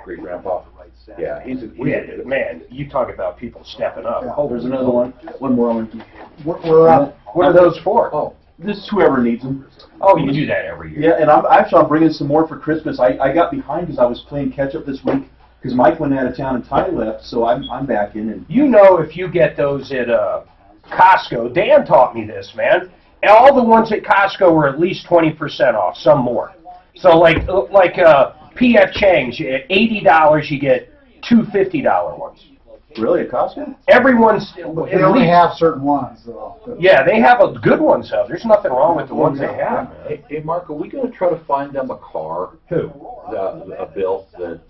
great grandpa. Yeah, he's a man. You talk about people stepping up. Yeah. Oh, There's another one. One more on. what are those for? Oh, this is whoever needs them. Oh, you do that every year. Yeah, and I'm bringing some more for Christmas. I got behind because I was playing catch up this week because Mike went out of town and Ty left, so I'm back in. And You know, if you get those at Costco, Dan taught me this, man. All the ones at Costco were at least 20% off, some more. So like PF Chang's, at $80 you get two $50 ones. really, at Costco? Everyone's They only have certain ones, though. Yeah, they have a good ones out. There's nothing wrong with the ones they have. Hey, Mark, are we going to try to find them a car? Who? A bill that.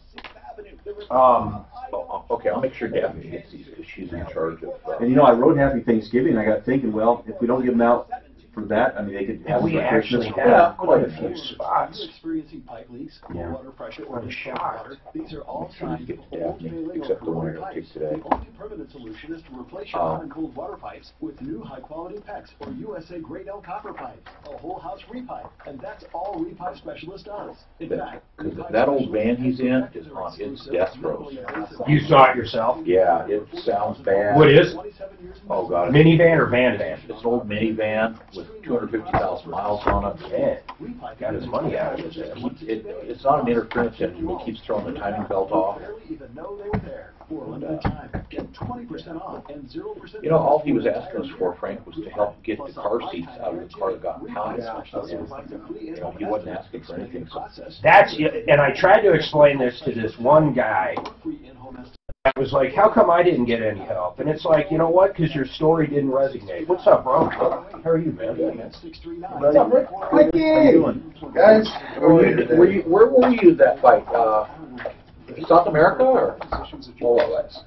Okay, I'll make sure Daphne gets these because she's in charge of. And you know, I wrote Happy Thanksgiving. I got thinking, well, if we don't give them out for that, I mean, they could have We them for actually Christmas. have quite a few spots. Experiencing pipe leaks, Yeah. water pressure, or What a short shock. water. These are all Sure you signs get of to old Daphne, failing except or the one corroded it'll take pipes. today. The only permanent solution is to replace your hot and cold water pipes with new high-quality PEX or USA Grade L copper pipes, a whole house repipe, and that's all Repipe Specialist does. In fact, Repipe That old van Specialist he's in uses is PEX on to its reduce death the throes. You saw it yourself? Yeah, it sounds bad. What is? Oh God, Minivan or van? it's an old minivan with 250,000 miles on it. Man, got his money out of it. It's not an interference engine. He keeps throwing the timing belt off. Even know they were there for a limited time. Get 20% off and 0%. You know, all he was asking us for, Frank, was to help get the car seats out of the car that got pounded. You know, he wasn't asking for anything. So. That's, and I tried to explain this to this one guy. I was like, how come I didn't get any help? And it's like, you know what? Because your story didn't resonate. What's up, bro? How are you, man? What's up, Rick? Mikey! How you doing? Guys, Where were you at that fight? South America or?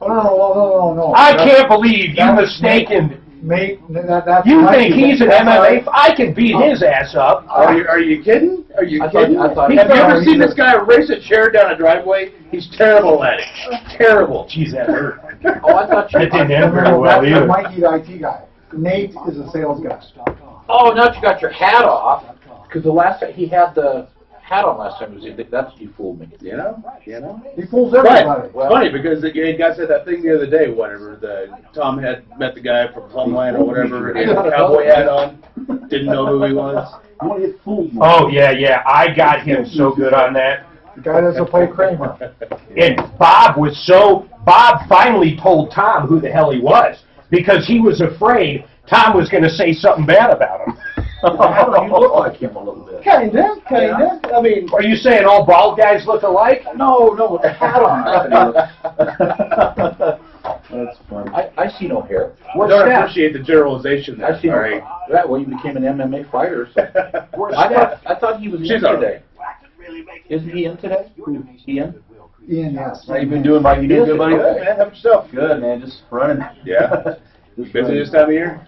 no. I can't believe you mistaken. That's You Mikey. think he's an MMA? I can beat his ass up. Are you kidding? Are you kidding? I thought- Have you ever seen this guy race a chair down a driveway? He's terrible at it. Terrible. Jeez, that hurt. Oh, I thought you. It didn't end very No, well that's either. Mikey, the IT guy. Nate is a sales guy. Oh, now you got your hat off. Because the last time he had the hat on last time, that's you fooled me. You know? He fools But everybody. it's funny because the guy said that thing the other day, whatever. Tom had met the guy from Plumline or whatever, and he had a cowboy hat on, didn't know who he was. You want to get fooled? Oh, yeah. I got him so good on that. The guy doesn't play Kramer. And Bob finally told Tom who the hell he was because he was afraid Tom was going to say something bad about him. I don't know, you look like him a little bit. Kinda. I mean, Are you saying all bald guys look alike? No, with the hat on. That's funny. I see no hair. I What's don't that? appreciate the generalization there. I see no All right. That way you became an MMA fighter. So. I thought he was She's in all right. today. Isn't he in today? Ian? Ian, yes. How you been doing, Mike? You doing good, buddy? Good, man. How about yourself? Good, man. Just running. Yeah. Just Busy running. this time of year?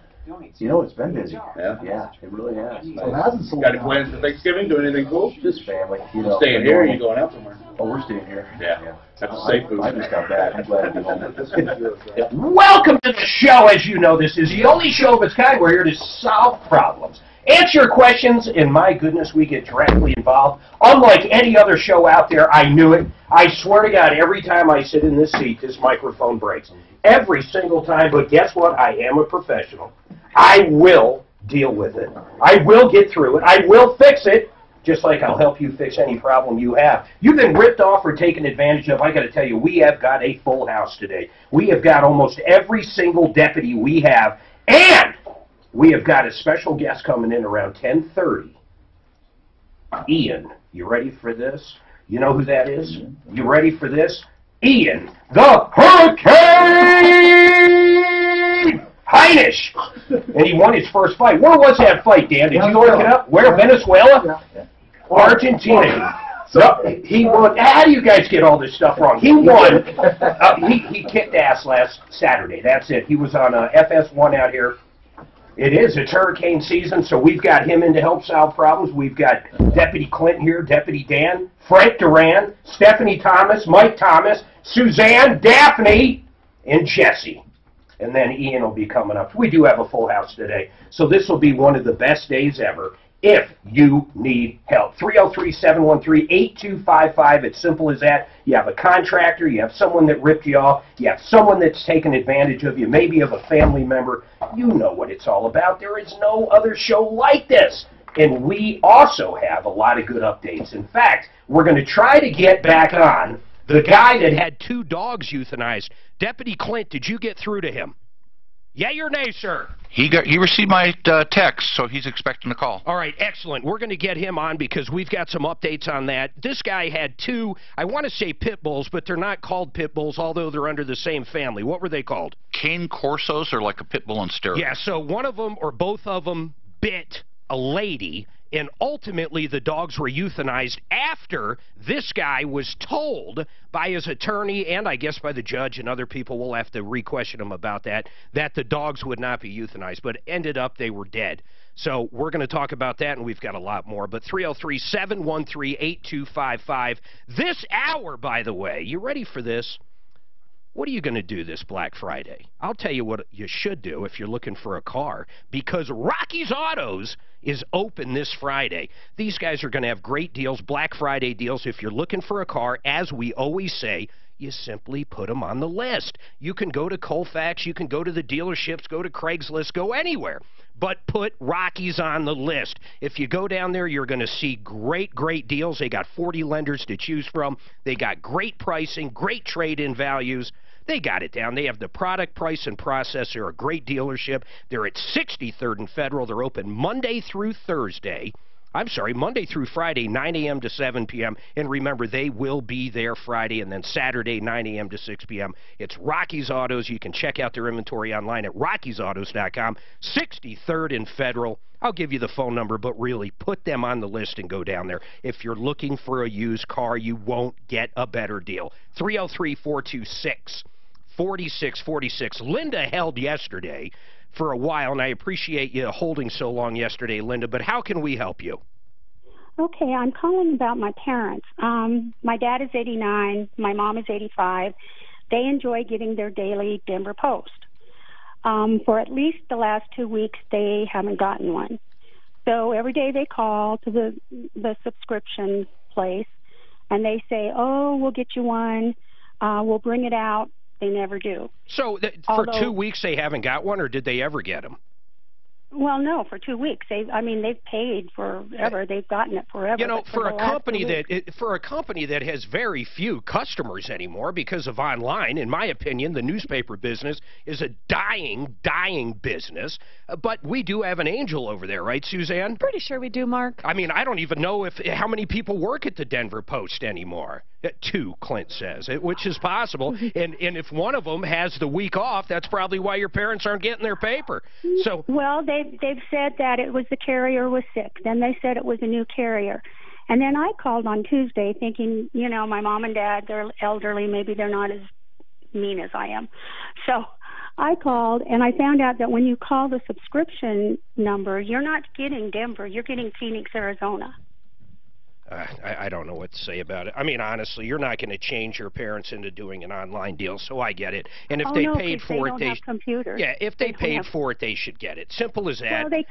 You know, it's been busy. Yeah. Yeah, it really has. So it hasn't sold Got any out. plans for Thanksgiving? Doing anything cool? Just family, you know. Staying here or are you going out somewhere? Oh, we're staying here. Yeah. That's a safe move. I just got back. I'm glad to be home with this. Welcome to the show. As you know, this is the only show of its kind. We're here to solve problems, answer your questions, and my goodness, we get directly involved. Unlike any other show out there, I knew it. I swear to God, every time I sit in this seat, this microphone breaks. Every single time, but guess what? I am a professional. I will deal with it. I will get through it. I will fix it, just like I'll help you fix any problem you have. You've been ripped off or taken advantage of. I got to tell you, we have got a full house today. We have got almost every single deputy we have, and we have got a special guest coming in around 10:30. Ian, you ready for this? You know who that is? You ready for this? Ian, the Hurricane Heinisch. And he won his first fight. Where was that fight, Dan? Did you look it up? Where? Venezuela? Argentina. So he won. How do you guys get all this stuff wrong? He won. He kicked ass last Saturday. That's it. He was on FS1 out here. It is. It's hurricane season, so we've got him in to help solve problems. We've got Deputy Clinton here, Deputy Dan, Frank Duran, Stephanie Thomas, Mike Thomas, Suzanne, Daphne, and Jesse. And then Ian will be coming up. We do have a full house today, so this will be one of the best days ever. if you need help. 303-713-8255. It's simple as that. You have a contractor, you have someone that ripped you off, you have someone that's taken advantage of you, maybe of a family member. You know what it's all about. There is no other show like this. And we also have a lot of good updates. In fact, we're going to try to get back on the guy that had 2 dogs euthanized. Deputy Clint, did you get through to him? Yay or nay, sir? He received my text, so he's expecting a call. All right, excellent. We're going to get him on because we've got some updates on that. This guy had 2, I want to say pit bulls, but they're not called pit bulls, although they're under the same family. What were they called? Cane Corsos are like a pit bull on steroids. Yeah, so one of them or both of them bit a lady, and ultimately the dogs were euthanized after this guy was told by his attorney and I guess by the judge, and other people will have to re-question him about that the dogs would not be euthanized, but ended up they were dead. So we're going to talk about that, and we've got a lot more. But 303-713-8255. This hour, by the way, you ready for this? What are you going to do this Black Friday? I'll tell you what you should do if you're looking for a car, because Rocky's Autos is open this Friday. These guys are going to have great deals, Black Friday deals. If you're looking for a car, as we always say, you simply put them on the list. You can go to Colfax, you can go to the dealerships, go to Craigslist, go anywhere, but put Rocky's on the list. If you go down there, you're going to see great, great deals. They got 40 lenders to choose from. They got great pricing, great trade-in values. They got it down. They have the product, price, and process. They're a great dealership. They're at 63rd and Federal. They're open Monday through Friday, 9 a.m. to 7 p.m. And remember, they will be there Friday, and then Saturday, 9 a.m. to 6 p.m. It's Rocky's Autos. You can check out their inventory online at rockysautos.com. 63rd and Federal. I'll give you the phone number, but really, put them on the list and go down there. If you're looking for a used car, you won't get a better deal. 303-426-4646. Linda held yesterday for a while, and I appreciate you holding so long yesterday, Linda, but how can we help you? Okay, I'm calling about my parents. My dad is 89, my mom is 85. They enjoy getting their daily Denver Post. For at least the last 2 weeks, they haven't gotten one. So every day they call to the subscription place, and they say, oh, we'll get you one, we'll bring it out. They never do. So for 2 weeks they haven't got one, or did they ever get them? Well, no, for 2 weeks. They've paid forever. They've gotten it forever. You know, for a company that has very few customers anymore because of online, in my opinion, the newspaper business is a dying business. But we do have an angel over there, right, Suzanne? Pretty sure we do, Mark. I mean, I don't even know how many people work at the Denver Post anymore. 2, Clint says, which is possible. And if one of them has the week off, that's probably why your parents aren't getting their paper. So, well, they've said that it was the carrier was sick. Then they said it was a new carrier. And then I called on Tuesday thinking, you know, my mom and dad, they're elderly. Maybe they're not as mean as I am. So I called, and I found out that when you call the subscription number, you're not getting Denver. You're getting Phoenix, Arizona. I don't know what to say about it. I mean, honestly, you're not going to change your parents into doing an online deal, so I get it. And if they paid for it, they don't have computers. Yeah, if they paid for it, they should get it. Simple as that. Well,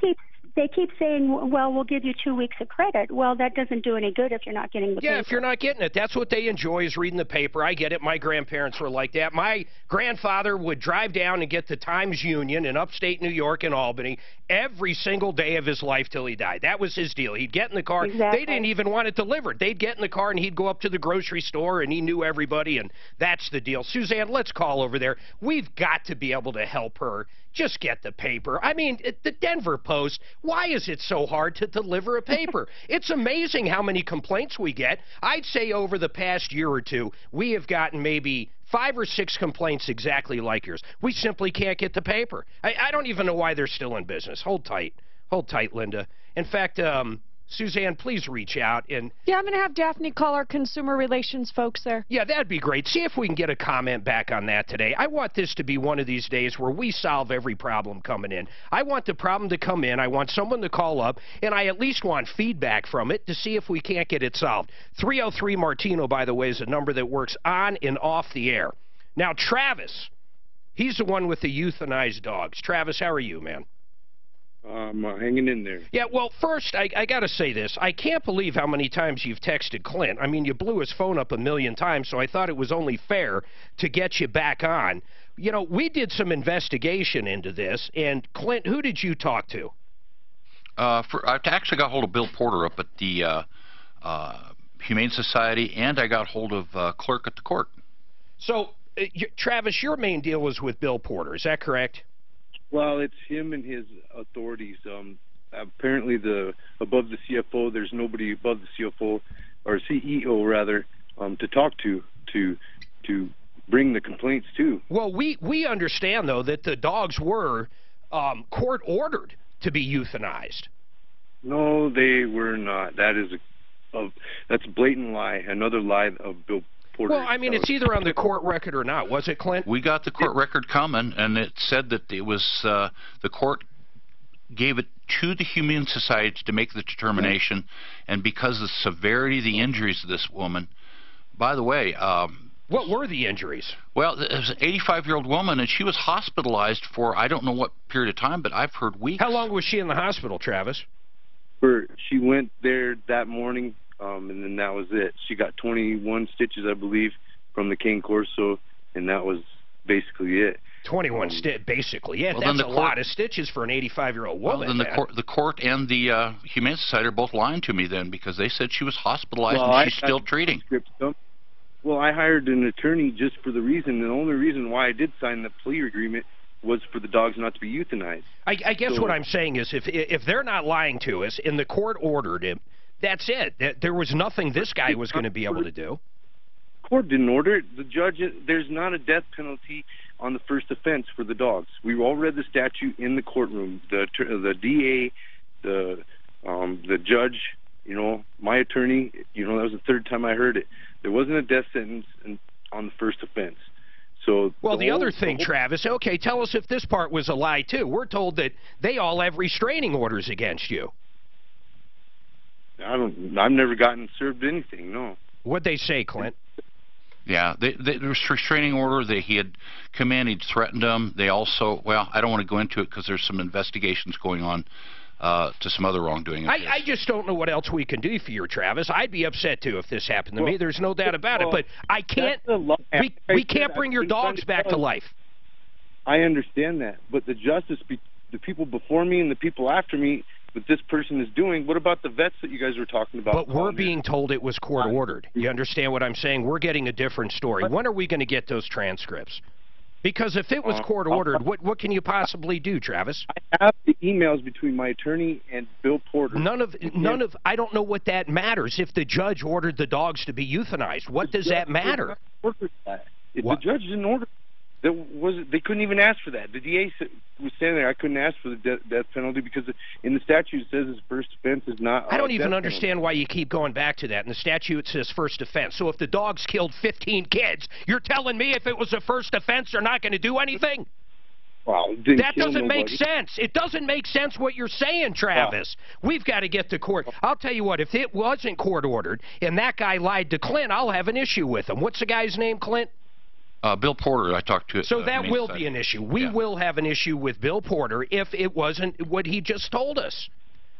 they keep saying, well, we'll give you 2 weeks of credit. Well, that doesn't do any good if you're not getting the paper. Yeah, if you're not getting it. That's what they enjoy, is reading the paper. I get it. My grandparents were like that. My grandfather would drive down and get the Times-Union in upstate New York and Albany every single day of his life till he died. That was his deal. He'd get in the car. Exactly. They didn't even want it delivered. They'd get in the car, and he'd go up to the grocery store, and he knew everybody, and that's the deal. Suzanne, let's call over there. We've got to be able to help her. Just get the paper. I mean, the Denver Post, why is it so hard to deliver a paper? It's amazing how many complaints we get. I'd say over the past year or two, we have gotten maybe 5 or 6 complaints exactly like yours. We simply can't get the paper. I don't even know why they're still in business. Hold tight. Hold tight, Linda. In fact, Suzanne, please reach out. And yeah, I'm going to have Daphne call our consumer relations folks there. Yeah, that'd be great. See if we can get a comment back on that today. I want this to be one of these days where we solve every problem coming in. I want the problem to come in. I want someone to call up, and I at least want feedback from it to see if we can't get it solved. 303-MARTINO, by the way, is a number that works on and off the air. Now, Travis, he's the one with the euthanized dogs. Travis, how are you, man? Hanging in there. Yeah, well, first, I got to say this. I can't believe how many times you've texted Clint. I mean, you blew his phone up 1,000,000 times, so I thought it was only fair to get you back on. You know, we did some investigation into this, and Clint, who did you talk to? I actually got hold of Bill Porter up at the Humane Society, and I got hold of clerk at the court. So, Travis, your main deal was with Bill Porter, is that correct? Well, it's him and his authorities. Apparently, above the CFO, there's nobody above the CFO, or CEO rather, to talk to bring the complaints to. Well, we understand, though, that the dogs were court-ordered to be euthanized. No, they were not. That is that's a blatant lie, another lie of Bill Porter. Well, I mean, it's either on the court record or not. Was it, Clint? We got the court record coming, and it said that it was the court gave it to the Humane Society to make the determination, and because of the severity of the injuries of this woman, by the way... what were the injuries? Well, it was an 85-year-old woman, and she was hospitalized for I don't know what period of time, but I've heard weeks. How long was she in the hospital, Travis? She went there that morning, and then that was it. She got 21 stitches, I believe, from the cane corso, and that was basically it. 21 basically. Yeah, well, that's a lot of stitches for an 85-year-old woman. Well, then the court and the Humane Society are both lying to me then, because they said she was hospitalized and she's still treating. Well, I hired an attorney just for the reason, and the only reason why I did sign the plea agreement was for the dogs not to be euthanized. I guess what I'm saying is if they're not lying to us and the court ordered him, that's it. There was nothing this guy was going to be able to do. The court didn't order it. The judge, there's not a death penalty on the first offense for the dogs. We all read the statute in the courtroom. The DA, the judge, you know, my attorney, you know, that was the third time I heard it. There wasn't a death sentence on the first offense. So well, the other thing, Travis, okay, tell us if this part was a lie, too. We're told that they all have restraining orders against you. I've never gotten served anything, no. What'd they say, Clint? Yeah, there was a restraining order that he had come in, he'd threatened them. They also, well, I don't want to go into it because there's some investigations going on to some other wrongdoing. I just don't know what else we can do for you, Travis. I'd be upset, too, if this happened to me. There's no doubt about it. But I can't, we can't bring your dogs back to life. I understand that. But the justice, the people before me and the people after me, what this person is doing, what about the vets that you guys were talking about? But we're being told it was court-ordered. You understand what I'm saying? We're getting a different story. When are we going to get those transcripts? Because if it was court-ordered, what can you possibly do, Travis? I have the emails between my attorney and Bill Porter. None of, I don't know what that matters. If the judge ordered the dogs to be euthanized, what does that matter? The judge didn't order. They couldn't even ask for that. The DA was standing there. I couldn't ask for the death penalty because in the statute it says his first offense is not. I don't even understand why you keep going back to that. In the statute it says first offense. So if the dogs killed 15 kids, you're telling me if it was a first offense they're not going to do anything? Well, that doesn't make sense. It doesn't make sense what you're saying, Travis. We've got to get to court. I'll tell you what, if it wasn't court-ordered and that guy lied to Clint, I'll have an issue with him. What's the guy's name, Clint? Bill Porter, I talked to. So that will be an issue. We will have an issue with Bill Porter if it wasn't what he just told us.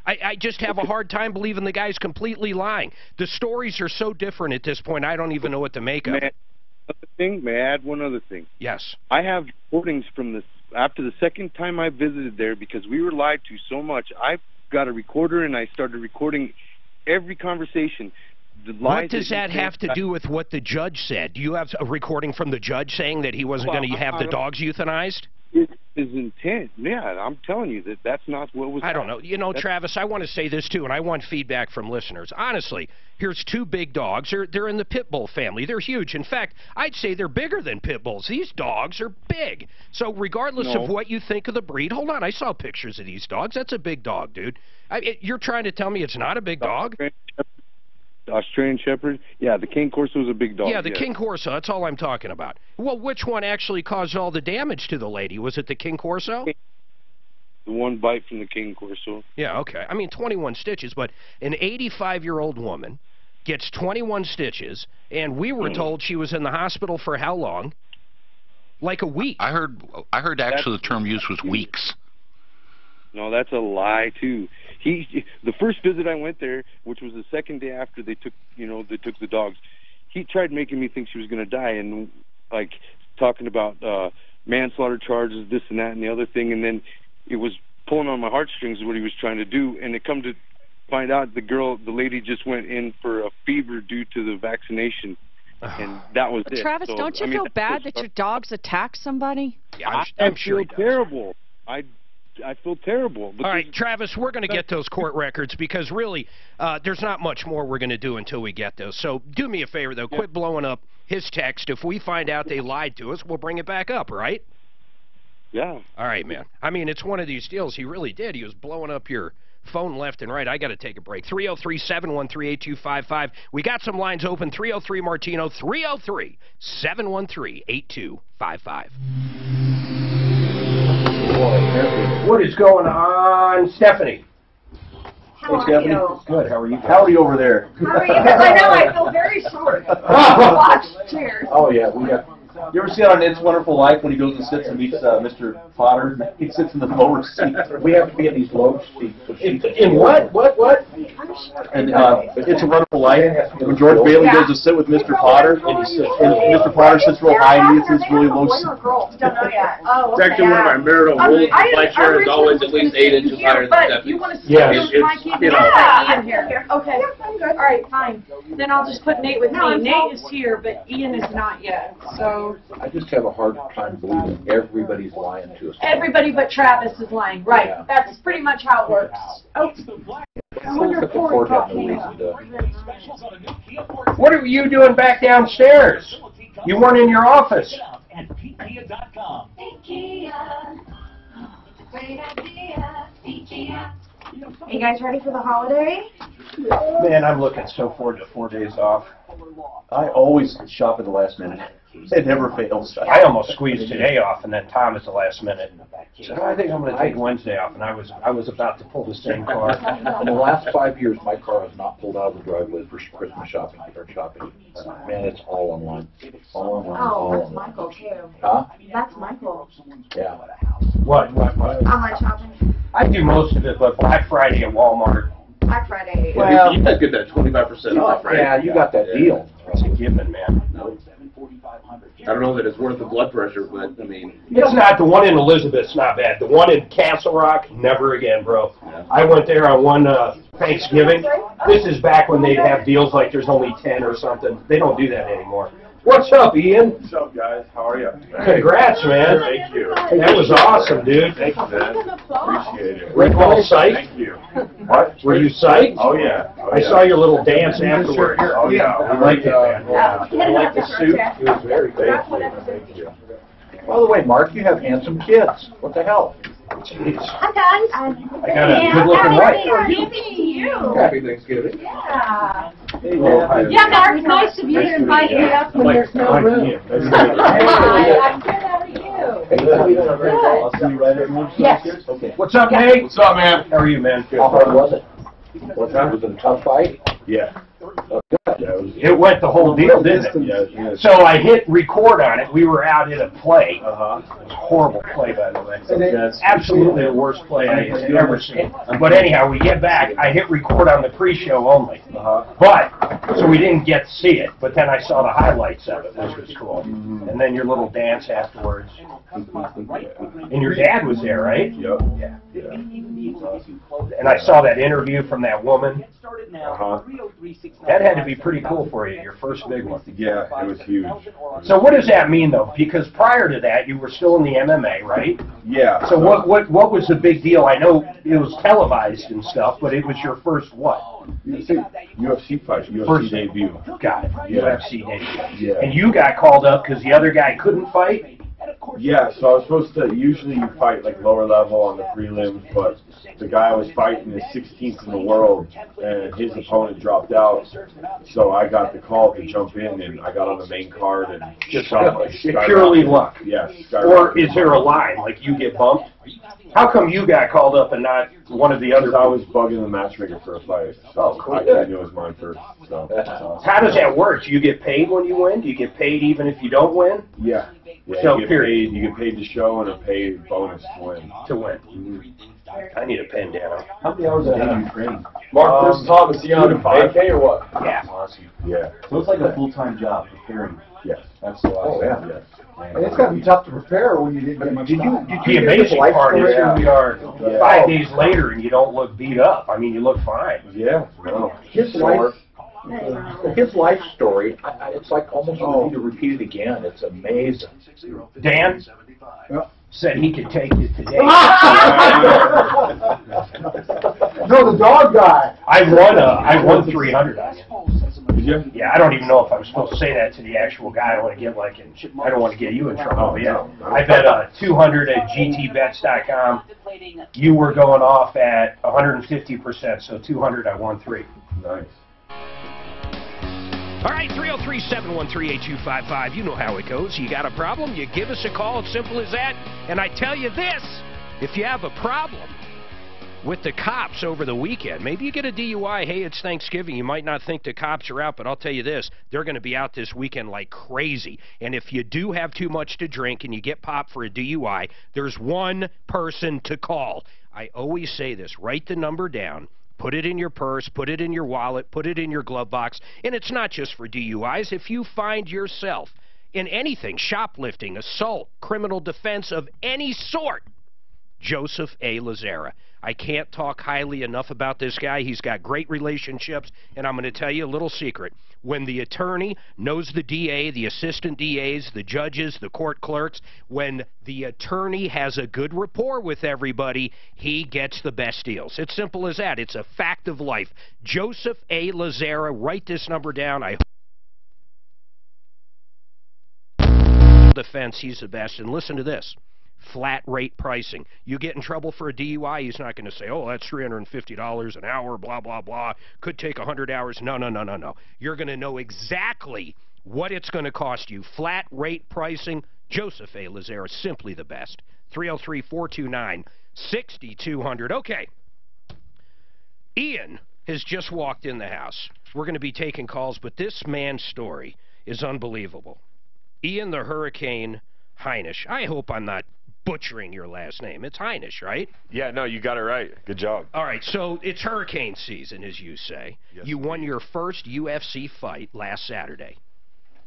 I just have a hard time believing the guy's completely lying. The stories are so different at this point, I don't even know what to make of. May I add one other thing? Yes. I have recordings from this after the second time I visited there because we were lied to so much. I've got a recorder and I started recording every conversation. What does that have to do with what the judge said? Do you have a recording from the judge saying that he wasn't going to have the dogs euthanized? It's his intent. Yeah, I'm telling you that's not what was. I don't know. You know, Travis, I want to say this too, and I want feedback from listeners. Honestly, here's two big dogs. They're in the pit bull family. They're huge. In fact, I'd say they're bigger than pit bulls. These dogs are big. So regardless of what you think of the breed, hold on, I saw pictures of these dogs. That's a big dog, dude. You're trying to tell me it's not a big dog? Australian Shepherd? Yeah, the King Corso is a big dog. Yeah, the King Corso, that's all I'm talking about. Well, which one actually caused all the damage to the lady? Was it the King Corso? The one bite from the King Corso. Yeah, okay. I mean, 21 stitches, but an 85-year-old woman gets 21 stitches, and we were told she was in the hospital for how long? Like a week. I heard actually the term used was weeks. No, that's a lie too. The first visit I went there, which was the second day after they took the dogs, he tried making me think she was going to die, and like talking about manslaughter charges, this and that and the other thing, and then it was pulling on my heartstrings is what he was trying to do, and it come to find out the lady just went in for a fever due to the vaccination, and that was it. Travis, so, don't you feel bad that your dogs attacked somebody? Yeah, I'm sure terrible. I feel terrible. All right, Travis, we're going to get those court records because really there's not much more we're going to do until we get those. So do me a favor, though. Quit blowing up his text. If we find out they lied to us, we'll bring it back up, right? Yeah. All right, man. I mean, it's one of these deals. He really did. He was blowing up your phone left and right. I got to take a break. 303-713-8255. We got some lines open. 303-Martino. 303-713-8255. What is going on, Stephanie? How are Stephanie. you? Good. How are you? How are you over there? How are you? Because I know I feel very short. Watch chairs. Oh yeah, we got. You ever see it on It's Wonderful Life when he goes and sits and meets Mr. Potter? He sits in the lower seat. We have to be in these low seats. In what? What? And It's a Wonderful Life. When George Bailey goes to sit with Mr. Potter, and Mr. Potter sits real high and he sits really low. Don't know yet. Oh, It's actually one of my marital rules. My chair is always at least 8 inches higher than Stephanie's. You want to see Yes. my kid? Yeah. Ian here. Okay. I'm good. All right, fine. Then I'll just put Nate with No, me. I'm Nate fine. is here, but Ian is not yet. So I just have a hard time believing everybody's lying to us. everybody but Travis is lying. Right. Yeah. That's pretty much how it works. Oh, I wonder if Corey caught me. What are you doing back downstairs? You weren't in your office. Are you guys ready for the holiday? Man, I'm looking so forward to 4 days off. I always shop at the last minute. It never fails. I almost squeezed today off, and then Tom at the last minute said, "Oh, I think I'm going to take Wednesday off," and I was about to pull the same car. In the last 5 years, my car has not pulled out of the driveway for Christmas shopping or shopping. Man, it's all online. All online. Oh, all that's online. Michael too. Huh? That's Michael. Yeah. What? Online shopping. I do most of it, but Black Friday at Walmart, Black Friday. Well, You guys get that 25% off, right? Yeah, you got that deal. it's a given, man. I don't know that it's worth the blood pressure, but I mean, It's not. The one in Elizabeth's not bad. The one in Castle Rock, never again, bro. I went there on one Thanksgiving. This is back when they'd have deals like there's only 10 or something. They don't do that anymore. What's up, Ian? What's up, guys? How are you? Congrats, man. Thank you. That was awesome, dude. Thank you, man. Appreciate it. Were you all psyched? Thank you. What? Were you psyched? Oh, yeah. Oh, I saw your little dance afterwards. Oh, yeah. I liked it, man. Yeah. I liked the suit. It was very good. Thank you. By the way, Mark, you have handsome kids. What the hell? Jeez. Hi guys. I got a good-looking wife. Happy to you. happy Thanksgiving. Yeah. Yeah, Mark, nice of you to invite me up when there's no room. Hi, I'm good. How are you? I'll see you right at lunch. Yes. Okay. What's up, Nate? What's up, man? How are you, man? How hard was it? Was it a tough fight? Yeah. Oh, good. Yeah, it was. It went the whole deal, didn't it? Yeah. So I hit record on it. We were out at a play. Uh-huh. It was a horrible play, by the way. Yes. Absolutely the worst play I've ever seen. But anyhow, we get back. I hit record on the pre-show only. But, so we didn't get to see it. But then I saw the highlights of it, which was cool. And then your little dance afterwards. And your dad was there, right? Yep. Yeah. And I saw that interview from that woman. Uh-huh. That had to be pretty cool for you, your first big one. Yeah, it was huge. So what does that mean, though? Because prior to that, you were still in the MMA, right? Yeah. So what was the big deal? I know it was televised and stuff, but it was your first what? UFC fight, UFC First debut. Got it. Yeah. UFC debut. Yeah. And you got called up because the other guy couldn't fight? Yeah, so I was supposed to, usually you fight like lower level on the prelims, but the guy I was fighting is 16th in the world, and his opponent dropped out, so I got the call to jump in, and I got on the main card, and Just skyrocketed. purely luck. Yes. Or is there a line, like you get bumped? How come you got called up and not one of the other? I was bugging the matchmaker for a fight, so cool. I knew it was mine first. So How does that work? Do you get paid when you win? Do you get paid even if you don't win? Yeah. So you get paid to show and a paid bonus to win. To win. I need a pen down. How many hours a day do you train? Mark versus Thomas, you on AK or what? Yeah. Yeah. So it's like a full-time job preparing. Yes. That's so awesome. Oh, yeah. Yes. And it's gotta be tough to prepare when you didn't get much time. The amazing part is here we are Yeah. 5 days later and you don't look beat up. I mean, you look fine. Yeah. No. His life story, it's like almost need to repeat it again. It's amazing. Dan said he could take it today. No, the dog guy. I won 300 on you. Did you? Yeah, I don't even know if I'm supposed to say that to the actual guy. I don't want to get I don't want to get you in trouble. But yeah, I bet 200 at gtbets.com. You were going off at 150%, so 200 I won 3. Nice. All right, 303-713-8255. You know how it goes. You got a problem, you give us a call. It's simple as that. And I tell you this, if you have a problem with the cops over the weekend, maybe you get a DUI. Hey, it's Thanksgiving. You might not think the cops are out, but I'll tell you this, they're going to be out this weekend like crazy. And if you do have too much to drink and you get popped for a DUI, there's one person to call. I always say this, write the number down. Put it in your purse, put it in your wallet, put it in your glove box. And it's not just for DUIs. If you find yourself in anything, shoplifting, assault, criminal defense of any sort, Joseph A. Lazzara. I can't talk highly enough about this guy. He's got great relationships, and I'm going to tell you a little secret. When the attorney knows the DA, the assistant DAs, the judges, the court clerks, when the attorney has a good rapport with everybody, he gets the best deals. It's simple as that. It's a fact of life. Joseph A. Lazzara, write this number down. I defense, he's the best. And listen to this. Flat rate pricing. You get in trouble for a DUI, he's not going to say, oh, that's $350 an hour, blah, blah, blah. Could take 100 hours. No, no, no, no, no. You're going to know exactly what it's going to cost you. Flat rate pricing. Joseph A. Lazzara, simply the best. 303-429-6200. Okay. Ian has just walked in the house. We're going to be taking calls, but this man's story is unbelievable. Ian the Hurricane Heinisch. I hope I'm not butchering your last name. It's Heinisch, right? Yeah, no, you got it right. Good job. All right, so it's hurricane season, as you say. Yes, you won your first UFC fight last Saturday,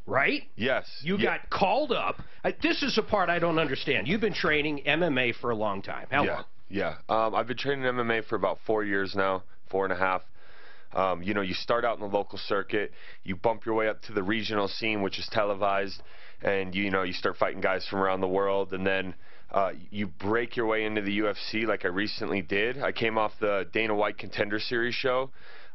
right? Yes. You got called up. This is the part I don't understand. You've been training MMA for a long time. How long? Yeah. I've been training MMA for about 4 years now, 4.5. You know, you start out in the local circuit, you bump your way up to the regional scene, which is televised, and you know, you start fighting guys from around the world, and then you break your way into the UFC like I recently did. I came off the Dana White Contender Series show.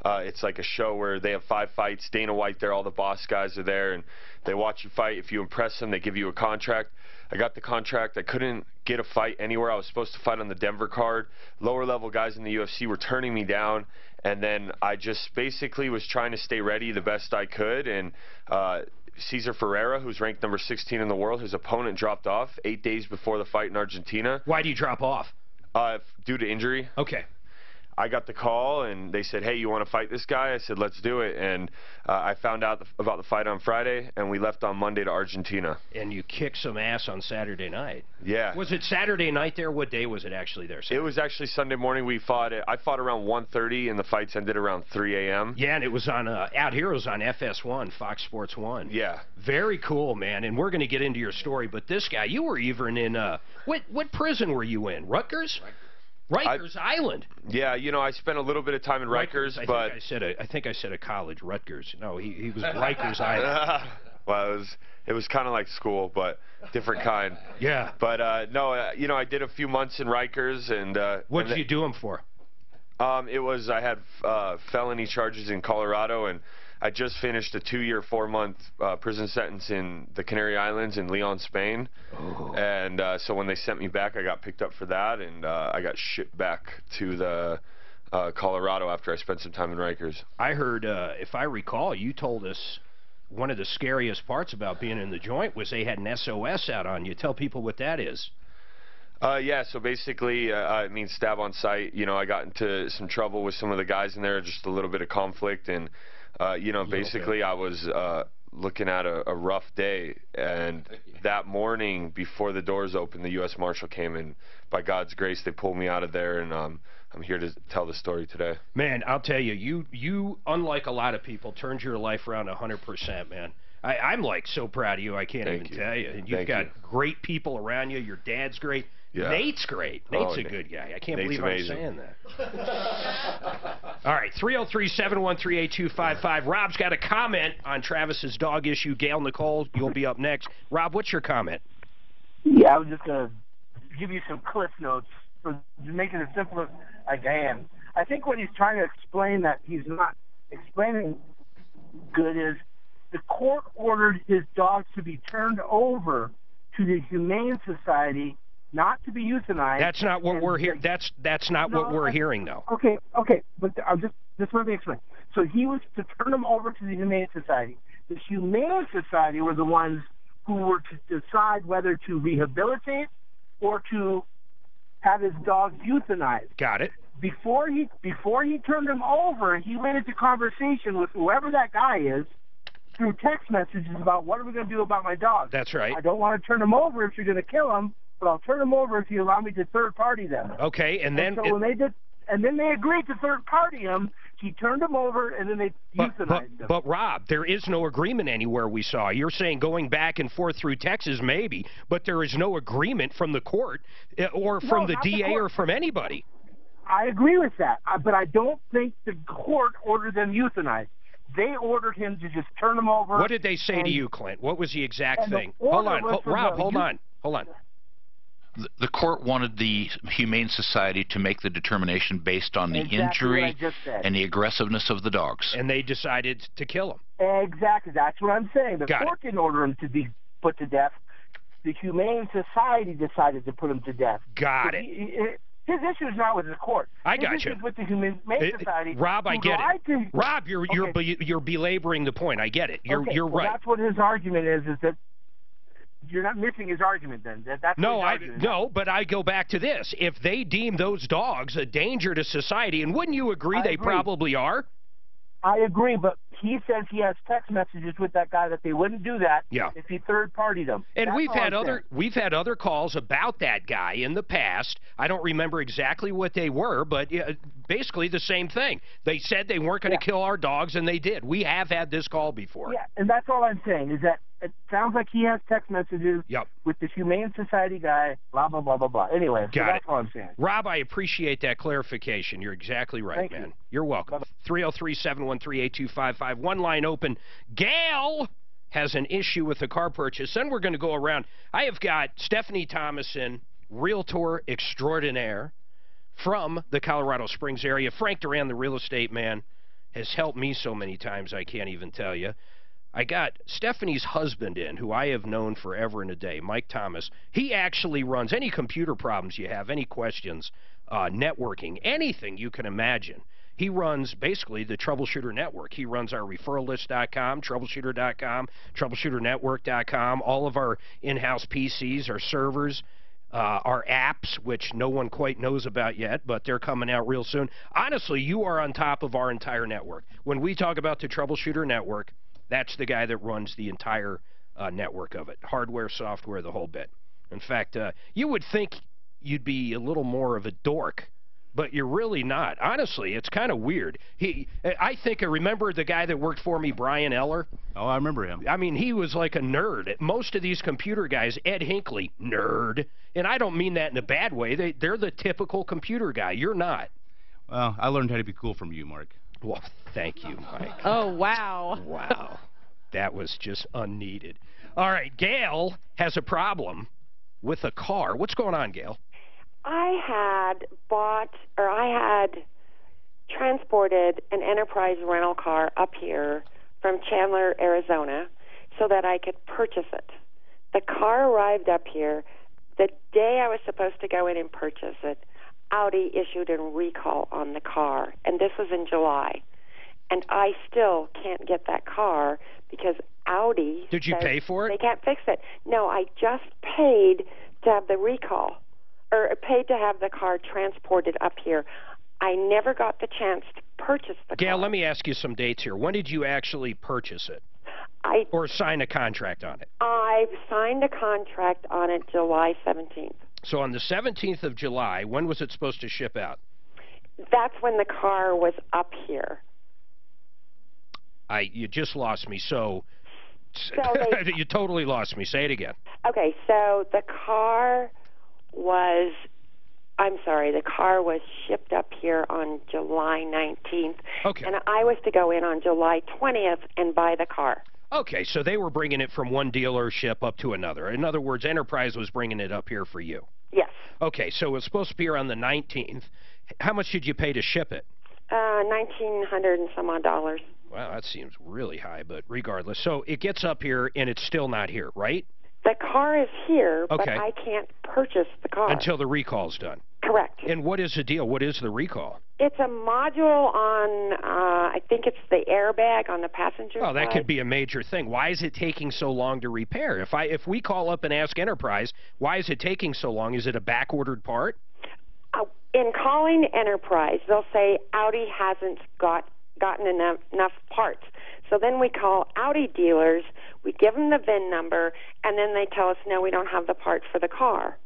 It's like a show where they have 5 fights. Dana White there, all the boss guys are there, and they watch you fight. If you impress them, they give you a contract. I got the contract. I couldn't get a fight anywhere. I was supposed to fight on the Denver card. Lower level guys in the UFC were turning me down, and then I just basically was trying to stay ready the best I could, and Cesar Ferreira, who's ranked number 16 in the world, his opponent dropped off 8 days before the fight in Argentina. Why do you drop off? Due to injury. Okay. I got the call, and they said, hey, you want to fight this guy? I said, let's do it. And I found out about the fight on Friday, and we left on Monday to Argentina. And you kicked some ass on Saturday night. Yeah. Was it Saturday night there? What day was it actually there? Saturday? It was actually Sunday morning. We fought it. I fought around 1:30, and the fights ended around 3 a.m. Yeah, and it was on, out here it was on FS1, Fox Sports 1. Yeah. Very cool, man. And we're going to get into your story, but this guy, you were even in, what prison were you in? Rutgers? Rikers Island. Yeah, you know, I spent a little bit of time in Rikers, but I think I said a college, Rutgers. No, he was Rikers Island. Well, it was kind of like school, but different kind. Yeah. But no, you know, I did a few months in Rikers, and what did you do them for? I had felony charges in Colorado, and I just finished a 2-year, 4-month prison sentence in the Canary Islands in Leon, Spain. Oh. And so when they sent me back, I got picked up for that, and I got shipped back to the Colorado after I spent some time in Rikers. I heard, if I recall, you told us one of the scariest parts about being in the joint was they had an SOS out on you. Tell people what that is. Yeah, so basically, it means stab on sight. You know, I got into some trouble with some of the guys in there, just a little bit of conflict, and you know, basically I was looking at a rough day. And that morning, before the doors opened, the U.S. Marshal came in. By God's grace, they pulled me out of there, and I'm here to tell the story today. Man, I'll tell you, you unlike a lot of people, turned your life around 100%, man. I'm like so proud of you, I can't even tell you. And you've got great people around you. Your dad's great. Yeah. Nate's great. Nate's a good guy. I can't believe I'm saying that. All right, 303-713-8255. Rob's got a comment on Travis's dog issue. Gail Nicole, you'll be up next. Rob, what's your comment? Yeah, I was just going to give you some cliff notes for making it simple as I can. I think what he's trying to explain that he's not explaining good is the court ordered his dogs to be turned over to the Humane Society, not to be euthanized. That's not what we're hearing. That's not what we're hearing, though. Okay, but just let me explain. So he was to turn them over to the Humane Society. The Humane Society were the ones who were to decide whether to rehabilitate or to have his dogs euthanized. Got it. Before he turned them over, he went into conversation with whoever that guy is through text messages about what are we going to do about my dog. That's right. I don't want to turn them over if you're going to kill them, but I'll turn them over if you allow me to third party them. Okay, and then when they did, and then they agreed to third party him. He turned them over, and then they euthanized them. But Rob, there is no agreement anywhere we saw. You're saying going back and forth through Texas, maybe, but there is no agreement from the court or from the DA or from anybody. I agree with that, but I don't think the court ordered them euthanized. They ordered him to just turn them over. What did they say to you, Clint? What was the exact thing? Hold on, Rob, hold on. The court wanted the Humane Society to make the determination based on the injury and the aggressiveness of the dogs. And they decided to kill him. Exactly. That's what I'm saying. The court didn't order him to be put to death. The Humane Society decided to put him to death. Got it. His issue is not with the court. I got His you. issue is with the Humane Society. Rob, I get it. Rob, you're belaboring the point. I get it. You're right. That's what his argument is that you're not missing his argument then. No, but I go back to this. If they deem those dogs a danger to society, and wouldn't you agree they probably are? I agree, but he says he has text messages with that guy that they wouldn't do that if he third-partied them. And we've had other calls about that guy in the past. I don't remember exactly what they were, but basically the same thing. They said they weren't going to kill our dogs, and they did. We have had this call before. Yeah, and that's all I'm saying is that it sounds like he has text messages with the Humane Society guy, blah, blah, blah, blah, blah. Anyway, that's all I'm saying. Rob, I appreciate that clarification. You're exactly right, man. You're welcome. 303-713-8255. One line open. Gail has an issue with the car purchase. Then we're going to go around. I have got Stephanie Thomason, realtor extraordinaire from the Colorado Springs area. Frank Duran, the real estate man, has helped me so many times I can't even tell you. I got Stephanie's husband in, who I have known forever and a day, Mike Thomas. He actually runs any computer problems you have, any questions, networking, anything you can imagine. He runs basically the Troubleshooter Network. He runs our referrallist.com, troubleshooter.com, troubleshooternetwork.com, all of our in-house PCs, our servers, our apps, which no one quite knows about yet, but they're coming out real soon. Honestly, you are on top of our entire network. When we talk about the Troubleshooter Network, that's the guy that runs the entire network of it, hardware, software, the whole bit. In fact, you would think you'd be a little more of a dork, but you're really not. Honestly, it's kind of weird. I remember the guy that worked for me, Brian Eller. Oh, I remember him. I mean, he was like a nerd. Most of these computer guys, Ed Hinckley, nerd. And I don't mean that in a bad way. They're the typical computer guy. You're not. Well, I learned how to be cool from you, Mark. Well, thank you, Mike. Oh, wow. Wow. That was just unneeded. All right, Gail has a problem with a car. What's going on, Gail? I had transported an Enterprise rental car up here from Chandler, Arizona, so that I could purchase it. The car arrived up here. The day I was supposed to go in and purchase it, Audi issued a recall on the car, and this was in July. And I still can't get that car because Audi Did you pay for it? They can't fix it. No, I just paid to have the recall, or paid to have the car transported up here. I never got the chance to purchase the car. Gail, let me ask you some dates here. When did you actually purchase it? Or sign a contract on it? I've signed a contract on it July 17th. So on the 17th of July, when was it supposed to ship out? That's when the car was up here. You just lost me. So they, you totally lost me. Say it again. Okay, so the car was, the car was shipped up here on July 19th. Okay. And I was to go in on July 20th and buy the car. Okay, so they were bringing it from one dealership up to another. In other words, Enterprise was bringing it up here for you. Yes. Okay, so it was supposed to be here on the 19th. How much did you pay to ship it? $1,900 and some odd dollars. Wow, that seems really high, but regardless. So it gets up here, and it's still not here, right? The car is here, okay. But I can't purchase the car. Until the recall's done. Correct. And what is the deal? What is the recall? It's a module on, I think it's the airbag on the passenger Oh, that side. could be a major thing. Why is it taking so long to repair? If we call up and ask Enterprise, why is it taking so long? Is it a back-ordered part? In calling Enterprise, they'll say Audi hasn't gotten enough parts. So then we call Audi dealers, we give them the VIN number, and then they tell us, no, we don't have the part for the car.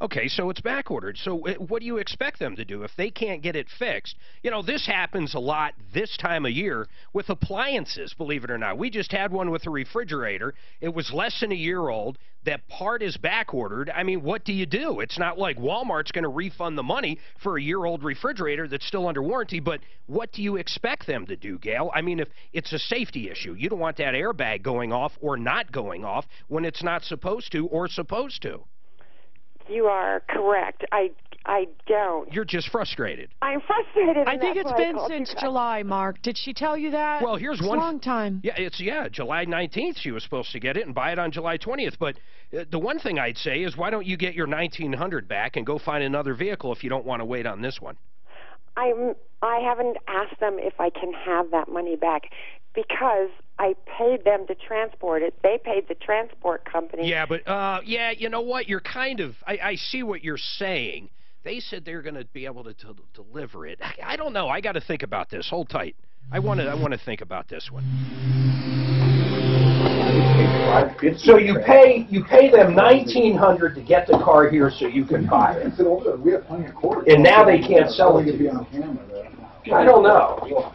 Okay, so it's back-ordered. So what do you expect them to do if they can't get it fixed? You know, this happens a lot this time of year with appliances, believe it or not. We just had one with a refrigerator. It was less than a year old. That part is back-ordered. I mean, what do you do? It's not like Walmart's going to refund the money for a year-old refrigerator that's still under warranty, but what do you expect them to do, Gail? I mean, if it's a safety issue, you don't want that airbag going off or not going off when it's not supposed to or supposed to. You are correct. I don't. You're just frustrated. I'm frustrated. I think it's been since July, Mark. Did she tell you that? Well, here's it's one. A long time. Yeah, July 19th she was supposed to get it and buy it on July 20th. But the one thing I'd say is why don't you get your $1,900 back and go find another vehicle if you don't want to wait on this one? I haven't asked them if I can have that money back because I paid them to transport it. They paid the transport company. Yeah, but you know what? You're kind of. I see what you're saying. They said they're going to be able to deliver it. I don't know. I got to think about this. Hold tight. I want to think about this one. So you pay them $1,900 to get the car here so you can buy it. We have plenty of quarters. And now they can't sell it to you. I don't know.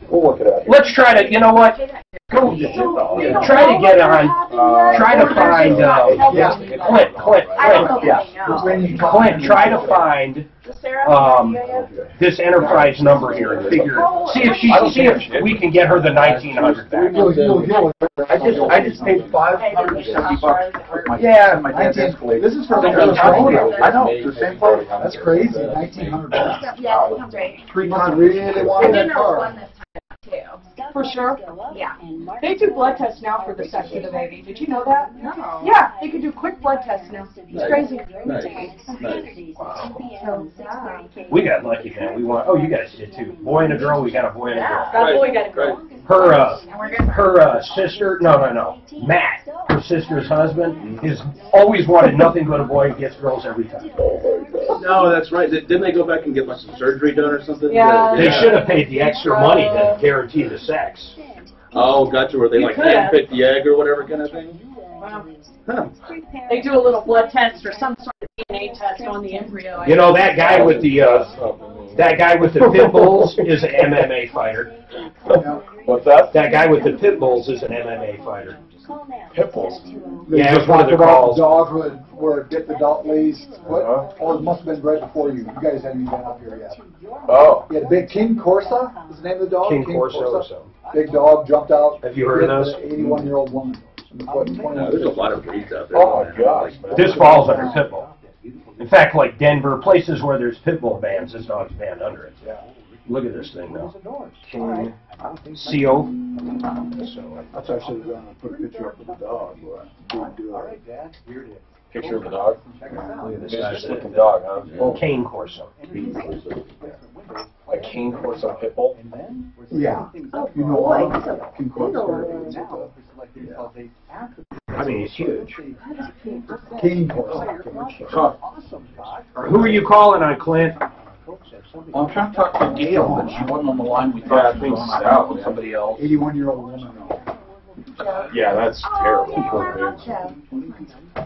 We'll look it up. Let's try to. You know what? Go try to get on. Try to find Clint. Try to find this Enterprise number here and figure. See if we can get her the $1,900 back. I just paid $570 for my dad's Escalade. This is from I know, it's the same place. That's crazy. $1,900. Yeah, it comes right. 3 months really wanted that car. For sure. Yeah. They do blood tests now for the sex of the baby. Did you know that? No. Yeah, they can do quick blood tests now. It's crazy. We got lucky, man. Oh, you guys did too. Boy and a girl. We got a boy and a girl. That boy got a girl. Her sister. No. Matt, her sister's husband, has always wanted nothing but a boy and gets girls every time. No, that's right. Didn't they go back and get like some surgery done or something? Yeah. They should have paid the extra money to guarantee the sex. Oh, gotcha. Where they like handpick the egg or whatever kind of thing? Wow. Huh. They do a little blood test or some sort of DNA test on the embryo. You know, that guy with the pit bulls is an MMA fighter. What's that? That guy with the pit bulls is an MMA fighter. Pit bulls? Yeah, it was one of the about calls. the dog where get the dog laced. Or it must have been right before you. You guys haven't even been up here yet. Oh. Yeah, the big King Corsa is the name of the dog? King Corso or something. Big dog jumped out. Have you heard of those? 81-year-old woman. There's a lot of breeds out there. Oh my gosh. This falls under pit bull. In fact, like Denver, places where there's pit bull bans, this dog's banned under it. Yeah. Look at this thing now. King CO. That's why I should have put a picture up of the dog. Didn't do it. Picture of the dog? Look at this Nice guy's looking dog, huh? Cane Corso. A King Corso pit bull? Yeah. You know why? King Corso. I mean, he's huge. King Corso. Who are you calling on, Clint? Well, I'm trying to talk to Gail, but she wasn't on the line. We thought she was going out with somebody else. 81-year-old woman. Yeah, that's terrible.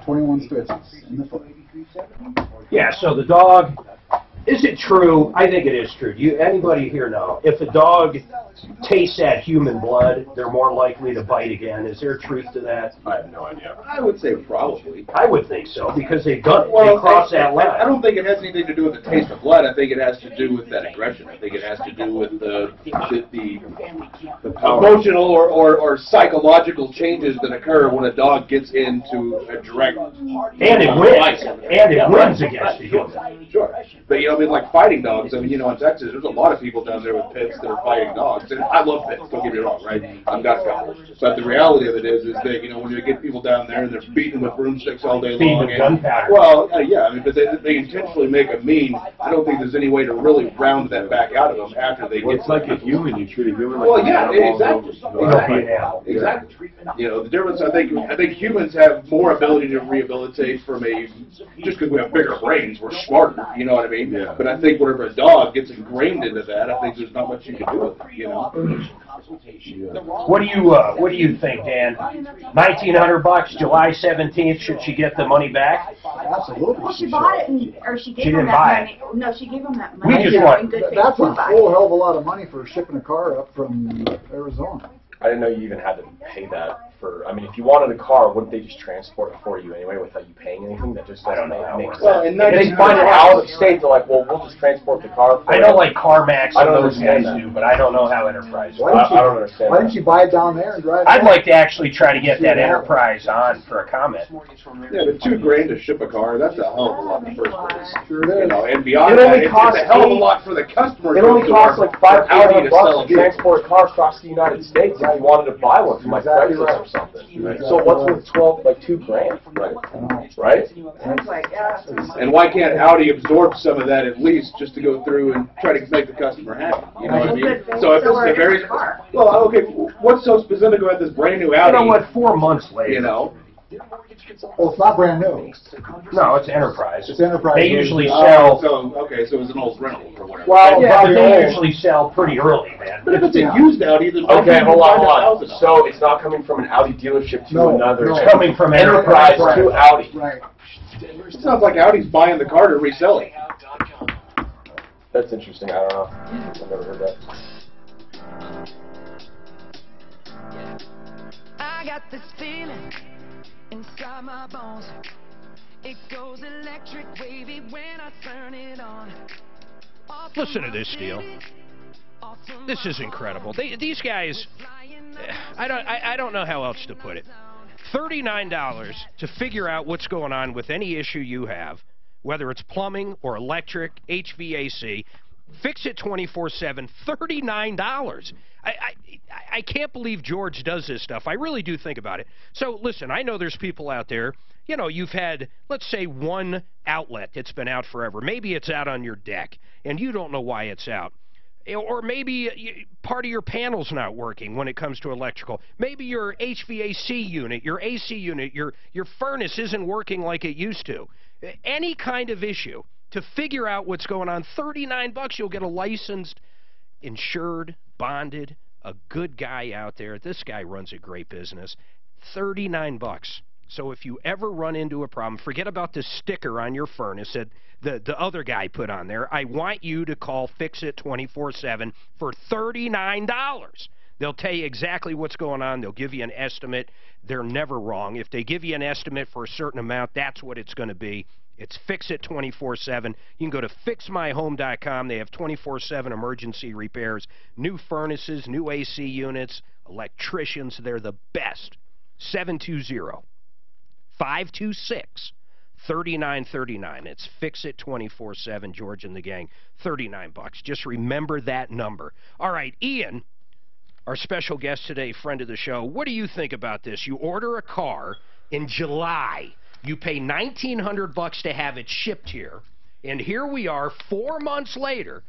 21 stitches in the foot. Yeah, so the dog, is it true? I think it is true. Do anybody here know? If a dog tastes that human blood, they're more likely to bite again. Is there truth to that? I have no idea. I would say probably. I would think so, because they cross that line. I don't think it has anything to do with the taste of blood. I think it has to do with that aggression. I think it has to do with the emotional or psychological changes that occur when a dog gets into a direct And it wins. And it wins against the human. Sure. But, I mean, like fighting dogs, I mean, in Texas, there's a lot of people down there with pits that are fighting dogs. And I love pits, don't get me wrong, right? I've got a couple. But the reality of it is that, when you get people down there and they're beating with broomsticks all day long. With gunpowder. Well, yeah, I mean, but they intentionally make them mean. I don't think there's any way to really round that back out of them after they get. It's like a human. You treat a human like Well, an yeah, animal. exactly. The difference, I think humans have more ability to rehabilitate from just because we have bigger brains, we're smarter, you know what I mean? Yeah. But I think whenever a dog gets ingrained into that, I think there's not much you can do with it, What do you think, Dan? $1,900, July 17th. Should she get the money back? Absolutely. Well, she bought it, or she gave She him didn't that buy money. No, she gave him that money. We just want- in good faith That's to a buy whole it. hell of a lot of money for shipping a car up from Arizona. I didn't know you even had to pay that for. I mean, if you wanted a car, wouldn't they just transport it for you anyway without you paying anything? That just doesn't make sense. Well, and if they find it out of state, they're like, well, we'll just transport the car. For I know, like CarMax I and don't those guys understand that. do, but I don't know how Enterprise Why works. didn't I don't understand Why didn't you buy it down there and drive it I'd up? like to actually try to get that Enterprise on for a comment. Yeah, but $2,000 to ship a car, that's a hell of a lot in the first place. Sure is. And beyond It only that, it's costs a hell of a lot for the customer. It only costs like Audi $500 to sell a to transport a car across the United States if you wanted to buy one from my Exactly Craigslist right. or something. Exactly So what's right. with $2,000? Right? That's like, yeah. And why can't Audi absorb some of that at least just to go through and try to make the customer happy? You know what I mean? So if it's a very well, okay, what's so specific about this brand new Audi? You know what? 4 months later. You know. Well, it's not brand new. No, it's Enterprise. It's Enterprise. They usually Oh, sell. so it was an old rental or whatever. Well, Yeah, but they're they old. usually sell pretty early, man. But if it's a used Audi, there's Okay, hold on. So it's not coming from an Audi dealership to No, another. no. It's coming from Enterprise Enterprise. to Audi. Right. It sounds like Audi's buying the car to resell it. That's interesting. I don't know. I've never heard that. I got this feeling inside my bones. It goes electric wavy when I turn it on. Listen to this deal. This is incredible. These guys, I don't know how else to put it. $39 to figure out what's going on with any issue you have, whether it's plumbing or electric, HVAC. Fix it 24/7. $39. I can't believe George does this stuff. I really do think about it. So listen, I know there's people out there. You know, you've had, let's say, one outlet that's been out forever. Maybe it's out on your deck, and you don't know why it's out. Or maybe part of your panel's not working when it comes to electrical. Maybe your HVAC unit, your AC unit, your furnace isn't working like it used to. Any kind of issue. To figure out what's going on, $39, you'll get a licensed, insured, bonded, a good guy out there. This guy runs a great business. $39. So if you ever run into a problem, forget about the sticker on your furnace that the other guy put on there. I want you to call Fix It 24/7 for $39. They'll tell you exactly what's going on. They'll give you an estimate. They're never wrong. If they give you an estimate for a certain amount, that's what it's going to be. It's Fix It 24/7. You can go to fixmyhome.com. They have 24/7 emergency repairs, new furnaces, new AC units, electricians. They're the best. 720-526-3939. It's Fix It 24/7. George and the gang. $39. Just remember that number. All right, Ian, our special guest today, friend of the show. What do you think about this? You order a car in July. You pay $1,900 to have it shipped here, and here we are 4 months later.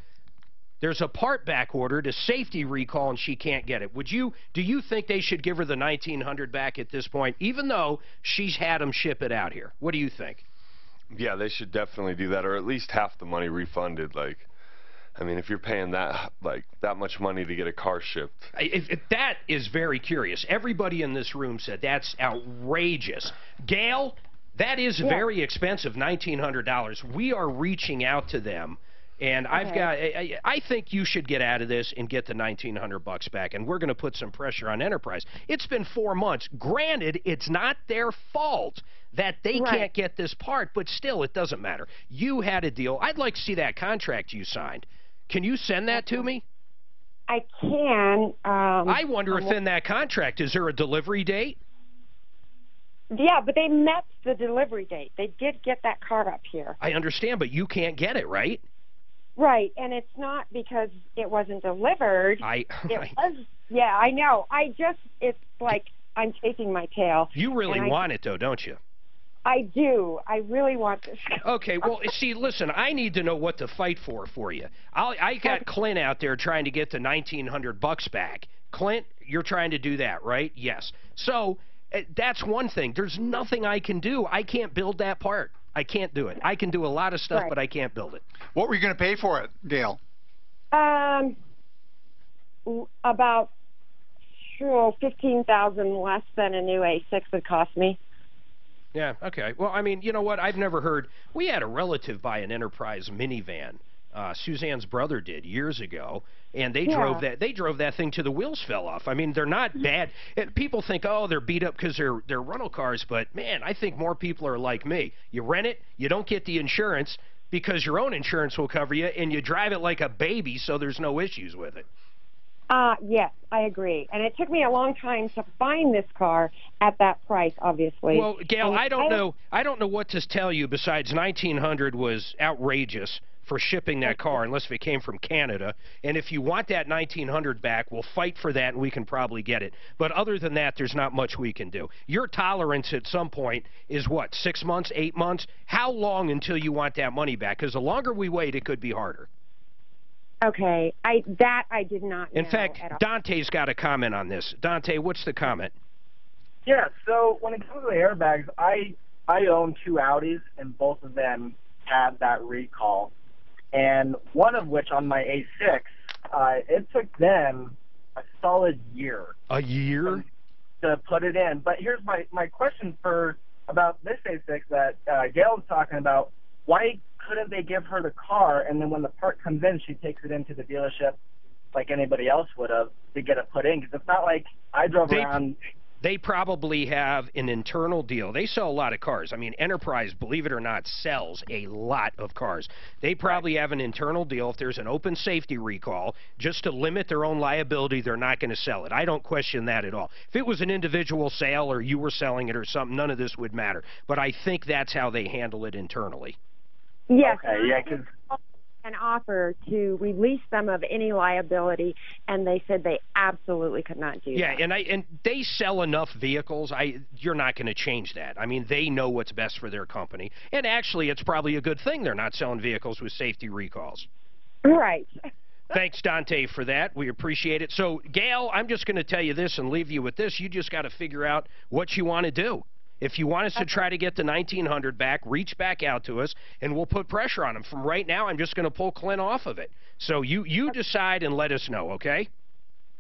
There's a part back order to safety recall, and she can't get it. Do you think they should give her the $1,900 back at this point, even though she's had them ship it out here? What do you think? Yeah, they should definitely do that, or at least half the money refunded. Like, I mean, if you're paying that much money to get a car shipped. If that is very curious. Everybody in this room said that's outrageous. Gail, that is very expensive, $1,900. We are reaching out to them. And I think you should get out of this and get the $1,900 back. And we're going to put some pressure on Enterprise. It's been 4 months. Granted, it's not their fault that they can't get this part, but still, it doesn't matter. You had a deal. I'd like to see that contract you signed. Can you send that to me? I can. I wonder if in that contract, is there a delivery date? Yeah, but they met the delivery date. They did get that car up here. I understand, but you can't get it, right? Right, and it's not because it wasn't delivered. It was. Yeah, I know. It's like I'm chasing my tail. You really want it, though, don't you? I do. I really want this. Okay, well, see, listen, I need to know what to fight for you. I got Clint out there trying to get the $1,900 back. Clint, you're trying to do that, right? Yes. So that's one thing. There's nothing I can do. I can't build that part. I can't do it. I can do a lot of stuff, but I can't build it. What were you going to pay for it, Gail? About $15,000 less than a new A6 would cost me. Yeah, okay. Well, I mean, you know what? I've never heard. We had a relative buy an Enterprise minivan. Suzanne's brother did years ago, and they drove that thing till the wheels fell off. I mean, they're not bad. People think, oh, they're beat up because they're rental cars, but man, I think more people are like me. You rent it, you don't get the insurance because your own insurance will cover you, and you drive it like a baby, so there's no issues with it. Yes, I agree. And it took me a long time to find this car at that price, obviously. Well, Gail, I don't know what to tell you besides $1,900 was outrageous for shipping that car unless if it came from Canada. And if you want that $1,900 back, we'll fight for that and we can probably get it. But other than that, there's not much we can do. Your tolerance at some point is what, 6 months, 8 months? How long until you want that money back? Because the longer we wait, it could be harder. Okay, I did not know. In fact, Dante's got a comment on this. Dante, what's the comment? Yeah, so when it comes to the airbags, I own 2 Audis, and both of them had that recall. And one of which, on my A6, it took them a solid year. A year? To put it in. But here's my question about this A6 that Gail was talking about. Why couldn't they give her the car, and then when the part comes in, she takes it into the dealership like anybody else would have to get it put in? Because it's not like I drove around. They probably have an internal deal. They sell a lot of cars. I mean, Enterprise, believe it or not, sells a lot of cars. They probably have an internal deal. If there's an open safety recall, just to limit their own liability, they're not going to sell it. I don't question that at all. If it was an individual sale or you were selling it or something, none of this would matter. But I think that's how they handle it internally. Yes. Okay, yeah, because an offer to release them of any liability, and they said they absolutely could not do that. Yeah, and they sell enough vehicles. You're not going to change that. I mean, they know what's best for their company, and actually, it's probably a good thing they're not selling vehicles with safety recalls. Right. Thanks, Dante, for that. We appreciate it. So, Gail, I'm just going to tell you this and leave you with this. You just got to figure out what you want to do. If you want us to try to get the $1,900 back, reach back out to us, and we'll put pressure on them. From right now, I'm just going to pull Clint off of it. So you decide and let us know, okay?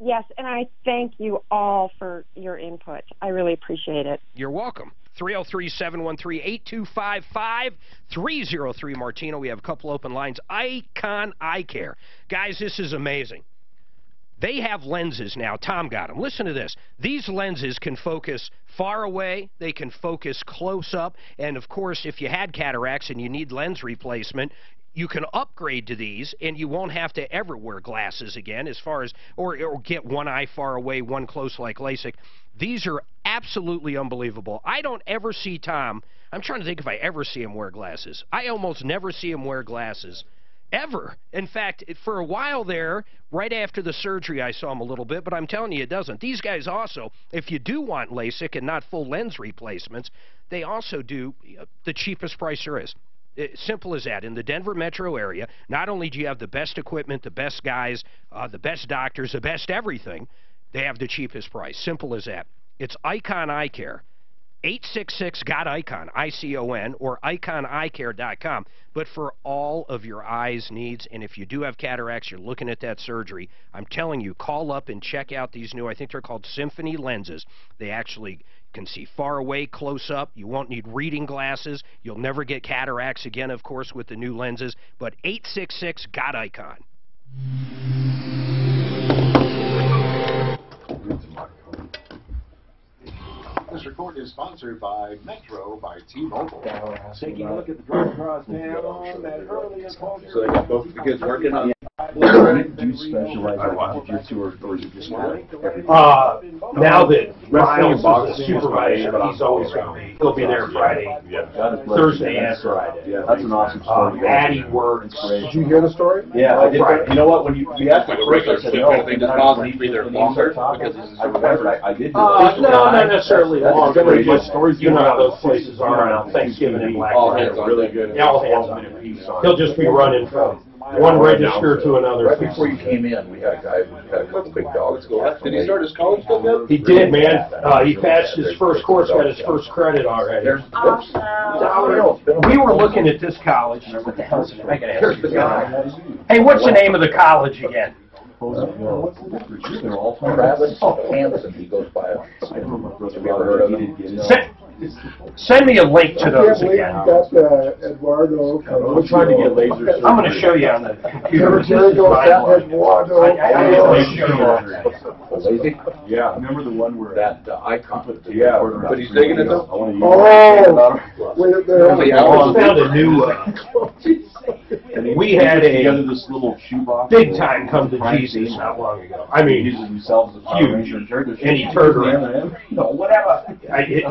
Yes, and I thank you all for your input. I really appreciate it. You're welcome. 303-713-8255, 303 Martino. We have a couple open lines. Icon Eye Care. Guys, this is amazing. They have lenses now. Tom got them. Listen to this. These lenses can focus far away. They can focus close up. And, of course, if you had cataracts and you need lens replacement, you can upgrade to these, and you won't have to ever wear glasses again as far as, or get one eye far away, one close like LASIK. These are absolutely unbelievable. I don't ever see Tom. I'm trying to think if I ever see him wear glasses. I almost never see him wear glasses. Ever. In fact, for a while there, right after the surgery, I saw him a little bit, but I'm telling you, it doesn't. These guys also, if you do want LASIK and not full lens replacements, they also do the cheapest price there is. Simple as that. In the Denver metro area, not only do you have the best equipment, the best guys, the best doctors, the best everything, they have the cheapest price. Simple as that. It's Icon Eye Care. 866-GOT-ICON, I-C-O-N, or iconeyecare.com. But for all of your eyes needs, and if you do have cataracts, you're looking at that surgery, I'm telling you, call up and check out these new, I think they're called Symphony lenses. They actually can see far away, close up. You won't need reading glasses. You'll never get cataracts again, of course, with the new lenses. But 866-GOT-ICON. This report is sponsored by Metro by T-Mobile. Taking a look at the drive across town, that early So they got both the kids working on Do you specialize in jiu-jitsu or is it just everything? Now that Miles is the supervisor, he's always going to be. He'll be there Friday, Thursday and Friday. Yeah, that's an awesome story. Addie works. Did you hear the story? Yeah, I did. You know what? When you asked like me a regular I said, slip no, kind of thing. Does Miles need to be there longer? Because this is I remember I did. No, not necessarily longer. Pretty good. You know how those places are around Thanksgiving and Black All Friday. hands on Really deck. good. Yeah, all hands on deck. He'll just be running from one register to another. Right before you came in, we had a guy who had a couple big dogs go out. Did he start his college stuff yet? He did, man. He passed his first course, got his first credit already. We were looking at this college. What the hell is it? I gotta ask you. Hey, what's the name of the college again? What's the difference? They're all Travis Hansen, he goes by. I don't know my brother. Have you ever heard of him? Send me a link to those again. Got Eduardo. I'm trying to get laser. I'm going to show you on the computer. Eduardo. I usually show you. Yeah. Remember the one where That icon. Yeah. But he's taking it though? I want to use Oh, I found a new we had together a this little shoebox. big time come to Jesus not long ago. I mean, uses himself as a huge. And he turned around. No, whatever. I did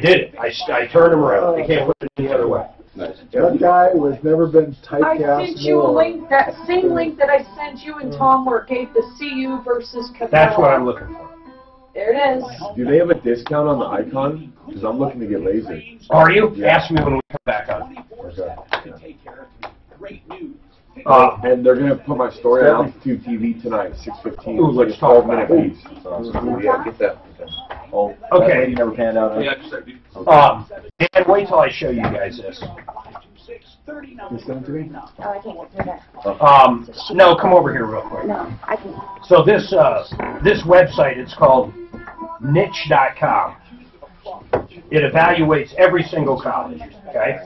it. I turned him around. I can't put it any other way. Nice. that guy was never been I typecast sent you a more. link, that same link that I sent you and Tom where it gave the CU versus Capella. That's what I'm looking for. There it is. Do they have a discount on the icon? Because I'm looking to get laser. Are you? Yeah. Ask me when we come back on. And they're gonna put my story on Altitude TV tonight, 6:15. Ooh, let's It's like a talk about 12-minute it. piece. Yeah, get that. Oh, Okay. that lady never panned out. Yeah, just that. Dan, wait till I show you guys this. You sent it to me? Oh, I can't get through that. No, come over here real quick. No, I can. So this website, it's called niche.com. It evaluates every single college, okay?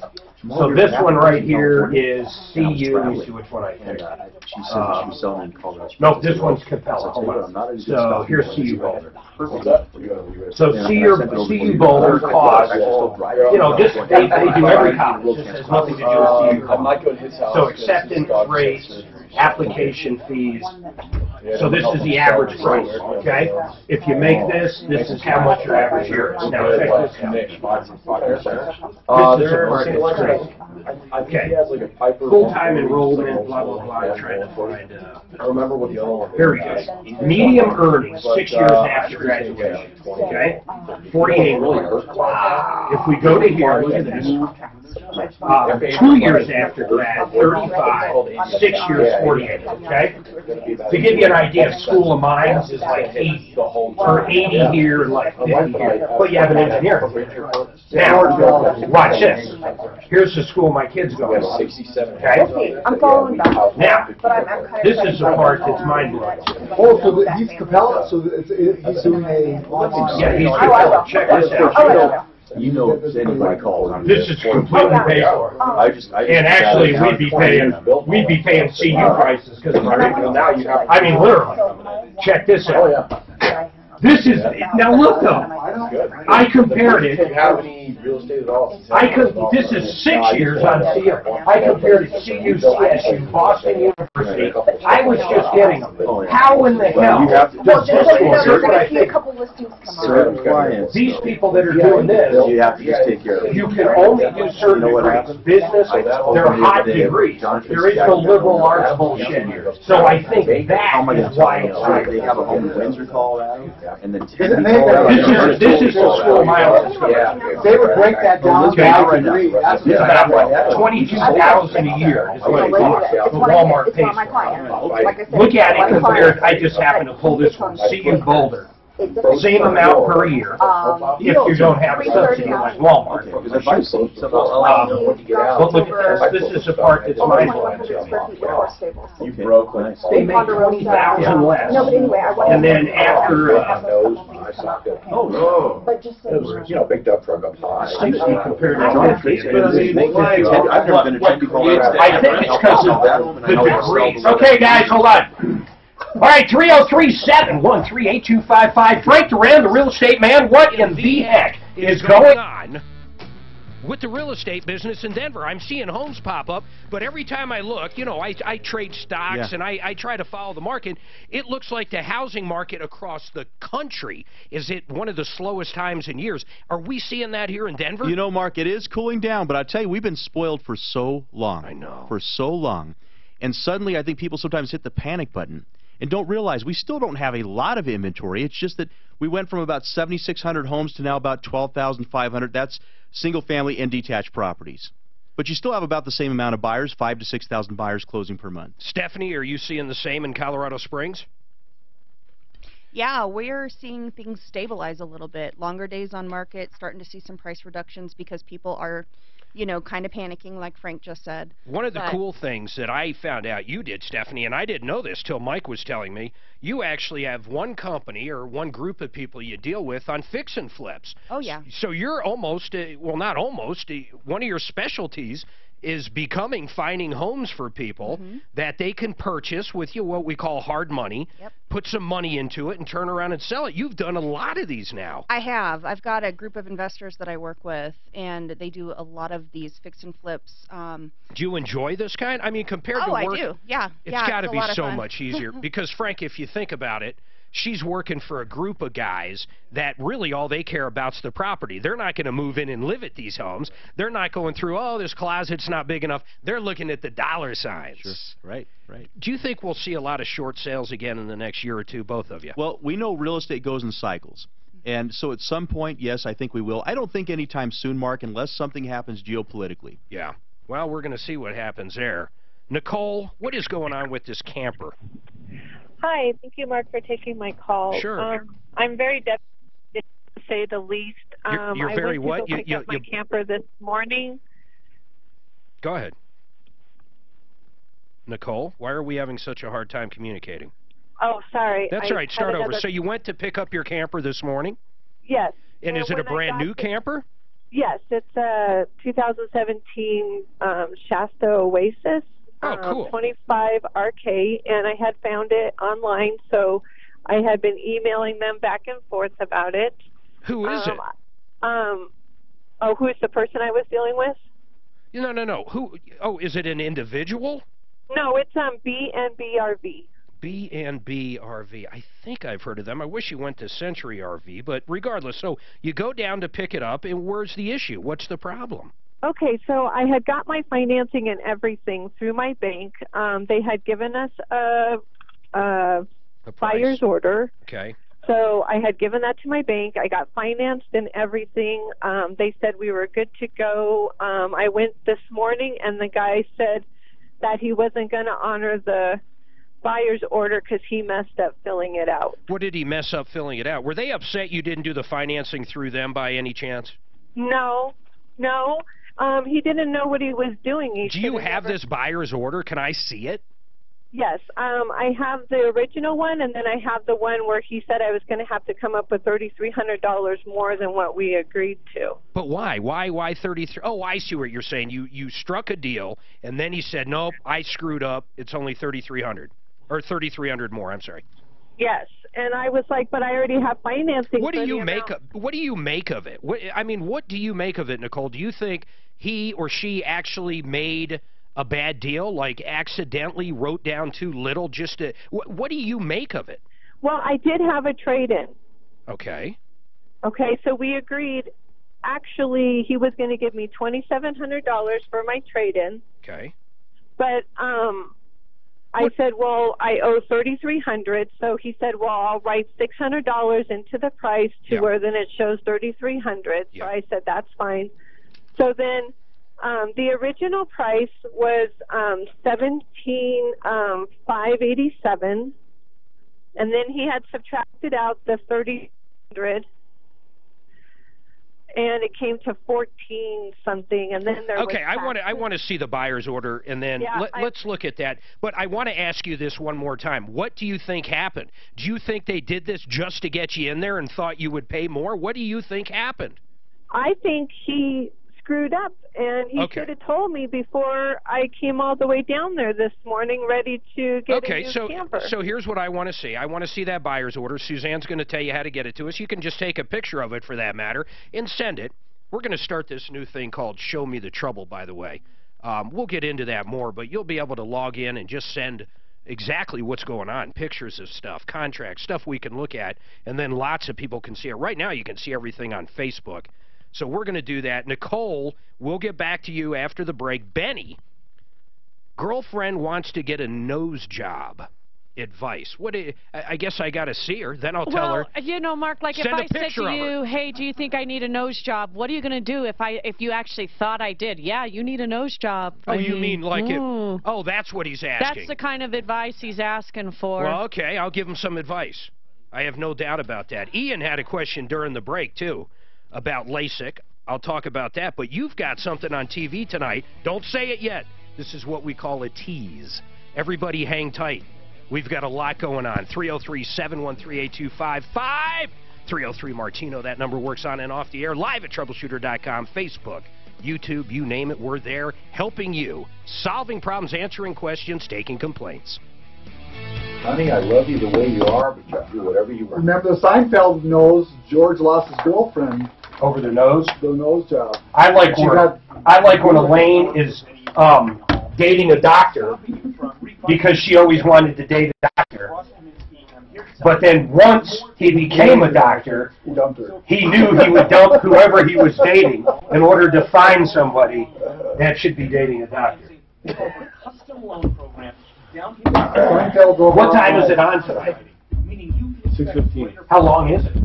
So this one right here is CU. Let me see which one I picked. She said that she was selling in Colorado. Nope, this one's Capella. Hold on. So here's CU Boulder. So CU Boulder costs, you know, just they do every college. This has nothing to do with CU. I might go to his house. So acceptance rates, application fees. So this is the average price, okay? If you make this is how much your average year is. Now check this out. This is the part that's crazy. Okay. Full-time enrollment, blah, blah, blah, I'm trying to find, I remember what the other one. here we go. Medium earnings, 6 years after graduation, okay? 48. If we go to here, look at this. 2 years after grad, 35, 6 years, 48, okay? To give you an idea, School of Mines is like 80, or 80 here, and like 50 here, but you have an engineer. Now, watch this. Here's the school my kids go to, okay? I'm following back. Now, But I'm kind of. this is the part that's mind-blowing. Oh, so he's Capella, so he's doing a online. Yeah, he's Capella. Check this out. You know, anybody calls. This is completely paid for. And actually, we'd be paying CU prices because of our income. I mean, literally. Check this out. This is, now look though, I compared it. Do you have any real estate at all? This is 6 years on CU. I compared it CU, CSU, Boston University. I was just getting them. How in the hell does this work? Here's what I think. Certain clients. These people that are doing this, You have to just take care of it. you can only do certain degrees. Business, they're hot degrees. There is no liberal arts bullshit here. So I think that is why it's higher. They have a home in Windsor, Colorado, and then This is the school mileage. They would break that down by degree. That's It's about $22,000 a year is what it costs. The Walmart pays for it. Look at it compared, I just happened to pull this one, CU Boulder. Same amount per year, if you don't have a subsidy like Walmart. But look at this, this is the part that's mind-blowing. You broke like They make 20,000 less. No, but anyway, I wanted And then after, It was, you know, big dump truck up high. 60 compared to I've never been a Chevy Colorado. I think it's because of the degrees. Okay, guys, hold on. All right, 303-713-8255. Frank Duran, the real estate man. What in the heck is going on with the real estate business in Denver? I'm seeing homes pop up, but every time I look, you know, I trade stocks and I try to follow the market. It looks like the housing market across the country is at one of the slowest times in years. Are we seeing that here in Denver? You know, Mark, it is cooling down, but I tell you, we've been spoiled for so long. I know. For so long. And suddenly, I think people sometimes hit the panic button and don't realize we still don't have a lot of inventory. It's just that we went from about 7,600 homes to now about 12,500. That's single-family and detached properties. But you still have about the same amount of buyers, 5,000 to 6,000 buyers closing per month. Stephanie, are you seeing the same in Colorado Springs? Yeah, we're seeing things stabilize a little bit. Longer days on market, starting to see some price reductions because people are, you know, kind of panicking, like Frank just said. One of the cool things that I found out you did, Stephanie, and I didn't know this till Mike was telling me, you actually have one company or one group of people you deal with on fix and flips. Oh, yeah. So you're almost, well, not almost, one of your specialties is finding homes for people that they can purchase with what we call hard money, put some money into it, and turn around and sell it. You've done a lot of these now. I have. I've got a group of investors that I work with, and they do a lot of these fix and flips. Do you enjoy this kind? I mean, compared to work, I do. Yeah. It's got to be so much easier. Because, Frank, if you think about it, she's working for a group of guys that really all they care about is the property. They're not going to move in and live at these homes. They're not going through, oh, this closet's not big enough. They're looking at the dollar signs. Sure. Right, right. Do you think we'll see a lot of short sales again in the next year or two, both of you? Well, we know real estate goes in cycles. And so at some point, yes, I think we will. I don't think anytime soon, Mark, unless something happens geopolitically. Yeah. Well, we're going to see what happens there. Nicole, what is going on with this camper? Hi, thank you, Mark, for taking my call. Sure. I'm very devastated, to say the least. You're very what? I went to go pick up my camper this morning. Go ahead. Nicole, why are we having such a hard time communicating? Oh, sorry. That's all right. Start over. So you went to pick up your camper this morning? Yes. And is it a brand new camper? Yes, it's a 2017 Shasta Oasis. Oh, cool. 25 RK, and I had found it online, so I had been emailing them back and forth about it. Who is it? Who is the person I was dealing with? No. Who? Oh, is it an individual? No, it's B&B RV. B&B RV. I think I've heard of them. I wish you went to Century RV, but regardless, so you go down to pick it up, and where's the issue? What's the problem? Okay, so I had got my financing and everything through my bank. They had given us a buyer's order. Okay. So I had given that to my bank. I got financed and everything. They said we were good to go. I went this morning, and the guy said that he wasn't going to honor the buyer's order because he messed up filling it out. What did he mess up filling it out? Were they upset you didn't do the financing through them by any chance? No. He didn't know what he was doing. Do you have this buyer's order? Can I see it? Yes. I have the original one, and then I have the one where he said I was going to have to come up with $3,300 more than what we agreed to. But why? Why 33? Oh, I see what you're saying. You struck a deal, and then he said, nope, I screwed up. It's only $3,300. Or $3,300 more, I'm sorry. Yes, and I was like, but I already have financing. What do you make of it? What do you make of it, Nicole? Do you think he or she actually made a bad deal, like accidentally wrote down too little just to... What do you make of it? Well, I did have a trade-in. Okay. Okay, so we agreed. Actually, he was going to give me $2,700 for my trade-in. Okay. But I said, well, I owe $3,300. So he said, well, I'll write $600 into the price to where then it shows $3,300. So I said, that's fine. So then the original price was $17,587. and then he had subtracted out the 3,000, and it came to 14 something, and then there okay, was I want to see the buyer's order, and then let's look at that. But I want to ask you this one more time. What do you think happened? Do you think they did this just to get you in there and thought you would pay more? What do you think happened? I think he screwed up, and he should have told me before I came all the way down there this morning ready to get a new camper. So here's what I want to see. I want to see that buyer's order. Suzanne's going to tell you how to get it to us. You can just take a picture of it, for that matter, and send it. We're going to start this new thing called Show Me the Trouble, by the way. We'll get into that more, but you'll be able to log in and just send exactly what's going on, pictures of stuff, contracts, stuff we can look at, and then lots of people can see it. Right now you can see everything on Facebook. So we're going to do that. Nicole, we'll get back to you after the break. Benny, girlfriend wants to get a nose job. Advice. I guess I got to see her. Then I'll tell her. You know, Mark, like if I said to you, hey, do you think I need a nose job? What are you going to do if you actually thought I did? Yeah, you need a nose job. Oh, you mean like it? Oh, that's what he's asking. That's the kind of advice he's asking for. Well, okay, I'll give him some advice. I have no doubt about that. Ian had a question during the break, too, about LASIK. I'll talk about that. But you've got something on TV tonight. Don't say it yet. This is what we call a tease. Everybody hang tight. We've got a lot going on. 303-713-8255. 303-Martino. That number works on and off the air. Live at Troubleshooter.com. Facebook, YouTube, you name it, we're there helping you. Solving problems, answering questions, taking complaints. Honey, I love you the way you are, but you do whatever you want. Remember the Seinfeld nose, George lost his girlfriend. Over the nose? The nose job. I like when Elaine is dating a doctor because she always wanted to date a doctor. But then once he became a doctor, he knew he would dump whoever he was dating in order to find somebody that should be dating a doctor. What time is it on tonight? 6:15. How long is it?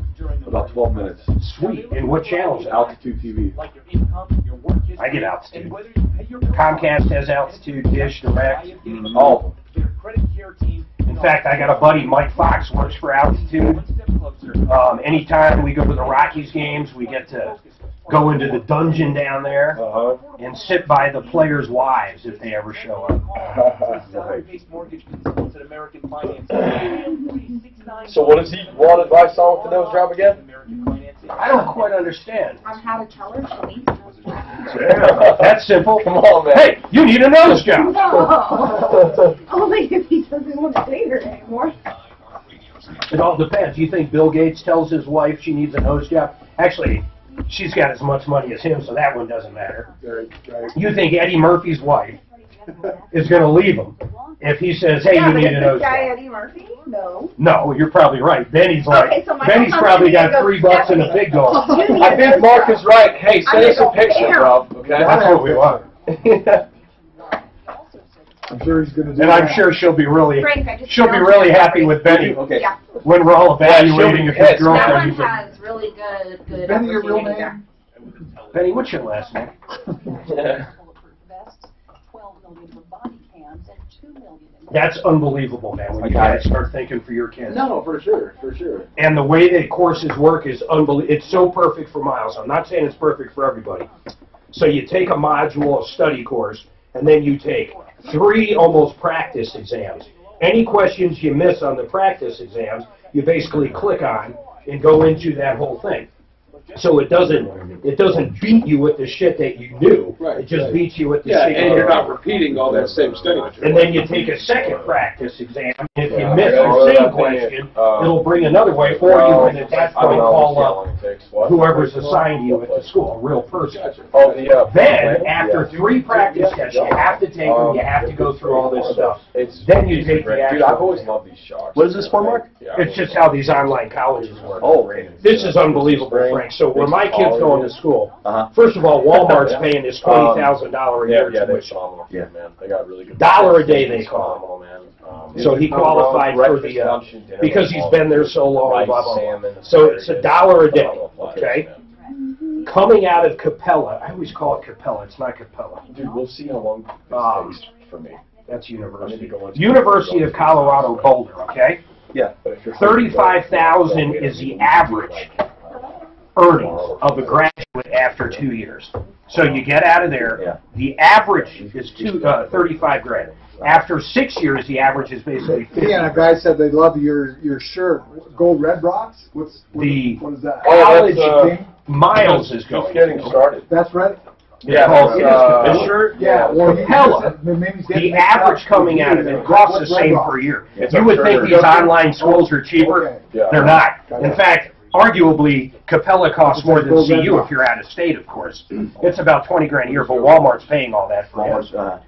About 12 minutes. Sweet. And what channel is it? Altitude TV. I get Altitude. Comcast has Altitude, Dish, Direct, all of them. In fact, I got a buddy, Mike Fox, works for Altitude. Anytime we go to the Rockies games, we get to go into the dungeon down there and sit by the players' wives if they ever show up. So what does he want advice on with the nose job again? I don't quite understand. On how to tell her to leave. That's simple. Come on, man. Hey, you need a nose job. No. Only if he doesn't want to date her anymore. It all depends. You think Bill Gates tells his wife she needs a nose job? Actually, she's got as much money as him, so that one doesn't matter. You think Eddie Murphy's wife is going to leave him if he says, hey, you need a nose job? Eddie Murphy? No. No, you're probably right. Benny's Okay, so Benny's probably got $3 in a pig dog. I think Mark is right. Hey, send us a picture, bro. Okay? That's what we want. I'm sure he's going to do And that. I'm sure she'll be really Frank, happy with Benny Yeah. when we're all evaluating if his That girlfriend one has really good. Benny, your real opportunity name? Benny, what's your last name? That's unbelievable, man, when you guys start thinking for your kids. No, for sure, for sure. And the way that courses work is unbelievable. It's so perfect for Miles. I'm not saying it's perfect for everybody. So you take a module, a study course, and then you take 3 almost practice exams. Any questions you miss on the practice exams, you basically click on and go into that whole thing. So it doesn't beat you with the shit that you knew. Right, it just beats you with the yeah, shit and you you're know. not repeating all that same study material. And then you take a second practice exam, and if you miss the same question, it'll bring another way, or you can at that point call up whoever's assigned you at the school, a real person. Then, after 3 practice tests, you have to take them, you have to go through all this stuff. Then you take the actual. Dude, I've always loved these shocks. What is this for, Mark? It's just how these online colleges work. This is unbelievable, Frank. So where my kids going to school, first of all, Walmart's paying this $20,000 a year tuition. Yeah, man. They got really good. $1 a day they call it. So he qualified for the, because he's been there so long, blah, blah, blah. So it's $1 a day, okay? Coming out of Capella, I always call it Capella, it's not Capella. Dude, we'll see how long this takes for me. That's University. University of Colorado Boulder, okay? Yeah. 35,000 is the average earnings of a graduate after 2 years. So you get out of there, the average is 35 grand. After 6 years, the average is basically 50. Yeah, and a guy said they love your shirt. Gold Red Rocks? What is that? College Miles is going. Just getting started. That's red? It's called this shirt. Yeah, well, Capella. The average coming out of it costs the same per year. You would think these online schools are cheaper. They're not. In fact, arguably, Capella costs more than CU if you're out of state, of course. It's about 20 grand a year, but Walmart's paying all that for it.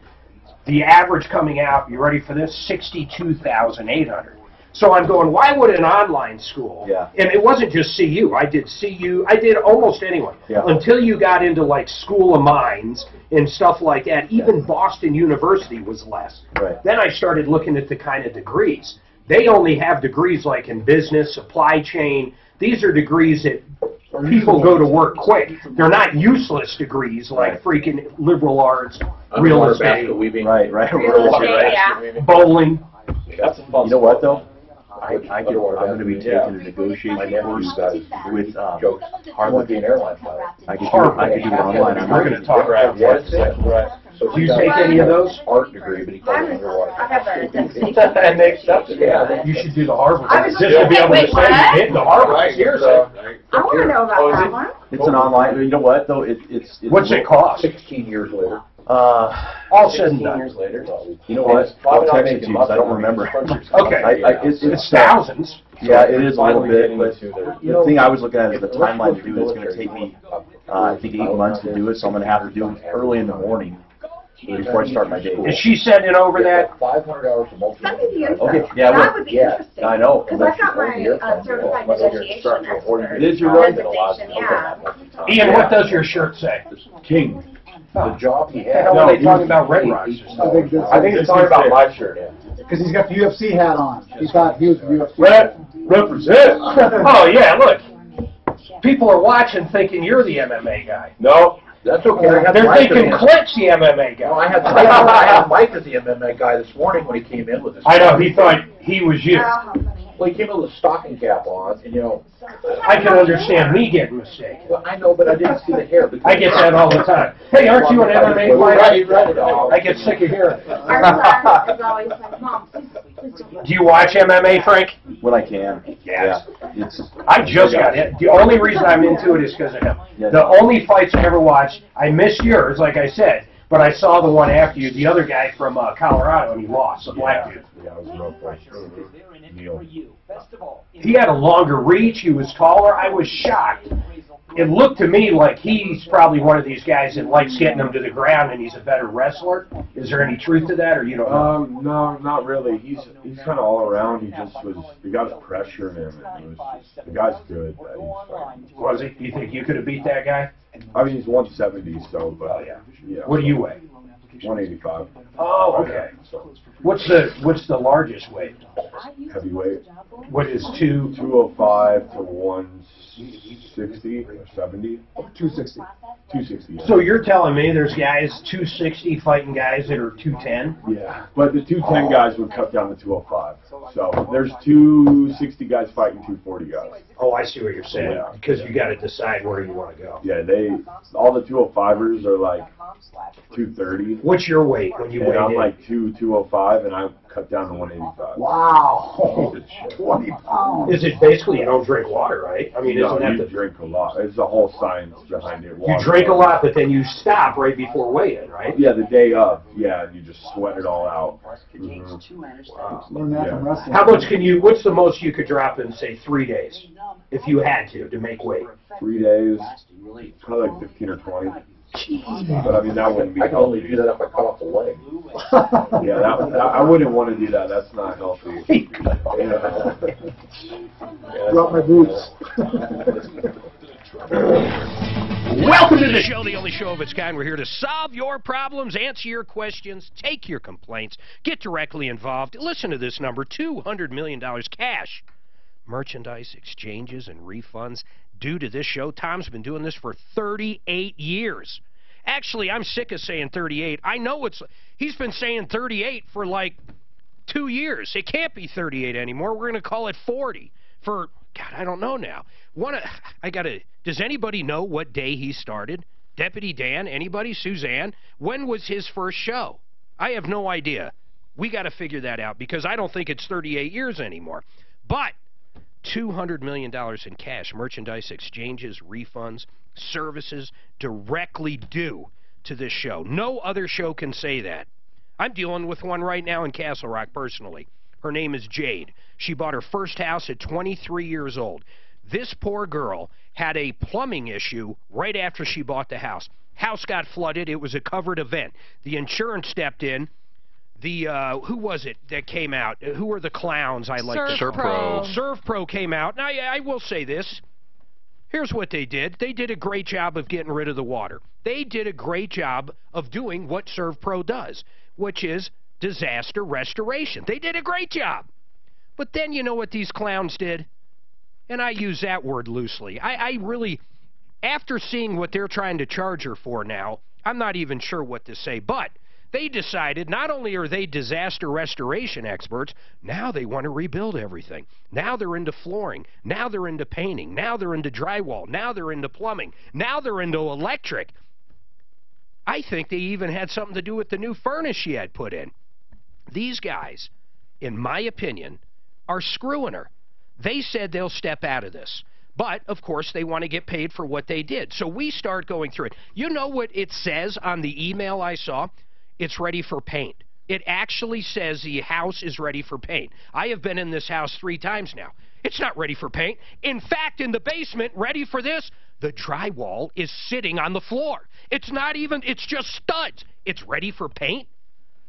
The average coming out, you ready for this? 62,800. So I'm going, why would an online school? And it wasn't just CU. I did CU. I did almost anyone. Until you got into like School of Mines and stuff like that. Even Boston University was less. Then I started looking at the kind of degrees. They only have degrees like in business, supply chain. These are degrees that people go to work quick. They're not useless degrees like freaking liberal arts, real estate, bowling. You know what though? I'm going to be taking a negotiation course with Harvard. I could do it online. We're going to talk about that. Do you take any of those? Art degree, but he calls it underwater. I have a destination. And they accept it. Yeah. You should do the Harvard. I was Just to be able to say you did the Harvard. Seriously. I want to know about that one. It's an online. You know what though? It's what's it cost? 16 years later. All said and done. Years later. You know what? I'll text it to you because I don't remember. Okay. It's thousands. Yeah, it is a little bit, but the thing I was looking at is the timeline to do it. It's going to take me, I think, 8 months to do it, so I'm going to have to do it early in the morning before I start my day. Is she sending over that? 500 hours of multiple. Send me the info. Okay, yeah, that would be interesting. I know. Because I've got my certified negotiation expert Did you really? designation, yeah. Ian, what does your shirt say? King. The job he had. No, they talking about Red Rocks. I think it's talking about my shirt. Because he's got the UFC hat on. He thought he was UFC. Represent. Oh, yeah, look. People are watching thinking you're the MMA guy. No. That's okay. They're thinking Clint's the MMA guy. No, I had Mike as the MMA guy this morning when he came in with his. I know, he thought he was you. Well, he came in with a stocking cap on, and you know. I can understand me getting mistaken. Well, I know, but I didn't see the hair. I get that all the time. Hey, aren't you an MMA fighter? I get sick of hearing it. Our son is always like, Mom, please don't. Do you watch MMA, Frank? When I can. Yes. Yeah. I just got it. The only reason I'm into it is because of him. The only fights I ever watched, I missed yours, like I said, but I saw the one after you, the other guy from Colorado, and he lost, the black dude. Yeah, it was real He had a longer reach. He was taller. I was shocked. It looked to me like he's probably one of these guys that likes getting them to the ground, and he's a better wrestler. Is there any truth to that, or you don't know? No, not really. He's kind of all around. He got his pressure in him. The guy's good. Was he? Do you think you could have beat that guy? I mean, he's 170, so. But, yeah. What do you weigh? 185. Oh, okay. What's the largest weight? Heavyweight. What is 205 to 160 or 70? 260. 260. Yeah. So you're telling me there's guys 260 fighting guys that are 210? Yeah, but the 210 guys would cut down to 205. So there's 260 guys fighting 240 guys. Oh, I see what you're saying. Because you got to decide where you want to go. Yeah, all the 205ers are like 230. What's your weight when you weigh in? I'm like 205, and I cut down to 185. Wow. 20 pounds. Is it basically you don't drink water, right? I mean, no, isn't that you drink a lot. There's a whole science behind it. You drink a lot, but then you stop right before weigh-in, right? Yeah, the day of. Yeah, and you just sweat it all out. Wow. Learn that from wrestling. How much what's the most you could drop in, say, 3 days, if you had to make weight? 3 days, probably like 15 or 20. But I mean, that wouldn't be healthy. I can only do that if I cut off the leg. Yeah, I wouldn't want to do that. That's not healthy. Drop my boots. Welcome to the show, the only show of its kind. We're here to solve your problems, answer your questions, take your complaints, get directly involved. Listen to this number, $200 million cash. Merchandise, exchanges, and refunds due to this show. Tom's been doing this for 38 years. Actually, I'm sick of saying 38. I know he's been saying 38 for like 2 years. It can't be 38 anymore. We're going to call it 40 for, God, I don't know now. Does anybody know what day he started? Deputy Dan, anybody? Suzanne? When was his first show? I have no idea. We got to figure that out because I don't think it's 38 years anymore. But $200 million in cash, merchandise exchanges, refunds, services directly due to this show. No other show can say that. I'm dealing with one right now in Castle Rock personally. Her name is Jade. She bought her first house at 23 years old. This poor girl had a plumbing issue right after she bought the house. House got flooded. It was a covered event. The insurance stepped in. Who was it that came out? Who were the clowns I like? ServPro. ServPro came out. Now, I will say this. Here's what they did. They did a great job of getting rid of the water. They did a great job of doing what ServPro does, which is disaster restoration. They did a great job. But then you know what these clowns did? And I use that word loosely. I really, after seeing what they're trying to charge her for now, I'm not even sure what to say. But they decided not only are they disaster restoration experts, now they want to rebuild everything. Now they're into flooring. Now they're into painting. Now they're into drywall. Now they're into plumbing. Now they're into electric. I think they even had something to do with the new furnace she had put in. These guys, in my opinion, are screwing her. They said they'll step out of this. But, of course, they want to get paid for what they did. So we start going through it. You know what it says on the email I saw? It's ready for paint. It actually says the house is ready for paint. I have been in this house 3 times now. It's not ready for paint. In fact, in the basement, ready for this, the drywall is sitting on the floor. It's not even, it's just studs. It's ready for paint.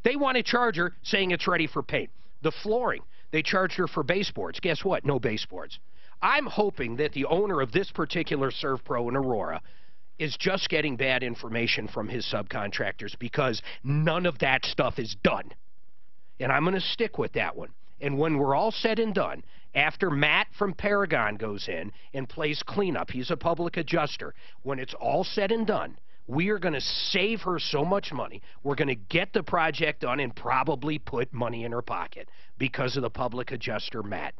They want to charge her saying it's ready for paint. The flooring, they charged her for baseboards. Guess what? No baseboards. I'm hoping that the owner of this particular ServPro in Aurora is just getting bad information from his subcontractors because none of that stuff is done. And I'm going to stick with that one. And when we're all said and done, after Matt from Paragon goes in and plays cleanup, he's a public adjuster, when it's all said and done, we are going to save her so much money. We're going to get the project done and probably put money in her pocket because of the public adjuster, Matt.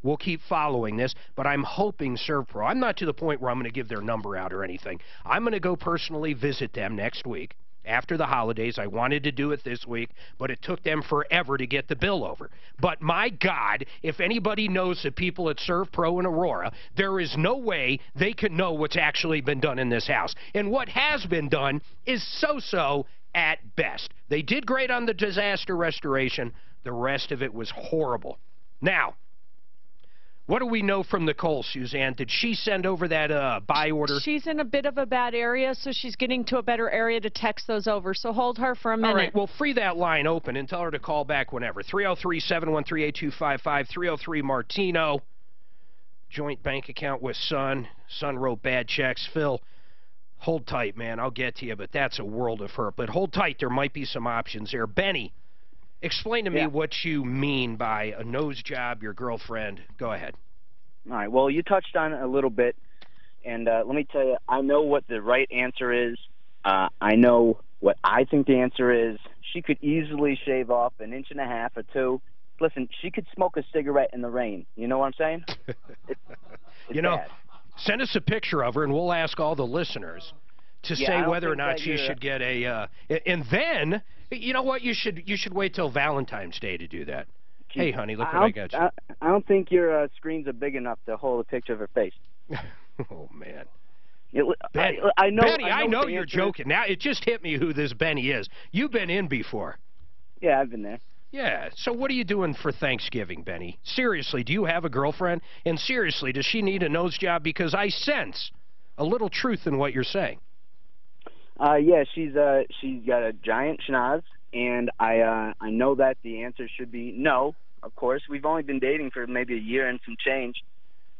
We'll keep following this, but I'm hoping ServPro. I'm not to the point where I'm going to give their number out or anything. I'm going to go personally visit them next week after the holidays. I wanted to do it this week, but it took them forever to get the bill over. But my God, if anybody knows the people at ServPro in Aurora, there is no way they can know what's actually been done in this house. And what has been done is so-so at best. They did great on the disaster restoration. The rest of it was horrible. Now, what do we know from Nicole, Suzanne? Did she send over that buy order? She's in a bit of a bad area, so she's getting to a better area to text those over. So hold her for a minute. All right, well, free that line open and tell her to call back whenever. 303-713-8255, 303-Martino. Joint bank account with Son. Son wrote bad checks. Phil, hold tight, man. I'll get to you, but that's a world of hurt. But hold tight. There might be some options there. Benny. Explain to me what you mean by a nose job, your girlfriend. Go ahead. All right. Well, you touched on it a little bit, and let me tell you, I know what the right answer is. I know what I think the answer is. She could easily shave off 1.5 inches or 2. Listen, she could smoke a cigarette in the rain. You know what I'm saying? It's you know, bad. Send us a picture of her, and we'll ask all the listeners to say whether or not she should get a. And then, you know what? You should wait till Valentine's Day to do that. Hey, honey, look what I got you. I don't think your screens are big enough to hold a picture of her face. Oh man. Benny, Benny, I know you're joking. Now it just hit me who this Benny is. You've been in before. Yeah, I've been there. Yeah. So what are you doing for Thanksgiving, Benny? Seriously, do you have a girlfriend? And seriously, does she need a nose job? Because I sense a little truth in what you're saying. Yeah, she's got a giant schnoz, and I know that the answer should be no. Of course, we've only been dating for maybe a year and some change.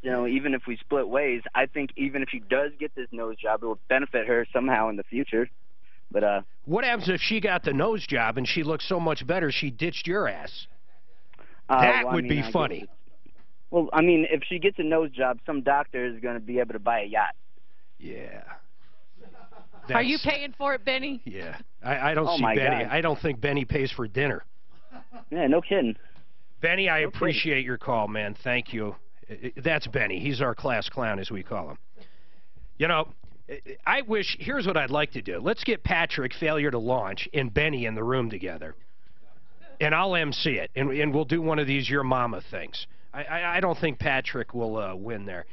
You know, even if we split ways, I think even if she does get this nose job, it will benefit her somehow in the future. But what happens if she got the nose job and she looks so much better she ditched your ass? That would be funny. Well, I mean, if she gets a nose job, some doctor is going to be able to buy a yacht. Yeah. Are you paying for it, Benny? Yeah. I don't see Benny. God. I don't think Benny pays for dinner. Yeah, no kidding. Benny, I appreciate your call, man. Thank you. That's Benny. He's our class clown, as we call him. You know, I wish, here's what I'd like to do. Let's get Patrick, failure to launch, and Benny in the room together. And I'll MC it, and we'll do one of these your mama things. I don't think Patrick will win there.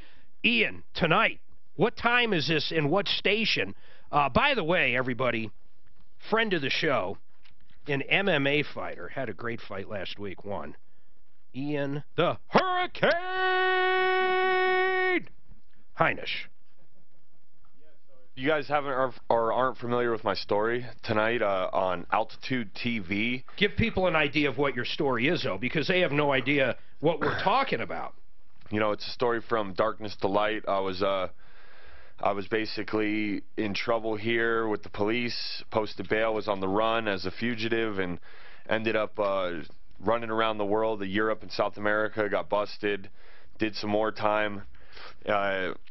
Ian, tonight, what time is this and what station? By the way, everybody, friend of the show, an MMA fighter, had a great fight last week, won. Ian the Hurricane Heinisch. You guys haven't or aren't familiar with my story tonight on Altitude TV. Give people an idea of what your story is, though, because they have no idea what we're talking about. You know, it's a story from darkness to light. I was basically in trouble here with the police, posted bail, was on the run as a fugitive, and ended up running around the world, Europe and South America, got busted, did some more time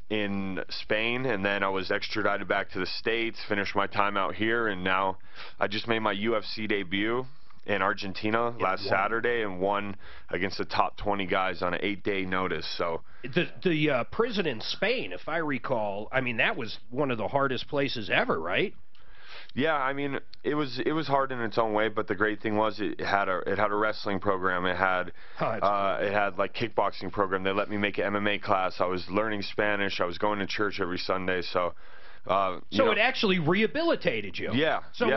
in Spain, and then I was extradited back to the States, finished my time out here, and now I just made my UFC debut in Argentina last Saturday and won against the top 20 guys on an 8-day notice. So the prison in Spain, if I recall, I mean, that was one of the hardest places ever, right? Yeah, I mean, it was hard in its own way, but the great thing was it had a wrestling program. It had like kickboxing program. They let me make an MMA class. I was learning Spanish. I was going to church every Sunday. So it actually rehabilitated you. Yeah, so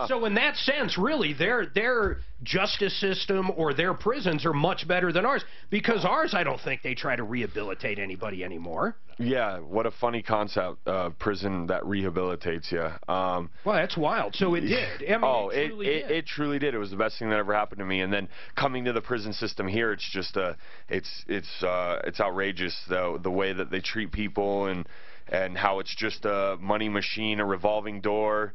so in that sense, really, their justice system or their prisons are much better than ours, because ours, I don't think they try to rehabilitate anybody anymore. Yeah, what a funny concept, prison that rehabilitates you. Well, that's wild. So it did. I mean, it truly did. It was the best thing that ever happened to me. And then coming to the prison system here, it's just it's outrageous the way that they treat people and how it's just a money machine, a revolving door,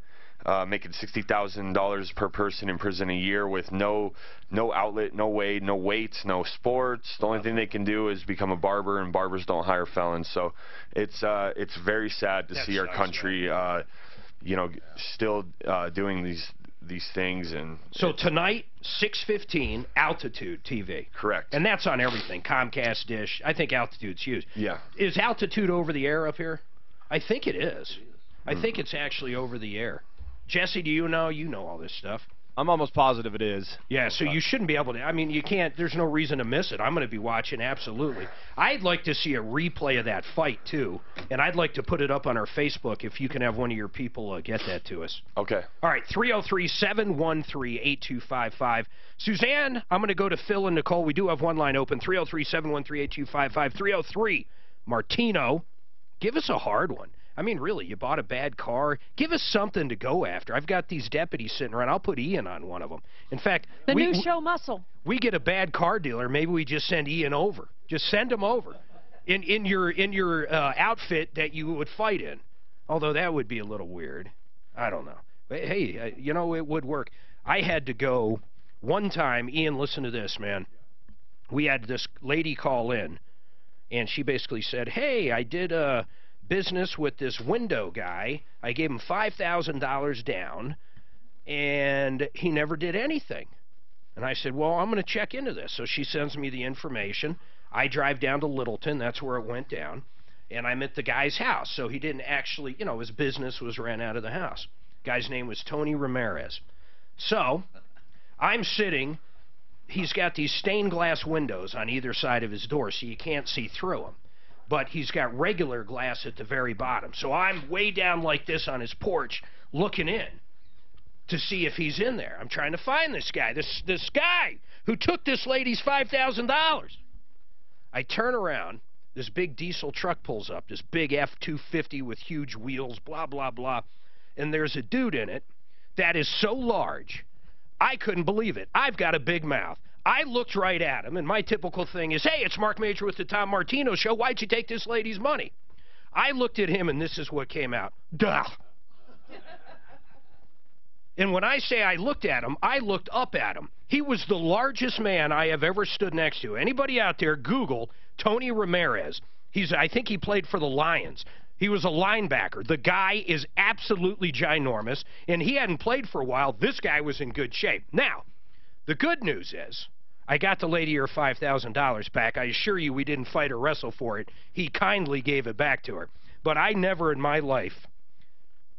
making $60,000 per person in prison a year with no outlet, no weights, no sports. The only thing they can do is become a barber, and barbers don't hire felons. So it's very sad to see our country, you know, still doing these things. And so tonight, 6:15, Altitude TV. Correct. And that's on everything, Comcast, Dish. I think Altitude's huge. Yeah. Is Altitude over the air up here? I think it is. I think it's actually over the air. Jesse, do you know? You know all this stuff. I'm almost positive it is. Yeah, so you shouldn't be able to. I mean, you can't. There's no reason to miss it. I'm going to be watching, absolutely. I'd like to see a replay of that fight, too. And I'd like to put it up on our Facebook if you can have one of your people get that to us. Okay. All right, 303-713-8255. Suzanne, I'm going to go to Phil and Nicole. We do have one line open, 303-713-8255. 303, Martino. Give us a hard one. I mean, really, you bought a bad car. Give us something to go after. I've got these deputies sitting around. I'll put Ian on one of them. In fact, the new show Muscle. We get a bad car dealer. Maybe we just send Ian over. Just send him over in your outfit that you would fight in. Although that would be a little weird. I don't know. But hey, you know, it would work. I had to go one time. Ian, listen to this, man. We had this lady call in, and she basically said, "Hey, I did a business with this window guy. I gave him $5,000 down, and he never did anything." And I said, well, I'm going to check into this. So she sends me the information. I drive down to Littleton. That's where it went down. And I'm at the guy's house. So he didn't actually, you know, his business was ran out of the house. Guy's name was Tony Ramirez. So I'm sitting. He's got these stained glass windows on either side of his door, so you can't see through them. But he's got regular glass at the very bottom. So I'm way down like this on his porch looking in to see if he's in there. I'm trying to find this guy, this guy who took this lady's $5,000. I turn around. This big diesel truck pulls up, this big F-250 with huge wheels, blah, blah, blah. And there's a dude in it that is so large, I couldn't believe it. I've got a big mouth. I looked right at him, and my typical thing is, hey, it's Mark Major with the Tom Martino Show. Why'd you take this lady's money? I looked at him, and this is what came out. Duh. And when I say I looked at him, I looked up at him. He was the largest man I have ever stood next to. Anybody out there, Google Tony Ramirez. I think he played for the Lions. He was a linebacker. The guy is absolutely ginormous, and he hadn't played for a while. This guy was in good shape. Now, The good news is, I got the lady her $5,000 back. I assure you we didn't fight or wrestle for it. He kindly gave it back to her. But I never in my life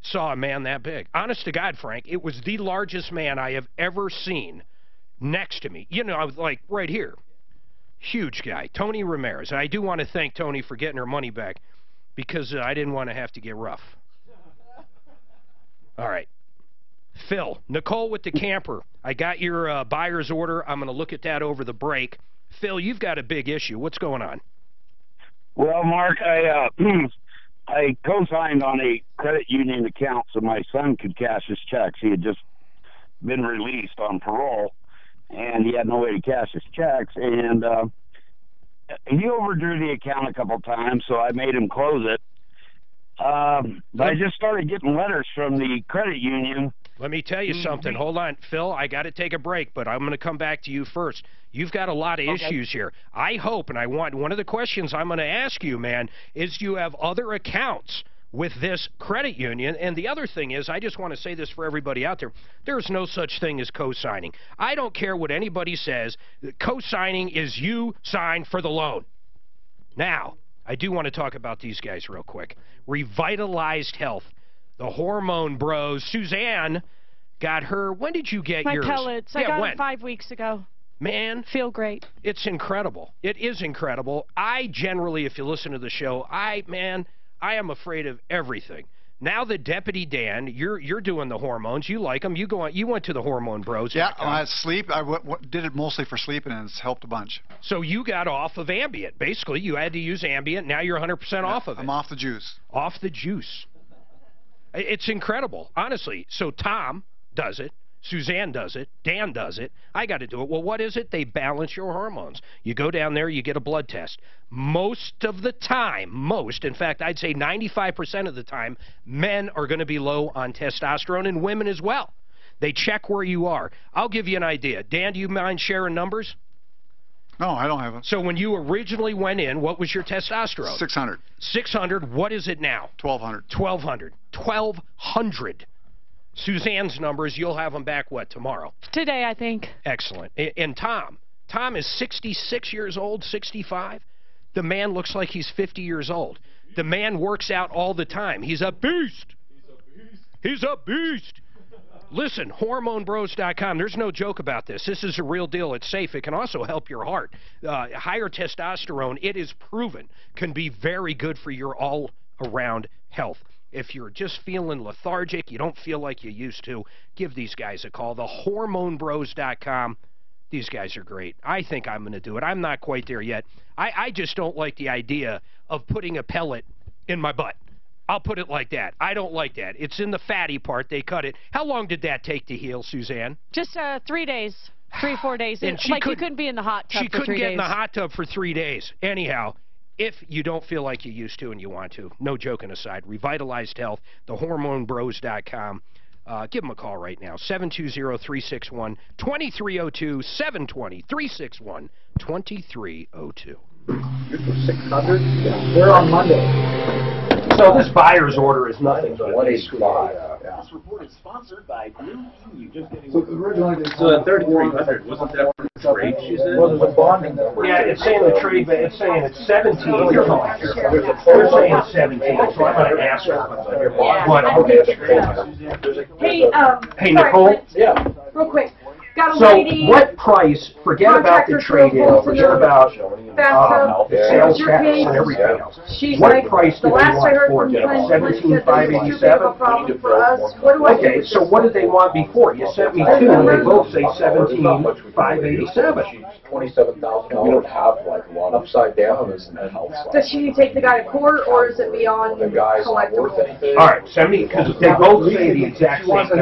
saw a man that big. Honest to God, Frank, it was the largest man I have ever seen next to me. You know, I was like right here. Huge guy, Tony Ramirez. And I do want to thank Tony for getting her money back because I didn't want to have to get rough. All right. Phil, Nicole with the camper. I got your buyer's order. I'm going to look at that over the break. Phil, you've got a big issue. What's going on? Well, Mark, I co-signed on a credit union account so my son could cash his checks. He had just been released on parole, and he had no way to cash his checks. And he overdrew the account a couple times, so I made him close it. But I just started getting letters from the credit union. Let me tell you something. Hold on, Phil. I got to take a break, but I'm going to come back to you first. You've got a lot of issues here. I hope, and I want one of the questions I'm going to ask you, man, is do you have other accounts with this credit union? And the other thing is, I just want to say this for everybody out there, there's no such thing as co-signing. I don't care what anybody says. Co-signing is you sign for the loan. Now, I do want to talk about these guys real quick. Revitalized Health. The Hormone Bros. Suzanne got her. When did you get yours? My pellets. I got them 5 weeks ago. Man. Feel great. It's incredible. It is incredible. I generally, if you listen to the show, I am afraid of everything. Now that Deputy Dan, you're doing the hormones. You like them. You went to the Hormone Bros. Yeah, I sleep. I did it mostly for sleeping, and it's helped a bunch. So you got off of Ambient. Basically, you had to use Ambient. Now you're 100% off of it. I'm off the juice. Off the juice. It's incredible, honestly. So Tom does it. Suzanne does it. Dan does it. I got to do it. Well, what is it? They balance your hormones. You go down there, you get a blood test. Most of the time, in fact, I'd say 95% of the time, men are going to be low on testosterone and women as well. They check where you are. I'll give you an idea. Dan, do you mind sharing numbers? No, I don't have it. So when you originally went in, what was your testosterone? 600. 600. What is it now? 1,200. 1,200. 1,200. Suzanne's numbers, you'll have them back, what, tomorrow? Today, I think. Excellent. And Tom is 66 years old, 65. The man looks like he's 50 years old. The man works out all the time. He's a beast. He's a beast. Listen, HormoneBros.com. There's no joke about this. This is a real deal. It's safe. It can also help your heart. Higher testosterone, it is proven, can be very good for your all-around health. If you're just feeling lethargic, you don't feel like you used to, give these guys a call. The HormoneBros.com. These guys are great. I think I'm going to do it. I'm not quite there yet. I just don't like the idea of putting a pellet in my butt. I'll put it like that. I don't like that. It's in the fatty part. They cut it. How long did that take to heal, Suzanne? Just 3 days. 3 or 4 days. And you couldn't be in the hot tub for 3 days. She couldn't get in the hot tub for 3 days. Anyhow, if you don't feel like you used to and you want to, no joking aside, Revitalized Health, thehormonebros.com. Give them a call right now, 720-361-2302, 720-361-2302. 600? Yeah. They're on Monday. So this buyer's order is nothing but 185. This report is sponsored by Blue EU. So originally, at 3,300, wasn't that for the trade? She said. Well, the bonding. Yeah, it's saying the trade, but it's saying it's 17. You're saying 17, so I'm going to ask her what I'm going to. Hey, Nicole? Yeah. Real quick. Got a So lady. what price, forget about the trade-in, forget about sales tax and everything else. She's What like, price do the they last I heard want from for it? Clint, Clint said this was too big of a problem for us. What do I do? Okay, so what did they want before? You sent me two, and they both say 17,587. $27,000. We don't have like one upside down isn't that helpful. Does she need to take the guy to court, or is it beyond collectible? All right, send me, because they both say the exact same thing.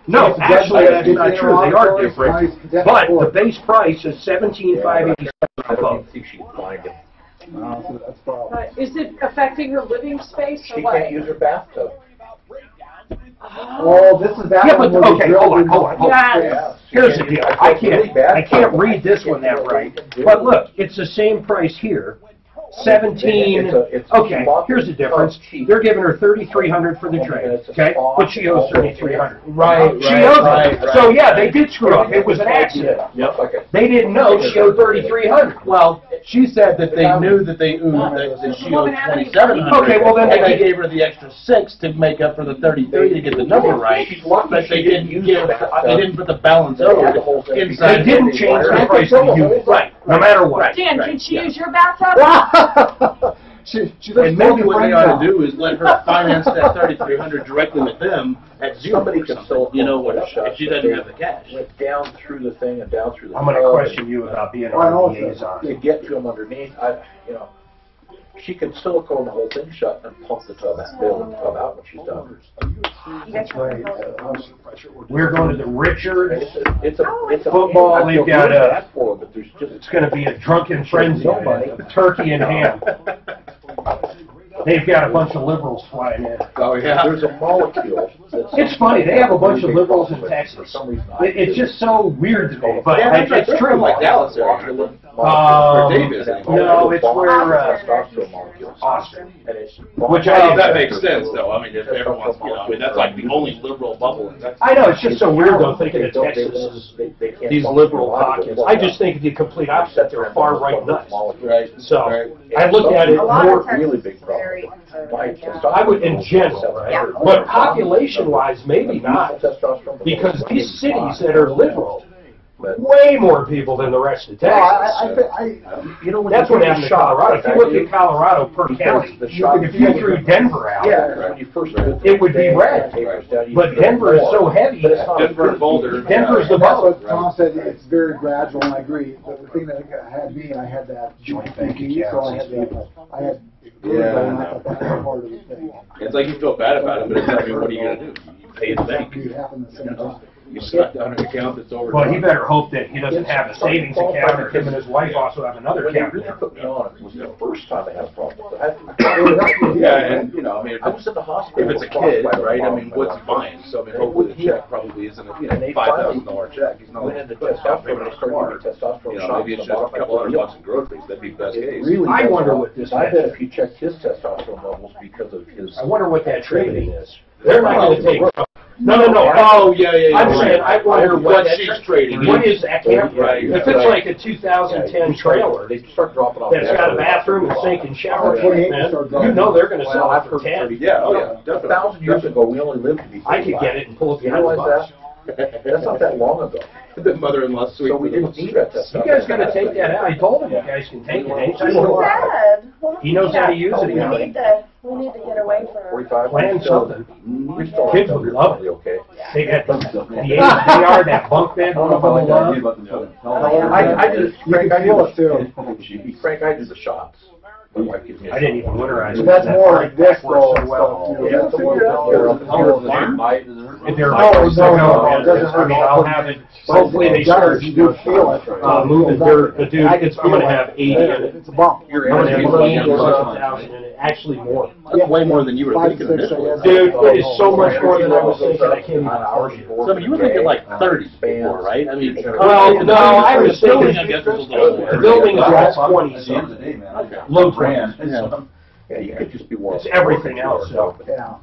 No, actually, that's not true. They are different. But the base price is $17,587 above. Is it affecting her living space, or She what? can't use her bathtub. Oh, this is that Yeah, one. but okay, hold on. Yes. Here's the deal. I can't read this one that right. But look, it's the same price here. 17. It's Okay, here's the difference. They're giving her $3,300 for the trade, okay? But she owes $3,300. Right, She owes it. So yeah, they did screw up. It was an accident. They didn't know she owed $3,300. Well, she said that they knew that they that she owed $2,700. Okay, well then they gave her the extra $6 to make up for the $33 to get the number right. But they didn't put the balance owed inside. They didn't change the price of the unit. Right. No matter what. Dan, can she use your bathtub? And maybe what they ought to do is let her finance that $3,300 directly with them at zero. Somebody could still, if she doesn't have the cash. Went down through the thing and down through the. I'm going to question you about being our liaison. To get to them underneath, she can silicone the whole thing shut and pump the tub out, build the tub out when she's done. We're going to the Richards. It's a football. They've got it's going to be a drunken frenzy. Turkey and ham. They've got a bunch of liberals flying in. Oh yeah. There's a molecule. It's funny. They have a bunch of liberals in Texas. It's just so weird to me, but it's true. Like Dallas area. No, it's where Austin. Which that makes sense, though. I mean, if everyone's, that's like the only liberal bubble in Texas. I know, it's just so weird, though, thinking of Texas as these liberal pockets. I just think the complete opposite. They're far right nuts. Right. So I look at it more. Really big problem. I would, in general, right? But population-wise, maybe not, because these cities that are liberal, way more people than the rest of Texas. That's what happened in Colorado. If you look at Colorado per county, if you threw Denver out, it would be red. But Denver is so heavy. Denver and Boulder. Denver's the That's bubble. what Tom said. It's very gradual, and I agree. But the thing that had me, I had that joint thinking, so I had. Part of the thing. It's like you feel bad about it, but it's like, what are you going to do? You pay the bank. You stuck down an account that's over. Well, he better hope that he doesn't have a savings account, or him and his wife also have another account. Put me on it was the first time I had a problem. Yeah, and I mean, I was in the hospital. if it's a kid, right? I mean, what's he buying? So I mean, hopefully the check probably isn't a $5,000 check. He's not went into testosterone. They started giving testosterone shots. Maybe it's just a couple $100 in groceries. That'd be best case. I wonder what this. I bet if he checked his testosterone levels because of his. I wonder what that trading is. They're not going to take. No. Oh, yeah. I'm saying, I wonder what she's trading. What is that camper? Right. If it's like a 2010 trailer They start dropping off. that's got a bathroom and sink and shower, man, they're going to sell it for 10. Yeah, definitely. 1,000 years ago, we only lived to be 45. I could get it and pull it You behind the realize bus. that? That's not that long ago. The mother-in-law's sweet. So we didn't need that You guys got to take that out. I told him you guys can take it anytime you want. He knows how to use it. We need to get away from. Plan something. Kids would love it. They got the HDR, that bunk bed, one of them will love. I did, Frank, I feel it too. Frank, I did the shots. I didn't even winterize it. That's more like this, though. I'll have it. Hopefully they start moving dirt. But dude, I'm going to have 80 in it. It's a bump. I'm going to have 80 or 1,000 in it. Actually more. That's way more than you were thinking initially. Dude, it is so much more than I was thinking. I can't even afford it. So you were thinking like 30 before, right? I mean, well, no, I was thinking I guess was a little more. the building is all 20 something. Low brand. Yeah, you could just be warm. It's everything else. So. Yeah.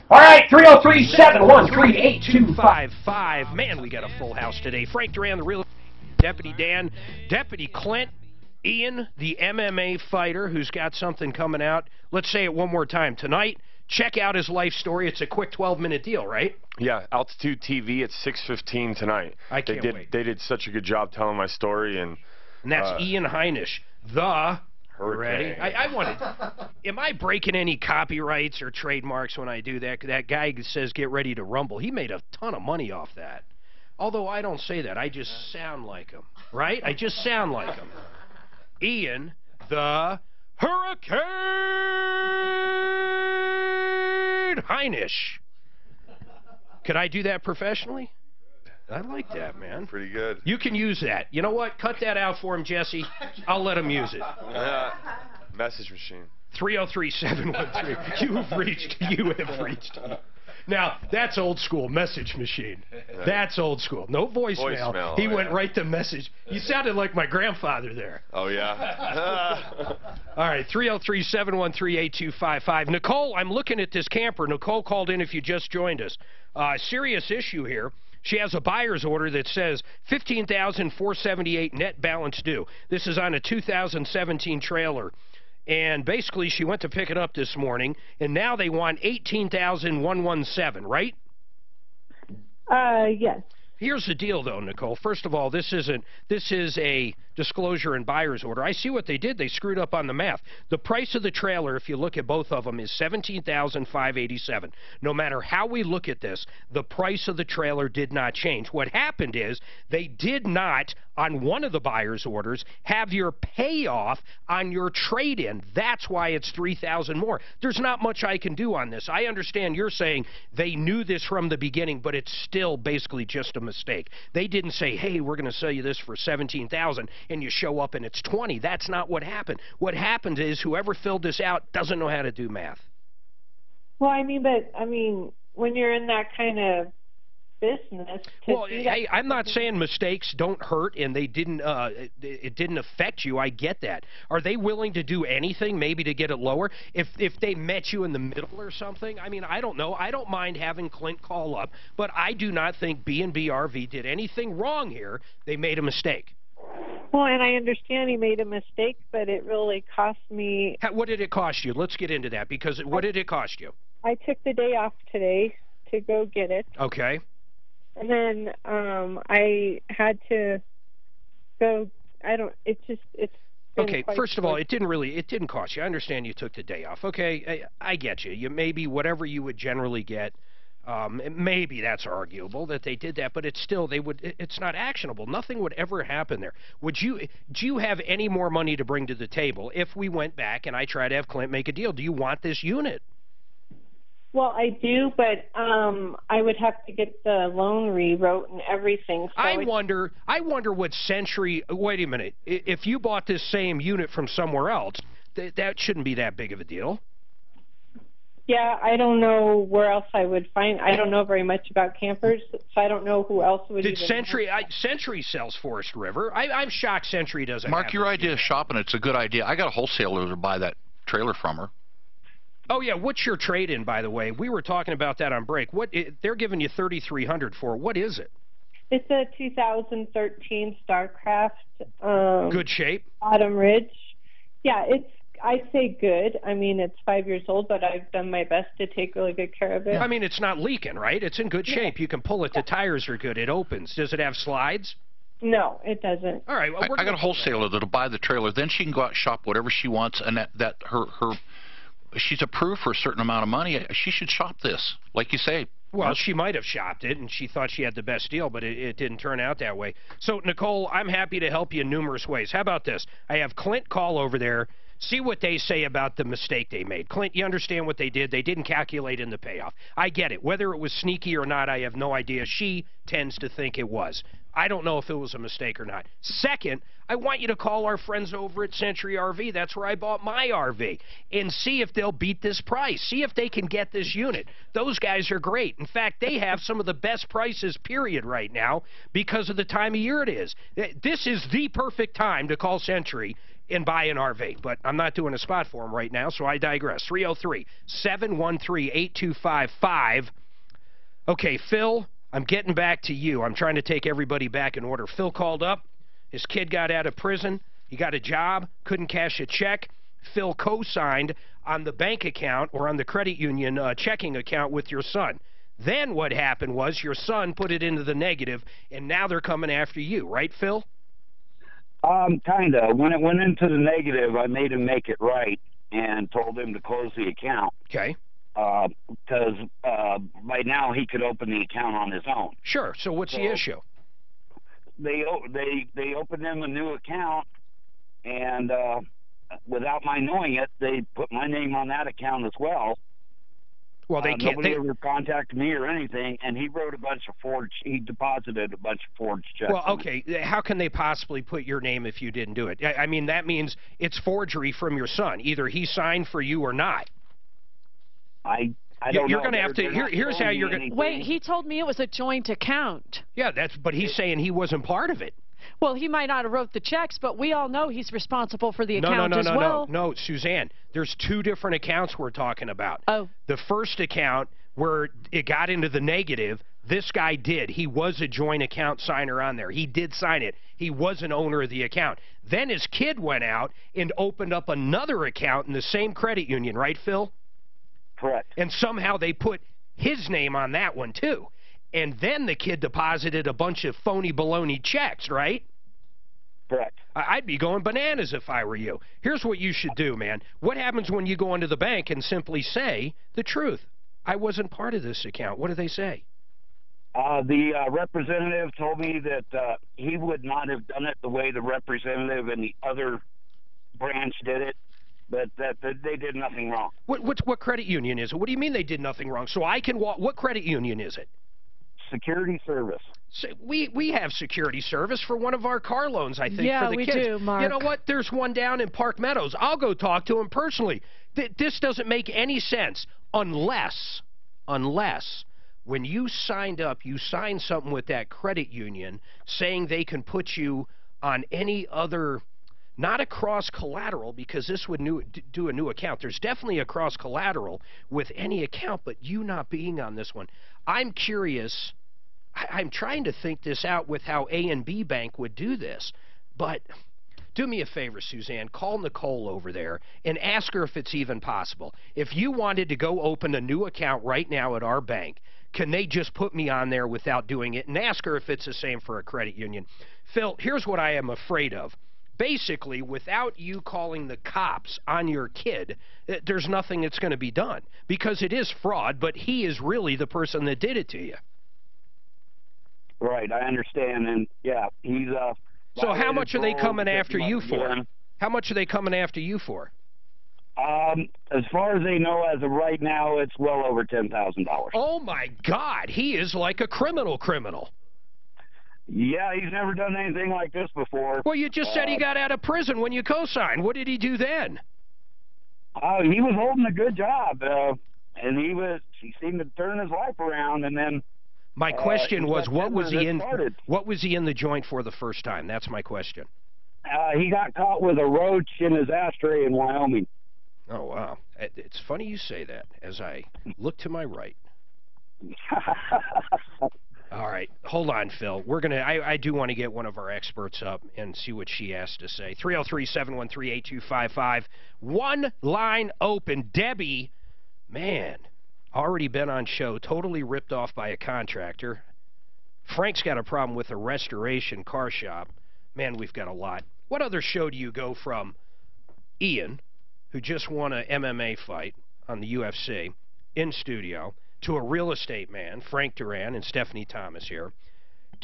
All right, 303-713-8255. Man, we got a full house today. Frank Duran, the real Deputy Dan, Deputy Clint, Ian, the MMA fighter who's got something coming out. Let's say it one more time. Tonight, check out his life story. It's a quick 12-minute deal, right? Yeah, Altitude TV at 6:15 tonight. I can't wait. They did such a good job telling my story. And that's Ian Heinisch, the... Ready? I wanted. Am I breaking any copyrights or trademarks when I do that? That guy says get ready to rumble. He made a ton of money off that. Although I don't say that. I just sound like him. Right? I just sound like him. Ian, the Hurricane Heinisch. Could I do that professionally? I like that, man. Pretty good. You can use that. You know what? Cut that out for him, Jesse. I'll let him use it. Message machine. 303-713. You have reached. Now, that's old school message machine. That's old school. No voicemail. He went right to message. You sounded like my grandfather there. Oh, yeah? All right, 303-713-8255. Nicole, I'm looking at this camper. Nicole called in if you just joined us. Serious issue here. She has a buyer's order that says $15,478 net balance due. This is on a 2017 trailer. And basically, she went to pick it up this morning, and now they want $18,117, right? Yes. Here's the deal, though, Nicole. First of all, this is a disclosure and buyer's order. I see what they did. They screwed up on the math. The price of the trailer, if you look at both of them, is $17,587. No matter how we look at this, the price of the trailer did not change. What happened is they did not, on one of the buyer's orders, have your payoff on your trade-in. That's why it's $3,000 more. There's not much I can do on this. I understand you're saying they knew this from the beginning, but it's still basically just a mistake. They didn't say, hey, we're going to sell you this for $17,000, and you show up and it's $20,000. That's not what happened. What happened is whoever filled this out doesn't know how to do math. Well, when you're in that kind of business. Well, hey, I'm not saying mistakes don't hurt and they didn't. It didn't affect you. I get that. Are they willing to do anything, maybe to get it lower? If they met you in the middle or something, I don't know. I don't mind having Clint call up, but I do not think B&B RV did anything wrong here. They made a mistake. Well, and I understand he made a mistake, but it really cost me. What did it cost you? Let's get into that, because what did it cost you? I took the day off today to go get it. Okay. And then I had to go. It's okay. First of all, it didn't cost you. I understand you took the day off. Okay, I get you. You maybe whatever you would generally get. Maybe that's arguable that they did that, but it's still it's not actionable. Nothing would ever happen there. Do you have any more money to bring to the table if we went back and I try to have Clint make a deal? Do you want this unit? Well, I do, but I would have to get the loan rewrote and everything. So I wonder what Century. Wait a minute. If you bought this same unit from somewhere else, that shouldn't be that big of a deal. Yeah, I don't know where else I would find. I don't know very much about campers, so I don't know who else would. Did Century? Century sells Forest River. I'm shocked Century doesn't. Mark, your idea of shopping, it's a good idea. I got a wholesaler to buy that trailer from her. Oh yeah, what's your trade-in, by the way? We were talking about that on break. They're giving you $3,300 for. What is it? It's a 2013 StarCraft. Good shape. Autumn Ridge. Yeah, I'd say good. It's 5 years old, but I've done my best to take really good care of it. It's not leaking, right? It's in good shape. You can pull it. The tires are good. It opens. Does it have slides? No, it doesn't. All right. Well, I got a wholesaler that'll buy the trailer. Then she can go out and shop whatever she wants, and that her she's approved for a certain amount of money. She should shop this, like you say. Well, she might have shopped it, and she thought she had the best deal, but it didn't turn out that way. So, Nicole, I'm happy to help you in numerous ways. How about this? I have Clint call over there, see what they say about the mistake they made. Clint, you understand what they did. They didn't calculate in the payoff. I get it. Whether it was sneaky or not, I have no idea. She tends to think it was. I don't know if it was a mistake or not. Second, I want you to call our friends over at Century RV. That's where I bought my RV. And see if they'll beat this price. See if they can get this unit. Those guys are great. In fact, they have some of the best prices, period, right now because of the time of year it is. This is the perfect time to call Century and buy an RV. But I'm not doing a spot for them right now, so I digress. 303-713-8255. Okay, Phil, I'm getting back to you. I'm trying to take everybody back in order. Phil called up. His kid got out of prison. He got a job, couldn't cash a check. Phil co-signed on the bank account or on the credit union checking account with your son. Then what happened was your son put it into the negative, and now they're coming after you, right, Phil? Kind of. When it went into the negative, I made him make it right and told him to close the account. Okay. Because by now he could open the account on his own. Sure. So what's the issue? They opened him a new account, and without my knowing it, they put my name on that account as well. Well, they can't. Nobody ever contacted me or anything, and he wrote a bunch of forged. He deposited a bunch of forged checks. Well, okay. How can they possibly put your name if you didn't do it? I mean, that means it's forgery from your son. Either he signed for you or not. I You're going to have to. Here's how you're going. Wait, he told me it was a joint account. Yeah, but he's saying he wasn't part of it. Well, he might not have wrote the checks, but we all know he's responsible for the account as well. No, Suzanne. There's two different accounts we're talking about. Oh. The first account where it got into the negative, this guy did. He was a joint account signer on there. He did sign it. He was an owner of the account. Then his kid went out and opened up another account in the same credit union, right, Phil? Correct. And somehow they put his name on that one, too. And then the kid deposited a bunch of phony baloney checks, right? Correct. I'd be going bananas if I were you. Here's what you should do, man. What happens when you go into the bank and simply say the truth? I wasn't part of this account. What do they say? The representative told me that he would not have done it the way the representative in the other branch did it, but that they did nothing wrong. What credit union is it? What do you mean they did nothing wrong? So I can walk. What credit union is it? Security Service. So we have security service for one of our car loans, I think, for the kids. Yeah, we do, Mark. You know what? There's one down in Park Meadows. I'll go talk to him personally. This doesn't make any sense unless when you signed up, you signed something with that credit union saying they can put you on any other, not a cross collateral, because this would do a new account. There's definitely a cross collateral with any account, but you not being on this one. I'm curious. I'm trying to think this out with how A and B Bank would do this, but do me a favor, Suzanne. Call Nicole over there and ask her if it's even possible. If you wanted to go open a new account right now at our bank, can they just put me on there without doing it? And ask her if it's the same for a credit union. Phil, here's what I am afraid of. Basically, without you calling the cops on your kid, there's nothing that's going to be done, because it is fraud, but he is really the person that did it to you. Right, I understand, and yeah, he's So how much are they coming after you for? How much are they coming after you for? As far as they know, as of right now, it's well over $10,000. Oh my God, he is like a criminal. Yeah, he's never done anything like this before. Well, you just said he got out of prison when you co-signed. What did he do then? He was holding a good job, and he seemed to turn his life around, and then. My question was, what was he in? What was he in the joint for the first time? That's my question. He got caught with a roach in his ashtray in Wyoming. Oh wow! It's funny you say that. As I look to my right. All right, hold on, Phil. We're gonna. I do want to get one of our experts up and see what she has to say. 303-713-8255. One line open. Debbie, man. Already been on show, totally ripped off by a contractor. Frank's got a problem with a restoration car shop. Man, we've got a lot. What other show do you go from Ian, who just won a MMA fight on the UFC, in studio, to a real estate man, Frank Duran and Stephanie Thomas here,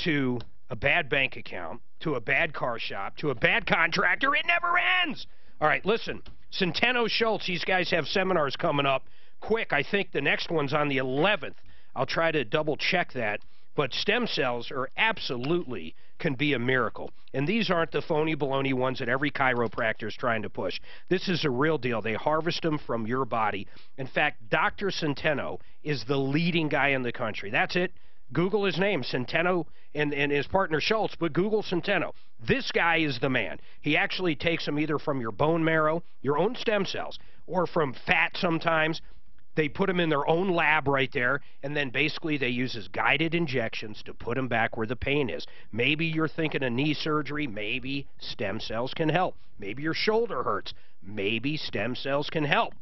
to a bad bank account, to a bad car shop, to a bad contractor? It never ends! All right, listen, Centeno Schultz, these guys have seminars coming up. Quick, I think the next one's on the 11th. I'll try to double check that. But stem cells are absolutely can be a miracle. And these aren't the phony baloney ones that every chiropractor is trying to push. This is a real deal. They harvest them from your body. In fact, Dr. Centeno is the leading guy in the country. That's it. Google his name, Centeno, and his partner Schultz, but Google Centeno. This guy is the man. He actually takes them either from your bone marrow, your own stem cells, or from fat sometimes. They put them in their own lab right there, and then basically they use his guided injections to put them back where the pain is. Maybe you're thinking of knee surgery. Maybe stem cells can help. Maybe your shoulder hurts. Maybe stem cells can help.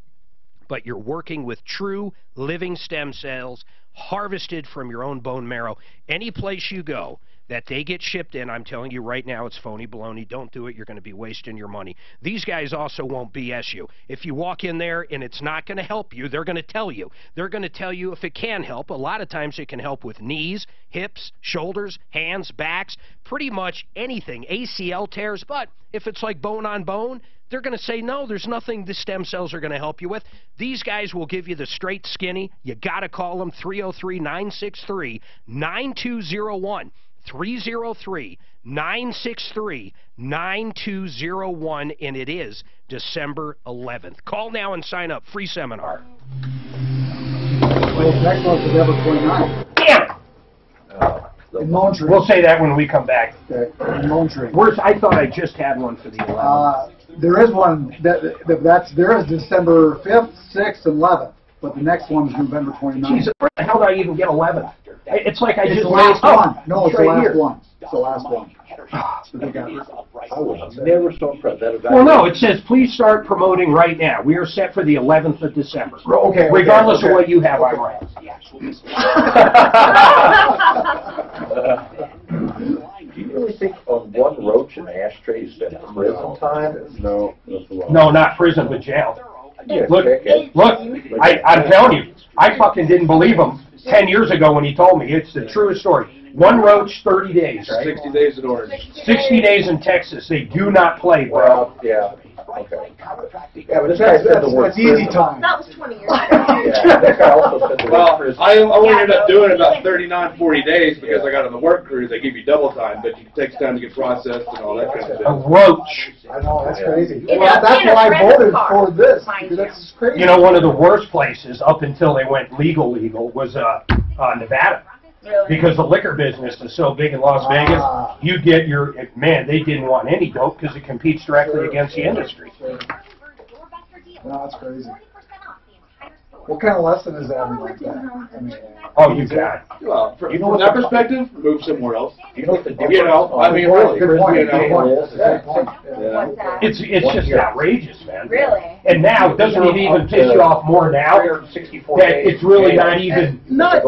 But you're working with true living stem cells harvested from your own bone marrow. Any place you go that they get shipped in, I'm telling you right now, it's phony baloney. Don't do it. You're going to be wasting your money. These guys also won't BS you. If you walk in there and it's not going to help you, they're going to tell you. They're going to tell you if it can help. A lot of times it can help with knees, hips, shoulders, hands, backs, pretty much anything, ACL tears. But if it's like bone on bone, they're going to say, no, there's nothing the stem cells are going to help you with. These guys will give you the straight skinny. You got to call them, 303-963-9201. 303-963-9201, and it is December 11th. Call now and sign up. Free seminar. Well, the next one's November 29th. Damn it! In Lone Tree. We'll say that when we come back. Okay, in Lone Tree. I thought I just had one for the 11th. There is one there is December 5th, 6th, and 11th, but the next one is November 29th. Jesus, where the hell did I even get 11th? It's like It's just the last one. No, it's the right last here. one. It's the last one. I was never so impressed. Well, no, it says please start promoting right now. We are set for the 11th of December. Okay. Regardless of what you have, I'm right. Do you really think on one roach and ashtray you spend prison time? No, that's a lot. No, not prison, but jail. Yeah, Look, I'm telling you, I fucking didn't believe him 10 years ago when he told me. It's the truest story. One roach, 30 days, right? 60 days in Oregon. 60 days in Texas. They do not play, bro. Well, yeah. Okay. Yeah, but this guy said the word That's easy time. That was 20 years ago. Yeah, that guy also said the word Well, prison. I only ended up doing about 39, 40 days because I got on the work crew. They give you double time, but it takes time to get processed and all that kind of A stuff. roach. I know, that's crazy. In Well, a- that's in a why I rental voted car, for this, mind because that's crazy. You know, one of the worst places up until they went legal was Nevada. Really? Because the liquor business is so big in Las Vegas, you get your, man, they didn't want any dope because it competes directly against the industry. No, that's crazy. What kind of lesson is that like that? I mean, Oh, you got it. Well, from that perspective, move somewhere else. Do you know what the difference? You know, I mean, really. good point. You know, Good point. That's a good point. yeah. It's just outrageous, man. Really? And now, doesn't it even piss you off more now that it's really not even, it's not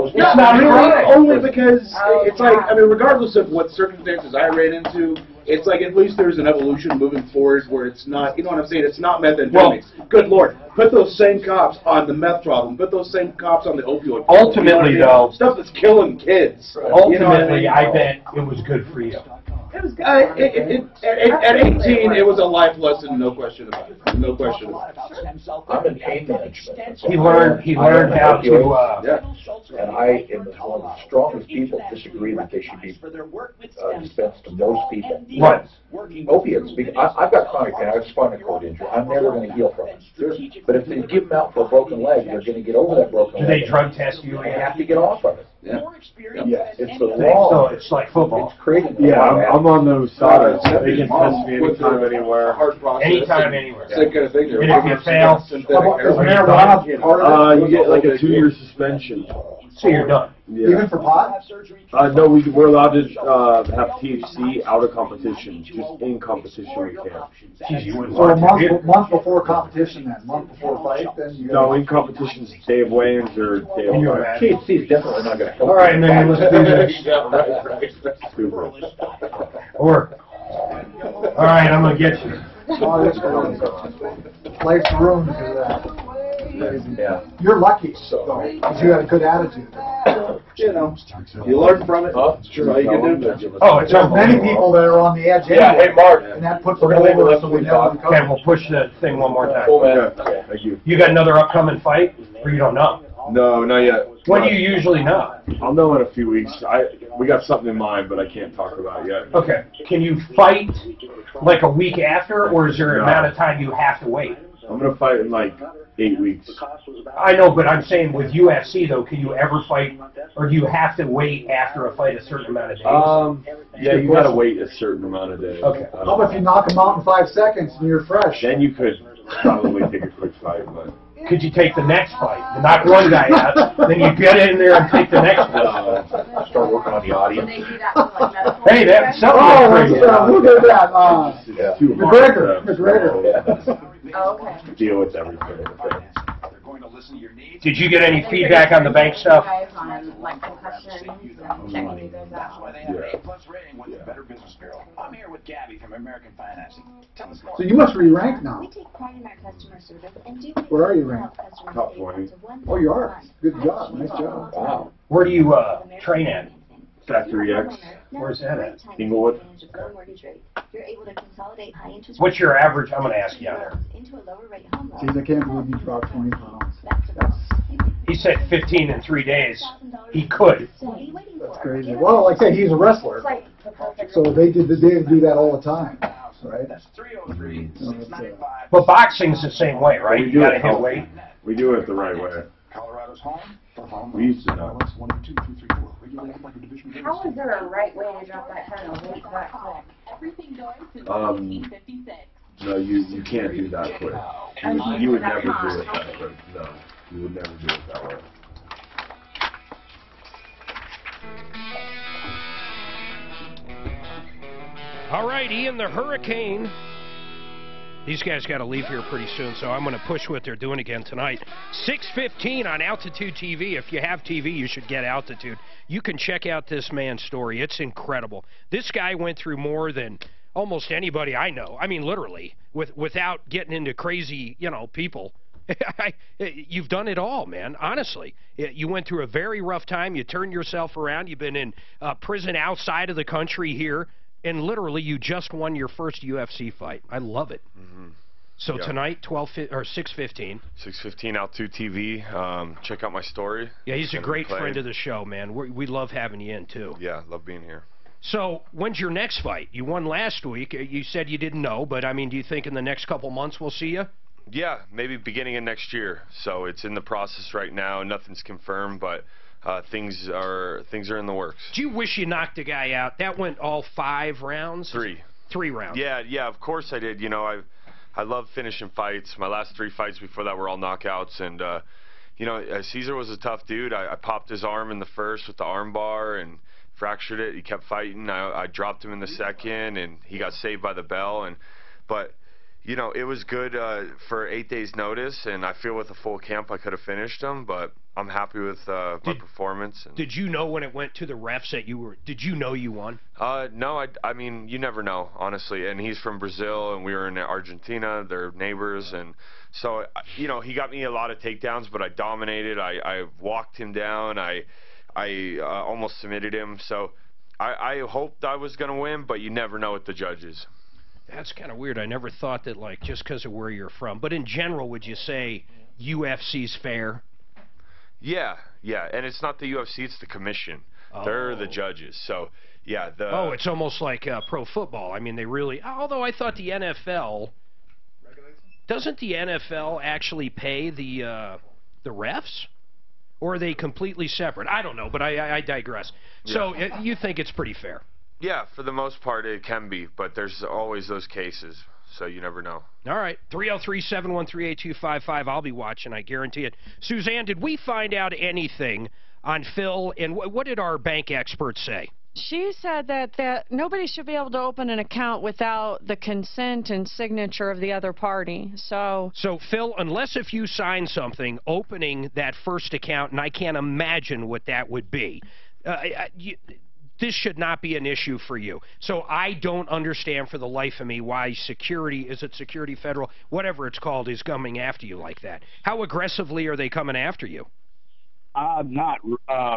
really, right. only because it's like, I mean, regardless of what circumstances I ran into, it's like at least there's an evolution moving forward where it's not, you know what I'm saying, it's not methamphetamines. Good Lord, put those same cops on the meth problem, put those same cops on the opioid problem. Ultimately, you know what I mean? though, stuff that's killing kids. ultimately, You know what I mean? I bet it was good for you. It was at 18, it was a life lesson, no question about it. No question about it. I'm in pain management. He learned how to, and I am one of the strongest people disagree that they should be dispensed to most people. What? Opiates. Because I've got chronic pain. I have spinal cord injury. I'm never going to heal from it. But if they give them out for a broken leg, they're going to get over that broken Do leg. they drug test you? You have to get off of it. Yeah. Yeah, it's the So law. it's like football. It's creating. Yeah, I'm on those sides. They can test me anytime, anywhere. Hard process. Anytime, anywhere. Same kind of thing. And if you fail, How about, is marijuana part of it? You get like a 2-year suspension. so you're done. Yeah. Even for pot? No, we're allowed to have THC out of competition. Just in competition we can't. Jeez, you wouldn't So a want to. month before competition then, month before fight, then you No, in competitions, day of weigh-ins or day Can you of fight. imagine? THC is definitely not going to help. All right, man, let's do this. Yeah, right. Super. Or, all right, I'm gonna get you. Oh, that's crazy. Life's ruined because of that. Crazy. Yeah. You're lucky, though, because you had a good attitude. You know, you learn from it. Sure, all you can do. Oh, it's There's many unbelievable. people that are on the edge Yeah, anyway, hey, Mark. and that puts We're them gonna leave it over left so when we we never talk. recover. Okay, we'll push the thing one more time. Cool, man. Okay, thank you. You got another upcoming fight, or you don't know? No, not yet. When do you usually know? I'll know in a few weeks. We got something in mind, but I can't talk about it yet. Okay, can you fight like a week after, or is there an No. amount of time you have to wait? I'm gonna fight in like 8 weeks. I know, but I'm saying with UFC though, can you ever fight, or do you have to wait after a fight a certain amount of days? Yeah, you gotta wait a certain amount of days. Okay. How about if you knock them out in 5 seconds and you're fresh? Then you could probably take a quick fight, but Could you take the next fight? You knock one guy out, then you get in there and take the next one. Start working on the audience. Hey, that's something Oh, crazy. who did that? it's too McGregor. hard McGregor. Oh, okay. to deal with everything. Did you get any feedback on the bank stuff? Guys on like concussions and checking you guys out. I'm here with Gabby from American Financing. Tell us more. So you must re-rank now. We take pride in our customer service and do Where are you ranked? Top 20. Oh, you are. Good job. Nice job. Wow. Where do you train at? Factory X. Where's that at? Inglewood. You're able to consolidate high interest What's your average? I'm going to ask you on there. into a lower rate home loan. Geez, I can't believe you dropped 20 pounds. He said 15 in 3 days. He could. That's crazy. Well, like I say, he's a wrestler. So they do that all the time, right? So it's, But boxing's the same way, right? We You do got to it hit weight. We do it the right way. Colorado's home We used to know. How is there a right way to drop that kind of weight that quick? Everything going since 1956. No, you can't do that quick. You would never do it that quick. No, you would never do it that way. All right, Ian the Hurricane. These guys got to leave here pretty soon, so I'm going to push what they're doing again tonight. 6:15 on Altitude TV. If you have TV, you should get Altitude. You can check out this man's story. It's incredible. This guy went through more than almost anybody I know. I mean, literally, without getting into crazy, people. You've done it all, man, honestly. You went through a very rough time. You turned yourself around. You've been in prison outside of the country here. And literally, you just won your first UFC fight. I love it. Mm-hmm. So tonight, 6:15. 6:15, Altitude TV. Check out my story. Yeah, he's a great friend of the show, man. We love having you in, too. Yeah, love being here. So when's your next fight? You won last week. You said you didn't know, but, I mean, do you think in the next couple months we'll see you? Yeah, maybe beginning of next year. So it's in the process right now. Nothing's confirmed, but things are in the works. Do you wish you knocked the guy out? That went all 5 rounds? 3. 3 rounds. Yeah, of course I did. I love finishing fights. My last 3 fights before that were all knockouts. And, Caesar was a tough dude. I popped his arm in the first with the arm bar and fractured it. He kept fighting. I dropped him in the second, and he got saved by the bell. But it was good for 8 days' notice, and I feel with a full camp I could have finished him, but I'm happy with my performance. Did you know when it went to the refs that did you know you won? No, I mean, you never know, honestly. And he's from Brazil, and we were in Argentina. They're neighbors, and so, he got me a lot of takedowns, but I dominated. I walked him down. I almost submitted him. So I hoped I was going to win, but you never know with the judges. That's kind of weird. I never thought that, just because of where you're from. But in general, would you say UFC's fair? Yeah. And it's not the UFC, it's the commission. Oh. They're the judges. So, yeah. It's almost like pro football. I mean, they really... Although I thought the NFL... Doesn't the NFL actually pay the refs? Or are they completely separate? I don't know, but I digress. Yeah. So, you think it's pretty fair? Yeah, for the most part it can be, but there's always those cases, so you never know. All right, 303-713-8255. I'll be watching, I guarantee it. Suzanne, did we find out anything on Phil, and what did our bank experts say? She said that nobody should be able to open an account without the consent and signature of the other party. So, Phil, unless if you sign something opening that first account, and I can't imagine what that would be, this should not be an issue for you. So I don't understand for the life of me why security, is it Security Federal, whatever it's called, is coming after you like that. How aggressively are they coming after you? Not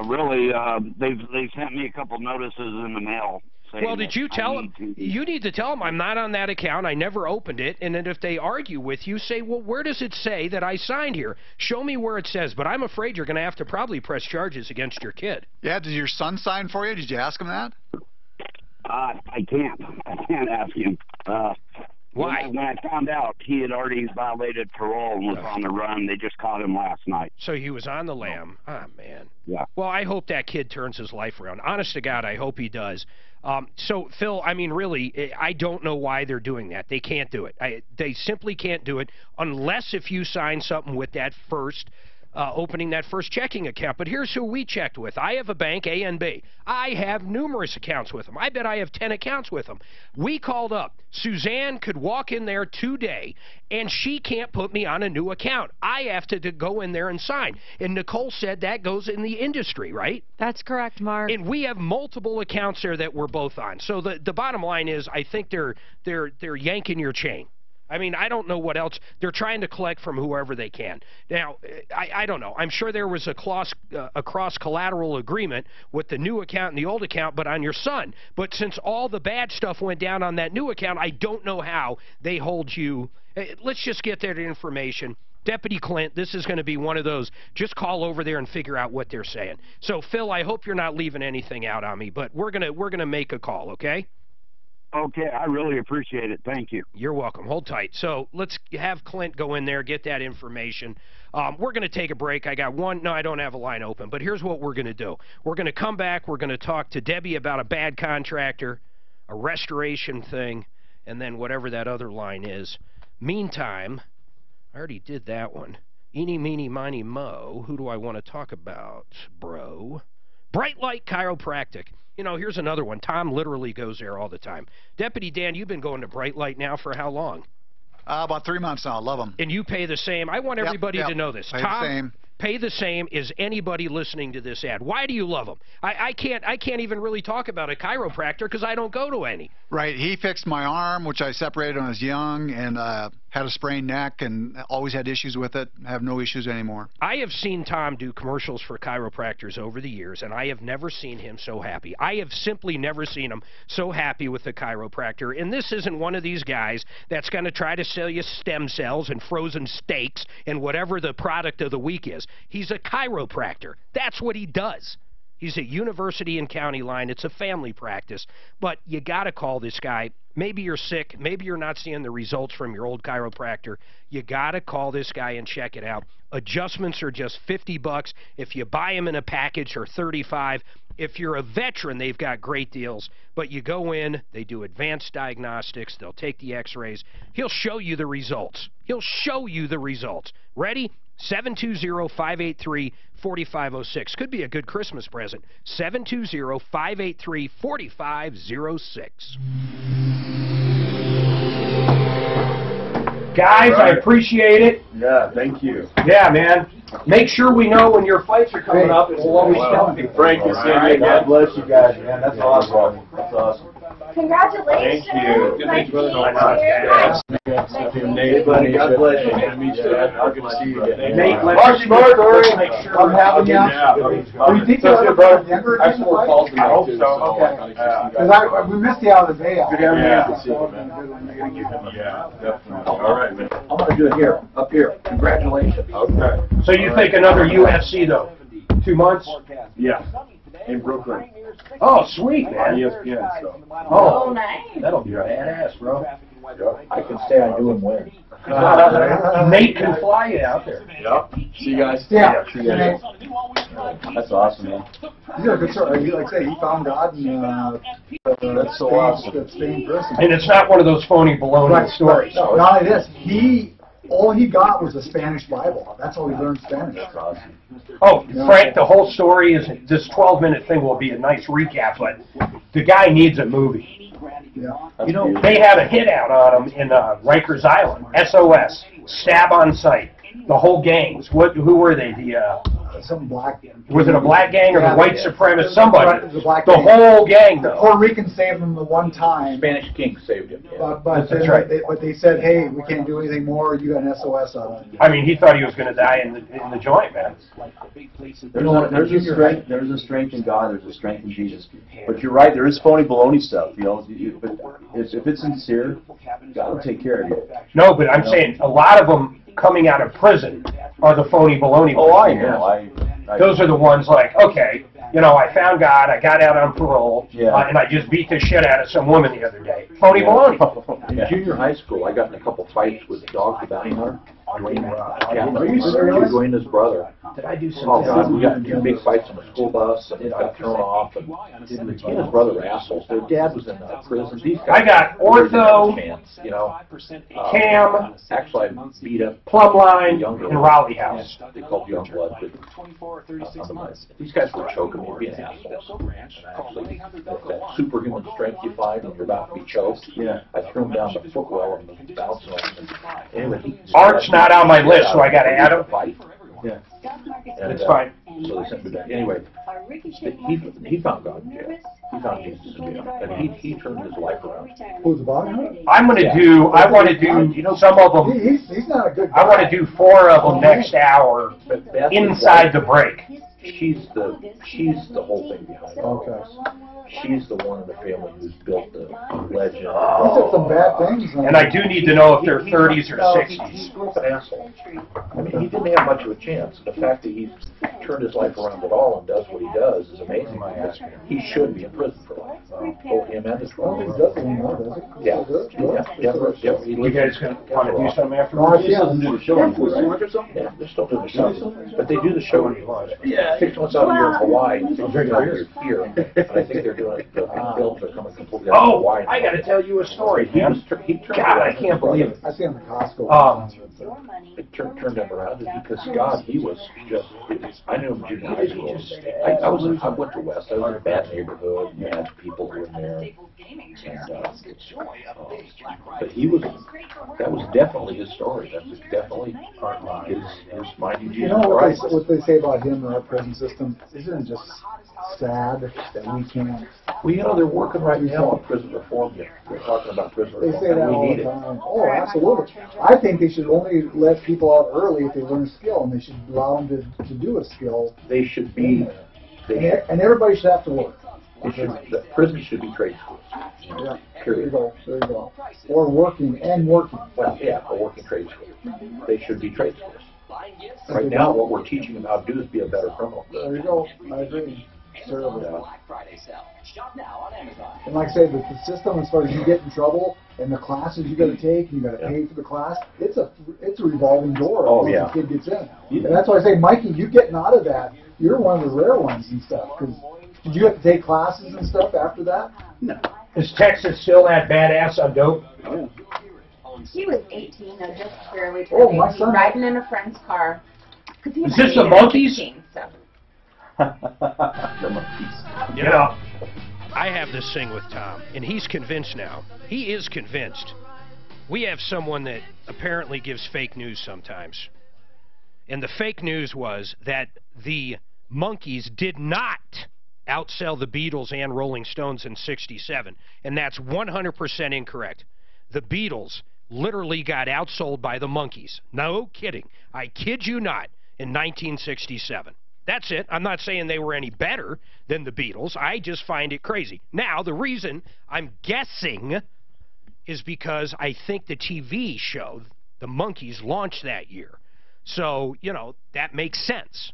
really. They've sent me a couple notices in the mail. Well, did you tell them? You need to tell them I'm not on that account. I never opened it. And then if they argue with you, say, well, where does it say that I signed here? Show me where it says. But I'm afraid you're going to have to probably press charges against your kid. Yeah, did your son sign for you? Did you ask him that? I can't ask him. Why? When I found out he had already violated parole and was on the run, they just caught him last night. So he was on the lam. Ah, man. Yeah. Well, I hope that kid turns his life around. Honest to God, I hope he does. So, Phil, I mean, really, I don't know why they're doing that. They can't do it. They simply can't do it unless if you sign something with that first opening that first checking account. But here's who we checked with. I have a bank, A&B. I have numerous accounts with them. I bet I have 10 accounts with them. We called up. Suzanne could walk in there today, and she can't put me on a new account. I have to go in there and sign. And Nicole said that goes in the industry, right? That's correct, Mark. And we have multiple accounts there that we're both on. So the bottom line is I think they're yanking your chain. I mean, I don't know what else. They're trying to collect from whoever they can. Now, I don't know. I'm sure there was a cross-collateral agreement with the new account and the old account, but on your son. But since all the bad stuff went down on that new account, I don't know how they hold you. Let's just get their information. Deputy Clint, this is going to be one of those. Just call over there and figure out what they're saying. So, Phil, I hope you're not leaving anything out on me, but we're gonna make a call, okay? Okay, I really appreciate it. Thank you. You're welcome. Hold tight. So let's have Clint go in there, get that information. We're going to take a break. I got one. No, I don't have a line open, but here's what we're going to do. We're going to come back. We're going to talk to Debbie about a bad contractor, a restoration thing, and then whatever that other line is. Meantime, I already did that one. Eeny, meeny, miny, mo. Who do I want to talk about, bro? Bright Light Chiropractic. You know, here's another one. Tom literally goes there all the time. Deputy Dan, you've been going to Bright Light now for how long? About 3 months now. I love them. And you pay the same. I want everybody to know this. Pay Tom, the same. Pay the same as anybody listening to this ad. Why do you love them? I can't even really talk about a chiropractor because I don't go to any. Right. He fixed my arm, which I separated when I was young, and had a sprained neck and always had issues with it. I have no issues anymore. I have seen Tom do commercials for chiropractors over the years, and I have never seen him so happy. I have simply never seen him so happy with the chiropractor. And this isn't one of these guys that's going to try to sell you stem cells and frozen steaks and whatever the product of the week is. He's a chiropractor. That's what he does. He's at University and County Line. It's a family practice. But you got to call this guy. Maybe you're sick. Maybe you're not seeing the results from your old chiropractor. You got to call this guy and check it out. Adjustments are just $50. If you buy them in a package, or $35. If you're a veteran, they've got great deals. But you go in, they do advanced diagnostics. They'll take the x-rays. He'll show you the results. He'll show you the results. Ready? 720-583-4506. Could be a good Christmas present. 720-583-4506. Guys, I appreciate it. Yeah, thank you. Yeah, man. Make sure we know when your flights are coming up, and we'll always tell you. Frank is saying, God bless you guys, man. That's awesome. That's awesome. Congratulations. Thank you. Nice Thank you so much. Nate, buddy, God bless you. Good to meet you. Good to see you again. Nate, Mark, I'm having you. Do you think you'll ever go to Denver again? I hope so. Okay. Because we missed you out of the day. Yeah, definitely. All right, man. I'm going to do it here, up here. Congratulations. Okay. So you think another UFC, though? 2 months? Yeah. In Brooklyn. Oh, sweet, man. On ESPN, so. Oh, nice. That'll be badass, bro. I can say I do and win. Nate can fly you out there. Yep. See you guys. Yeah. See you guys. That's awesome, man. These are good stories. Like I say, he found God, and That's so awesome. that same person. And it's not one of those phony baloney stories. No, not only this, all he got was a Spanish Bible. That's how he learned Spanish. That's awesome. Oh, Frank, the whole story is, this 12-minute thing will be a nice recap, but the guy needs a movie. Yeah. You know, they had a hit out on him in Rikers Island. SOS, stab on sight. The whole gang. Who were they? Some black. Was it a black gang or the white supremacist? Somebody. The black The gang. whole gang, The though. Puerto Rican saved him the one time. Spanish king saved him. Yeah. But That's right. they said, hey, we can't do anything more. You got an SOS on it. I mean, he thought he was going to die in the joint, man. There's a strength in God. There's a strength in Jesus. But you're right. There is phony baloney stuff. You know, but if it's sincere, God will take care of you. No, but I'm saying a lot of them coming out of prison are the phony baloney. Oh, I know. Those are the ones like, okay, you know, I found God, I got out on parole, and I just beat the shit out of some woman the other day. Phony baloney. In junior high school, I got in a couple fights with Dog the Bounty Hunter. Dwayne, Are you serious? Dwayne, his brother. Did I do some? Oh God, we got in 2 big fights on the school bus, and it got thrown off. And he and his brother were assholes. Their dad was in prison. These guys, I got Ortho, you know, Cam, actually, I beat up Plumline, and Raleigh House. They called young blood. These guys were choking me, being assholes. Actually, that superhuman strength you find when you're about to be choked. Yeah. I threw him down the footwell and bounced on him. Anyway, Art's not on my list, so I got to add him. Yeah. It's fine. So they sent me back. Anyway, he found God in jail. He found Jesus in jail. And he turned his life around. Who's the bottom? I'm going to do, I want to do some of them. He's not a good guy. I want to do 4 of them next hour inside the break. She's the whole thing behind it. Okay. She's the one in the family who's built the legend. He said some bad things. And I do need to know if they're 30s or 60s. He grew up an asshole. I mean, he didn't have much of a chance. The fact that he's turned his life around at all and does what he does is amazing. He should be in prison for life. both him and his I don't think he does anymore, does he? Yeah. You guys gonna want to do something after? No, I see doesn't do the show anymore. Yeah. Yeah, they're still doing the show. But they do the show 6 months out of the year in Hawaii, 6 months out of the year here. And I think they're doing it, the films are coming completely out of Oh, Hawaii. I got to tell you a story, He man. turned God, I can't believe it. I see him at Costco. It turned him around because God, he was just. I knew him in junior high school. I went to West. I was in a bad neighborhood. Bad people who were in there. But he was. That was definitely his story. That was definitely his mighty Jesus You know Christ. what they say about him and our prison system? Isn't it just sad that we can't? Well, you know, they're working right now on prison reform. They're talking about prison They reform. say that and we all need the it. time. Oh, absolutely. I think they should only let people out early if they learn a skill, and they should allow them to do a skill. They should be. And everybody should have to work. The prison should be trade schools. Yeah. Period. There you go. Or working. Well, yeah, a working trade school. They should be trade schools. Right now, what we're teaching them how to do is be a better criminal. There you go. I agree. Certainly. And like I say, the system, as far as you get in trouble and the classes you got to take, you got to pay for the class. It's a revolving door. Oh, once yeah. the kid gets in. And that's why I say, Mikey, you getting out of that, you're one of the rare ones and stuff. Because did you have to take classes and stuff after that? No. Is Texas still that badass on dope? Yeah. He was 18, no, just barely Oh, turned my 18, son. riding in a friend's car. Is this the monkeys? 18, so. The monkeys. You know, I have this thing with Tom, and he's convinced now. He is convinced. We have someone that apparently gives fake news sometimes. And the fake news was that the Monkees did not outsell the Beatles and Rolling Stones in '67. And that's 100% incorrect. The Beatles literally got outsold by the Monkees. No kidding. I kid you not, in 1967. That's it. I'm not saying they were any better than the Beatles. I just find it crazy. Now, the reason I'm guessing is because I think the TV show, The Monkees, launched that year. So, you know, that makes sense.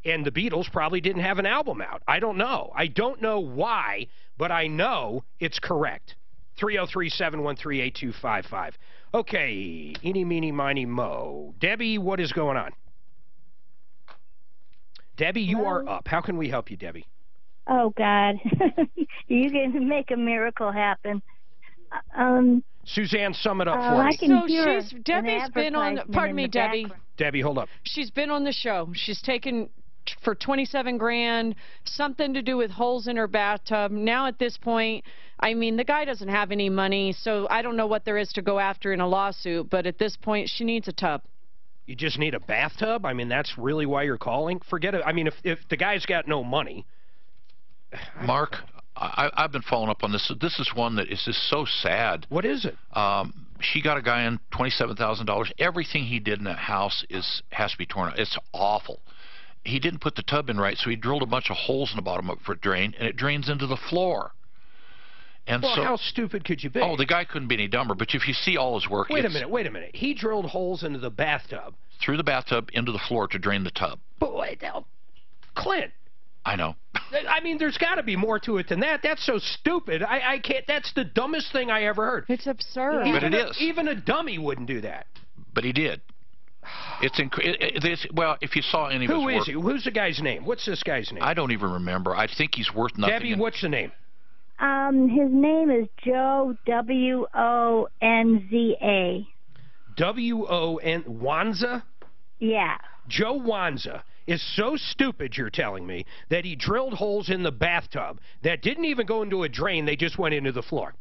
And the Beatles probably didn't have an album out. I don't know. I don't know why, but I know it's correct. 303-713-8255. Okay, eeny, meeny, miny, mo. Debbie, what is going on? Debbie, you are up. How can we help you, Debbie? Oh, God. You can make a miracle happen. Suzanne, sum it up for me. Debbie's been on, pardon me, Debbie. Debbie, hold up. She's been on the show. She's taken for 27 grand, something to do with holes in her bathtub. Now at this point, I mean, the guy doesn't have any money, so I don't know what there is to go after in a lawsuit, but at this point, she needs a tub. You just need a bathtub? I mean, that's really why you're calling? Forget it. I mean, if the guy's got no money. Mark, I've been following up on this. This is one that is just so sad. What is it? She got a guy in $27,000. Everything he did in that house has to be torn out. It's awful. He didn't put the tub in right, so he drilled a bunch of holes in the bottom of it for a drain, and it drains into the floor. And well, so, how stupid could you be? Oh, the guy couldn't be any dumber. But if you see all his work, wait a minute. He drilled holes into the bathtub. Through the bathtub into the floor to drain the tub. But wait, now, Clint. I know. I mean, there's got to be more to it than that. That's so stupid. I can't. That's the dumbest thing I ever heard. It's absurd. But it is. Even a dummy wouldn't do that. But he did. Well, if you saw any of his work. Who is he? Who's the guy's name? What's this guy's name? I don't even remember. I think he's worth nothing. Debbie, what's the name? His name is Joe, W-O-N-Z-A. W-O-N... Wanza? Yeah. Joe Wanza is so stupid, you're telling me, that he drilled holes in the bathtub that didn't even go into a drain. They just went into the floor.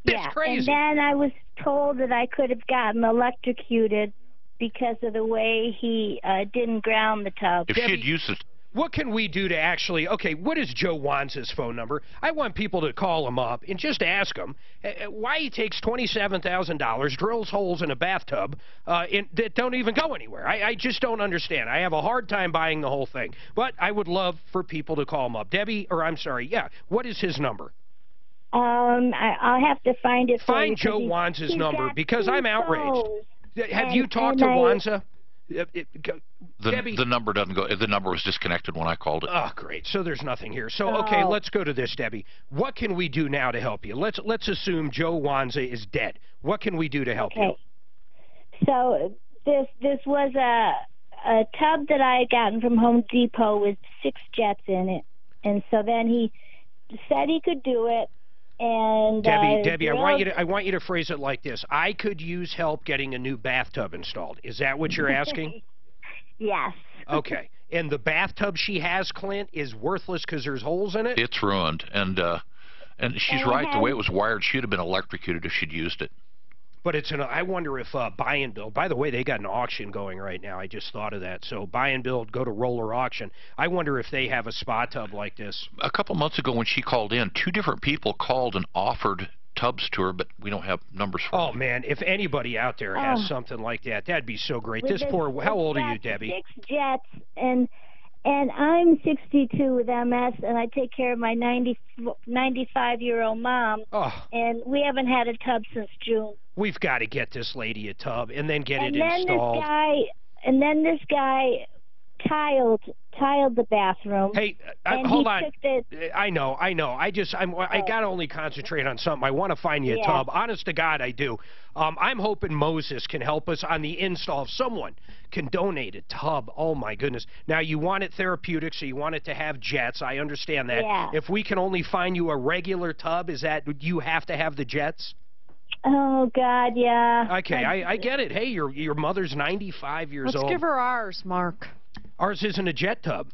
Yeah, it's crazy. And then I was told that I could have gotten electrocuted because of the way he didn't ground the tub. If she'd used it. What can we do to actually, okay, what is Joe Wanza's phone number? I want people to call him up and just ask him why he takes $27,000, drills holes in a bathtub that don't even go anywhere. I just don't understand. I have a hard time buying the whole thing. But I would love for people to call him up. Debbie, or I'm sorry, yeah, what is his number? I'll have to find it. Find Joe Wanza's number because I'm outraged. Have you talked to Wanza? Debbie, the number doesn't go. The number was disconnected when I called it. Oh, great. So there's nothing here. So okay, let's go to this, Debbie. What can we do now to help you? Let's assume Joe Wanza is dead. What can we do to help you? So this was a tub that I had gotten from Home Depot with 6 jets in it, and so then he said he could do it. And Debbie, I want you to phrase it like this: I could use help getting a new bathtub installed. Is that what you're asking? Yes. Okay. And the bathtub she has, Clint, is worthless because there's holes in it? It's ruined. And she's right. The way it was wired, she'd have been electrocuted if she'd used it. But I wonder if Buy and Build, by the way, they got an auction going right now. I just thought of that. So Buy and Build, go to Roller Auction. I wonder if they have a spa tub like this. A couple months ago when she called in, 2 different people called and offered tubs to her, but we don't have numbers for them. Oh, man, if anybody out there has something like that, that'd be so great. How old are you, Debbie? 6 jets, and I'm 62 with MS, and I take care of my 95-year-old mom, and we haven't had a tub since June. We've got to get this lady a tub and then get it installed. This guy tiled the bathroom. Hey, hold on. I know. I got to only concentrate on something. I want to find you a tub. Honest to God, I do. I'm hoping Moses can help us on the install. If someone can donate a tub, oh my goodness. Now, you want it therapeutic, so you want it to have jets. I understand that. Yeah. If we can only find you a regular tub, you have to have the jets? Oh, God, yeah. Okay, I get it. Hey, your mother's 95 years old. Let's give her ours, Mark. Ours isn't a jet tub.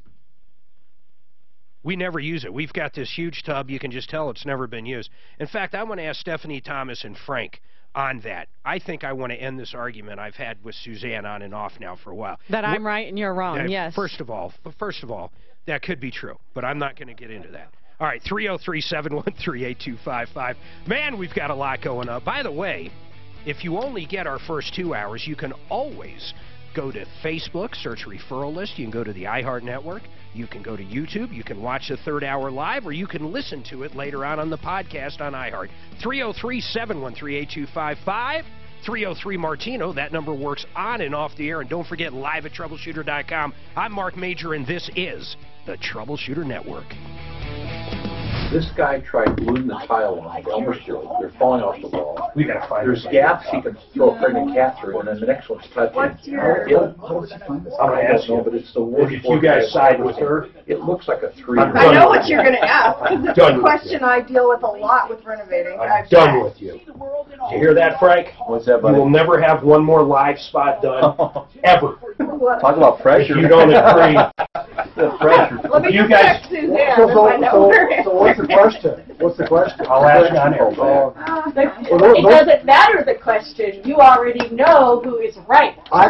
We never use it. We've got this huge tub. You can just tell it's never been used. In fact, I want to ask Stephanie Thomas and Frank on that. I think I want to end this argument I've had with Suzanne on and off now for a while. That I'm right and you're wrong, yes. First of all, that could be true, but I'm not going to get into that. All right, 303-713-8255. Man, we've got a lot going on. By the way, if you only get our first 2 hours, you can always go to Facebook, search Referral List. You can go to the iHeart Network. You can go to YouTube. You can watch the 3rd hour live, or you can listen to it later on the podcast on iHeart. 303-713-8255. 303-MARTINO. That number works on and off the air. And don't forget, live at Troubleshooter.com. I'm Mark Major, and this is the Troubleshooter Network. This guy tried gluing the tile on the Elmer Street. They're falling off the wall. We gotta find There's gaps he can throw a pregnant cat through, and then the next one's touching. What's your... I'm gonna ask you, but it's the worst. If you guys side with her, it looks like a 3. I know what you're going to ask, because it's a question I deal with a lot with renovating. I'm done with you. Did you hear that, Frank? What's that, buddy? You will never have one more live spot done, ever. Talk about pressure. If you don't agree. The pressure. Let me You just guys- check Suzanne if I know her. So what's the question? What's the question? I'll ask on air. It doesn't matter the question. You already know who is right. I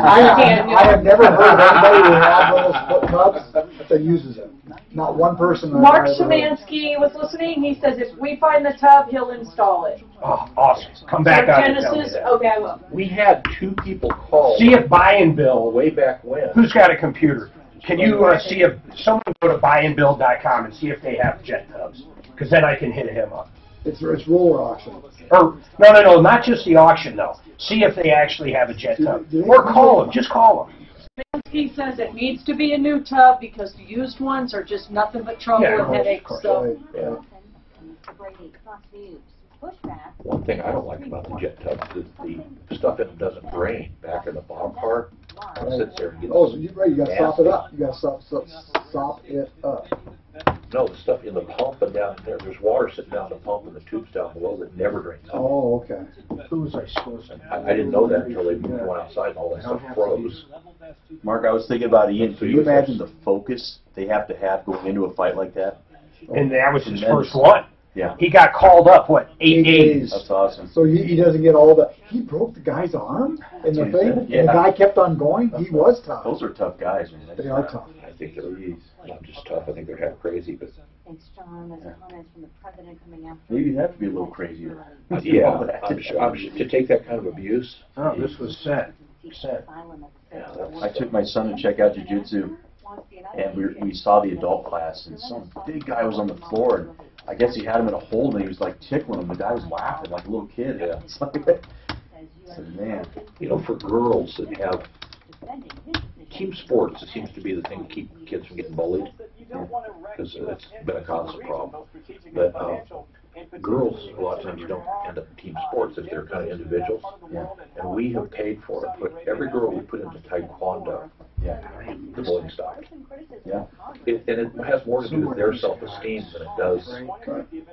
have never heard of anybody who has one of those tubs that uses it. Not one person. Mark Szymanski was listening. He says if we find the tub, he'll install it. Oh, awesome. Come back So on and tell me Genesis, that. okay, I will. We had 2 people call. See if Buy and Build, way back when. who's got a computer? Can you see if someone go to buyandbuild.com and see if they have jet tubs? Because then I can hit him up. It's roller auction. Or no, not just the auction though. See if they actually have a jet tub. Or call them. Just call them. He says it needs to be a new tub because the used ones are just nothing but trouble Yeah, and headaches. So. One thing I don't like about the jet tubs is the stuff in it doesn't drain back in the bottom part. It sits there and gets Oh, so you got to sop it nasty. up. You got to sop it up. No, the stuff in the pump and down there, there's water sitting down the pump and the tubes down below that never drains out. Oh, okay. Who was I supposed to? I didn't know that until they went outside and all that stuff froze. Mark, I was thinking about Ian. Can you imagine the focus they have to have going into a fight like that? And that was his Tremendous. first one. Yeah. He got called up, 8 days? That's awesome. So he doesn't get all the... He broke the guy's arm in the thing, Yeah. and the guy kept on going. He was tough. Those are tough guys, man. They are tough. I think they're not just tough, I think they're half crazy, but... Thanks, John. There's a comment from the president coming after. Maybe you have to be a little crazier. Yeah, I'm sure, to take that kind of abuse. Oh, this was set. I took my son to check out jiu-jitsu, and we saw the adult class, and some big guy was on the floor, and I guess he had him in a hold, and he was like tickling him. The guy was laughing like a little kid. Yeah. It's like, I said, man. You know, for girls that have team sports, it seems to be the thing to keep kids from getting bullied, because it's been a constant problem. But girls, a lot of times, don't end up in team sports if they're kind of individuals. And we have paid for it. But every girl we put into Taekwondo, the bullying stopped. And it has more to do with their self-esteem than it does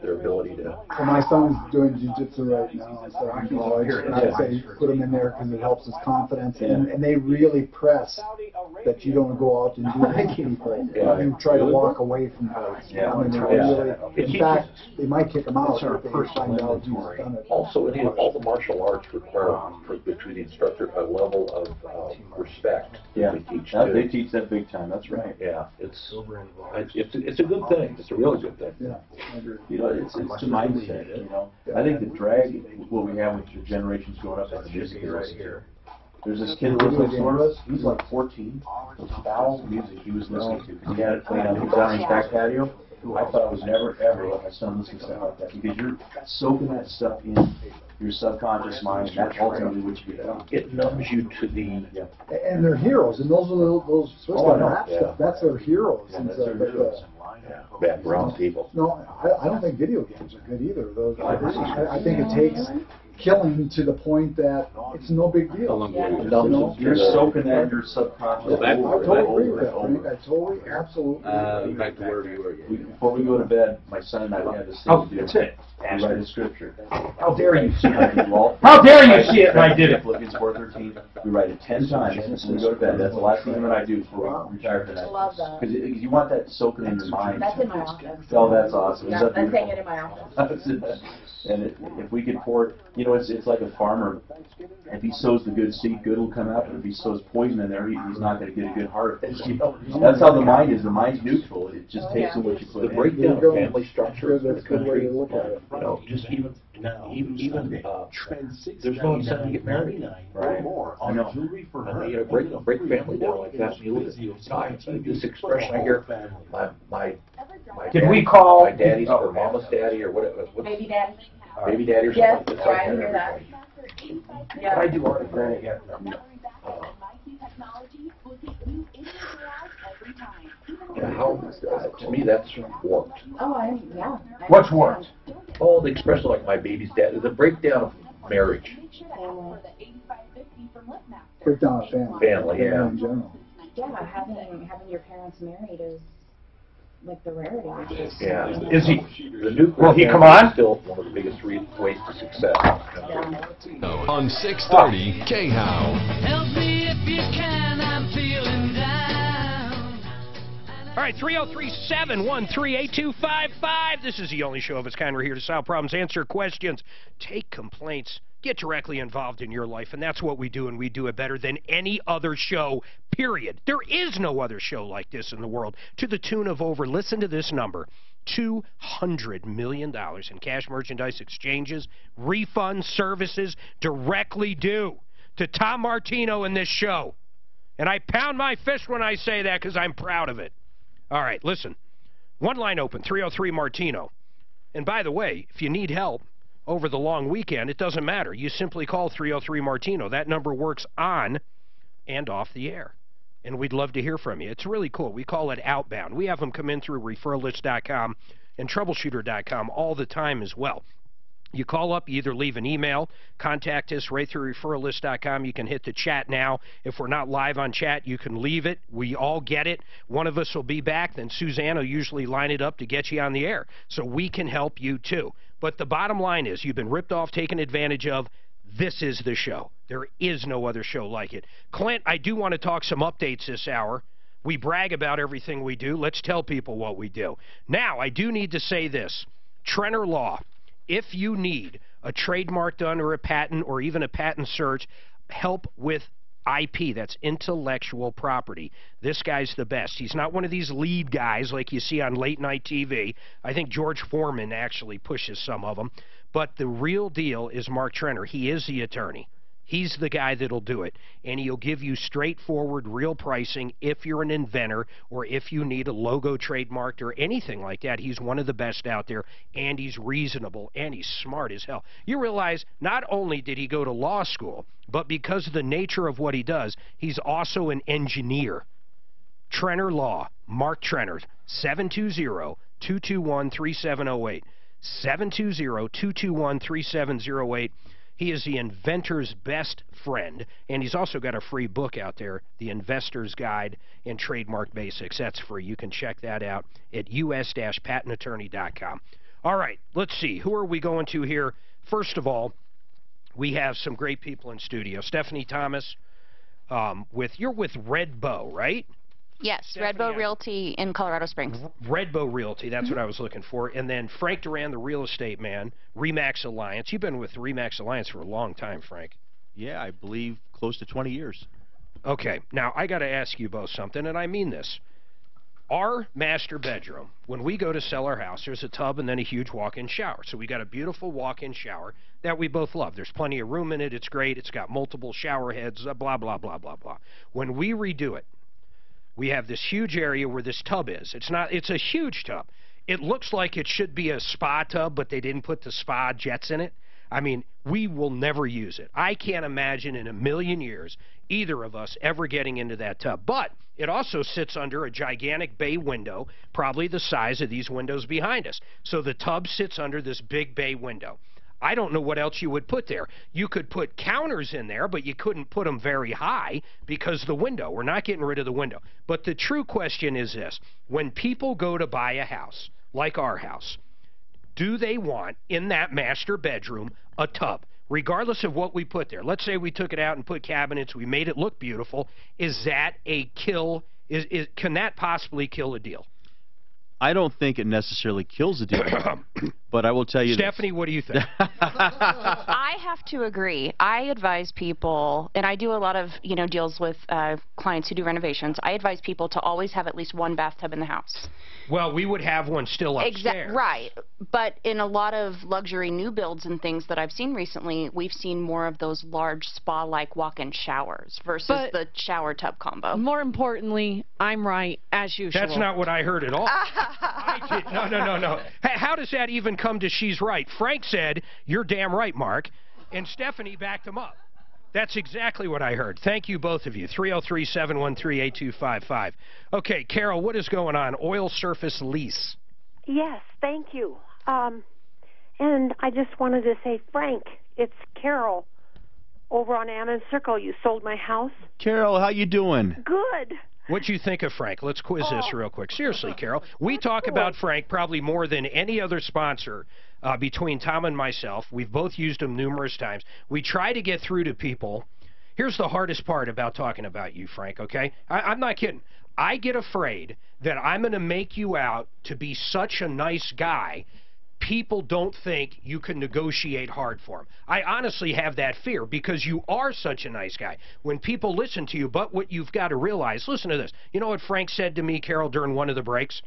their ability to. Well, my son's doing jiu-jitsu right now, and so I'm college, and I say put him in there because it helps his confidence, and they really press that you don't go out and do this to people. You try to walk away from fights. I mean, they really, in fact, they might kick him out if they find out he's done it. Also, all the martial arts require between the instructor a level of respect. They teach that big time. That's right. It's a good thing. It's a really good thing. You know, it's the mindset. You know, I think the drag, what we have with the generations going up after this here. There's this kid who lives next door to us. He's like 14. The foul music he was listening to, because he had it playing on his back patio. I thought I was never ever let my son listen to stuff like that, because you're soaking that stuff in your subconscious mind, and that's ultimately what you get. It numbs you to the. And they're heroes, and those are those rap stuff. That's their heroes. And that's their heroes. Background people. No, I don't think video games are good either. Those, I think it takes killing to the point that it's no big deal. You're soaking that in your subconscious. I totally agree with that, Frank. I totally, absolutely. Back to where you were. Before we go to bed, my son and I have this thing to do. That's it. We write a scripture. How dare you see it? How dare you see it? And I did it. Philippians 4:13. We write it 10 times when we go to bed. That's the last thing that I do before we retire tonight. I love that. Because you want that soaking in your mind. That's in my office. Oh, that's awesome. Yeah, that's hanging in my office. And if we could pour, you know, it's like a farmer. If he sows the good seed, good will come out. But if he sows poison in there, he's not going to get a good harvest. You know, that's how the mind is. The mind's neutral. It just takes in what you put in. The breakdown of family structure. That's a good way to look at it. You know, just even there's no incentive to get married. Right. I know. You know, break family down like that. You look at this expression I hear. My Did we call my daddy's or mama's daddy or whatever? Baby daddy. Baby daddy or something. Yes, That's like I hear that. Yeah. I do art and granny. How to me that's warped. Oh, yeah. What's warped? Oh, the expression like my baby's dad. The breakdown of marriage. Breakdown of family. Family, yeah. In general. Yeah, having your parents married is like the rarity. Yeah. Is he? The nuclear Will he come on? Is still one of the biggest ways to success. On 630 KHOW. Help me if you can, I'm feeling down. All right, 303-713-8255. This is the only show of its kind. We're here to solve problems, answer questions, take complaints, get directly involved in your life, and that's what we do, and we do it better than any other show, period. There is no other show like this in the world, to the tune of over, listen to this number, $200 million in cash merchandise exchanges, refunds, services directly due to Tom Martino in this show. And I pound my fist when I say that because I'm proud of it. All right, listen. One line open, 303-MARTINO. And by the way, if you need help over the long weekend, it doesn't matter. You simply call 303-MARTINO. That number works on and off the air. And we'd love to hear from you. It's really cool. We call it outbound. We have them come in through referralist.com and troubleshooter.com all the time as well. You call up, you either leave an email, contact us right through referralist.com. You can hit the chat now. If we're not live on chat, you can leave it. We all get it. One of us will be back. Then Suzanne will usually line it up to get you on the air. So we can help you too. But the bottom line is you've been ripped off, taken advantage of. This is the show. There is no other show like it. Clint, I do want to talk some updates this hour. We brag about everything we do. Let's tell people what we do. Now, I do need to say this. Trenner Law. If you need a trademark done or a patent or even a patent search, help with IP, that's intellectual property. This guy's the best. He's not one of these lead guys like you see on late night TV. I think George Foreman actually pushes some of them. But the real deal is Mark Trenner. He is the attorney. He's the guy that'll do it, and he'll give you straightforward, real pricing if you're an inventor or if you need a logo trademarked or anything like that. He's one of the best out there, and he's reasonable, and he's smart as hell. You realize not only did he go to law school, but because of the nature of what he does, he's also an engineer. Trenner Law, Mark Trenner, 720-221-3708. 720-221-3708. He is the inventor's best friend, and he's also got a free book out there, The Investor's Guide in Trademark Basics. That's free. You can check that out at us-patentattorney.com. All right, let's see. Who are we going to here? First of all, we have some great people in studio. Stephanie Thomas, you're with Red Bow, right? Yes, Red Bow Realty in Colorado Springs. Red Bow Realty, that's what I was looking for. And then Frank Duran, the real estate man, RE/MAX Alliance. You've been with RE/MAX Alliance for a long time, Frank. Yeah, I believe close to 20 years. Okay, now I got to ask you both something, and I mean this. Our master bedroom, when we go to sell our house, there's a tub and then a huge walk-in shower. So we got a beautiful walk-in shower that we both love. There's plenty of room in it. It's great. It's got multiple shower heads, blah, blah, blah, blah, blah. When we redo it, we have this huge area where this tub is. It's a huge tub. It looks like it should be a spa tub, but they didn't put the spa jets in it. I mean, we will never use it. I can't imagine in a million years either of us ever getting into that tub. But it also sits under a gigantic bay window, probably the size of these windows behind us. So the tub sits under this big bay window. I don't know what else you would put there. You could put counters in there, but you couldn't put them very high because the window. We're not getting rid of the window. But the true question is this. When people go to buy a house, like our house, do they want in that master bedroom a tub? Regardless of what we put there. Let's say we took it out and put cabinets, we made it look beautiful. Is that a kill? Can that possibly kill a deal? I don't think it necessarily kills the deal, but I will tell you Stephanie, what do you think? I have to agree. I advise people, and I do a lot of deals with clients who do renovations. I advise people to always have at least one bathtub in the house. Well, we would have one still upstairs. Right. But in a lot of luxury new builds and things that I've seen recently, we've seen more of those large spa-like walk-in showers versus the shower tub combo. More importantly, I'm right, as usual. That's not what I heard at all. No. How does that even come to she's right? Frank said, you're damn right, Mark, and Stephanie backed him up. That's exactly what I heard. Thank you, both of you. 303-713-8255. Okay, Carol, what is going on? Oil surface lease. Yes, thank you. And I just wanted to say, Frank, it's Carol over on Ammon Circle. You sold my house. Carol, how you doing? Good. What'd you think of Frank? Let's quiz this real quick. Seriously, Carol, we talk about Frank probably more than any other sponsor between Tom and myself. We've both used him numerous times. We try to get through to people. Here's the hardest part about talking about you, Frank, okay? I'm not kidding. I get afraid that I'm going to make you out to be such a nice guy people don't think you can negotiate hard for them. I honestly have that fear because you are such a nice guy. When people listen to you, but what you've got to realize, listen to this. You know what Frank said to me, Carol, during one of the breaks?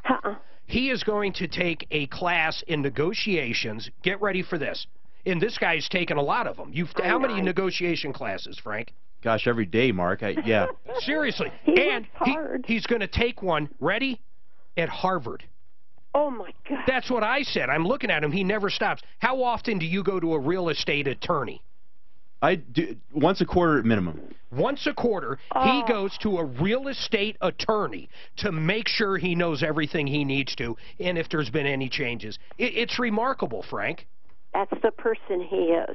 He is going to take a class in negotiations. Get ready for this. And this guy's taken a lot of them. How many negotiation classes, Frank? Gosh, every day, Mark. Yeah. Seriously. And he's going to take one, ready, at Harvard. Oh, my God. That's what I said. I'm looking at him. He never stops. How often do you go to a real estate attorney? I do once a quarter at minimum. Once a quarter, he goes to a real estate attorney to make sure he knows everything he needs to and if there's been any changes. It's remarkable, Frank. That's the person he is.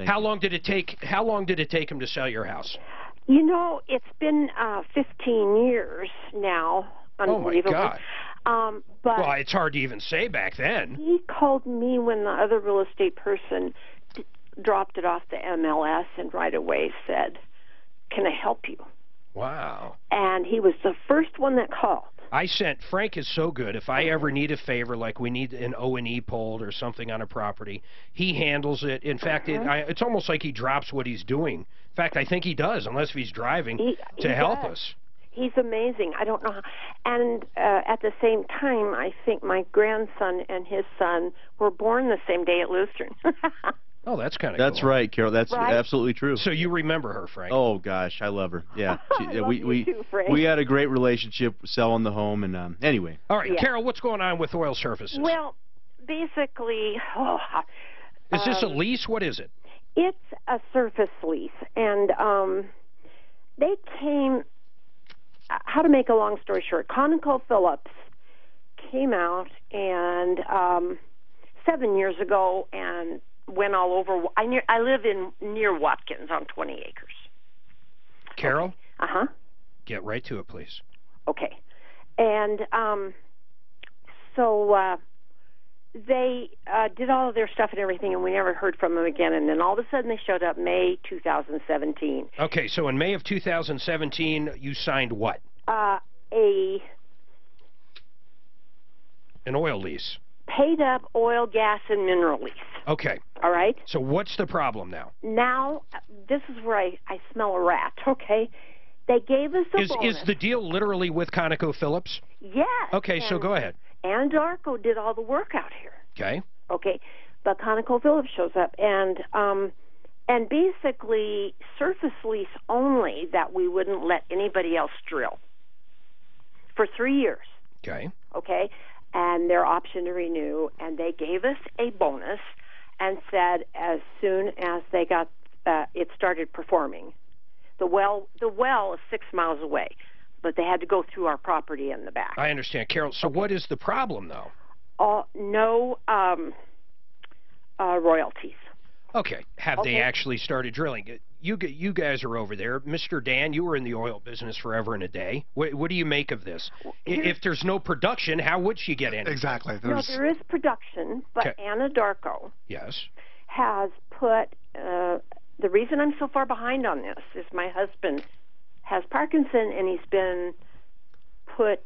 How long did it take him to sell your house? You know, it's been 15 years now. Oh, my God. But well, it's hard to even say back then. He called me when the other real estate person dropped it off the MLS and right away said, "Can I help you?" Wow. And he was the first one that called. Frank is so good. If I ever need a favor, like we need an O&E pulled or something on a property, he handles it. In fact, it's almost like he drops what he's doing. In fact, I think he does, unless he's driving, to help us. He's amazing. I don't know how. And at the same time, I think my grandson and his son were born the same day at Lutheran. Oh, that's kind of That's cool. right, Carol. That's Right? absolutely true. So you remember her, Frank? Oh gosh, I love her. Yeah, I love you too, Frank. we had a great relationship selling the home, and anyway. All right, Yeah. Carol, what's going on with oil surfaces? Well, basically, Is this a lease? What is it? it's a surface lease, and they came. How to make a long story short? ConocoPhillips came out and 7 years ago and went all over. I live near Watkins on 20 acres. Carol? Uh-huh. Get right to it, please. Okay. And so they did all of their stuff and everything, and we never heard from them again. And then all of a sudden they showed up May 2017. Okay, so in May of 2017, you signed what? An oil lease. Paid up oil, gas, and mineral lease. Okay. All right? So what's the problem now? Now, this is where I smell a rat, okay? They gave us a bonus. Is the deal literally with ConocoPhillips? Yes. Okay, so go ahead. Anadarko did all the work out here. Okay. Okay, but ConocoPhillips shows up, and basically surface lease only that we wouldn't let anybody else drill for 3 years. Okay. Okay, and their option to renew, and they gave us a bonus and said as soon as they got it started performing. The well is 6 miles away, but they had to go through our property in the back. I understand, Carol. So what is the problem, though? No royalties. Okay. Have they actually started drilling? You guys are over there. Mr. Dan, you were in the oil business forever and a day. What do you make of this? If there's no production, how would she get in? Exactly. No, there is production, but Anadarko has put... the reason I'm so far behind on this is my husband has Parkinson, and he's been put...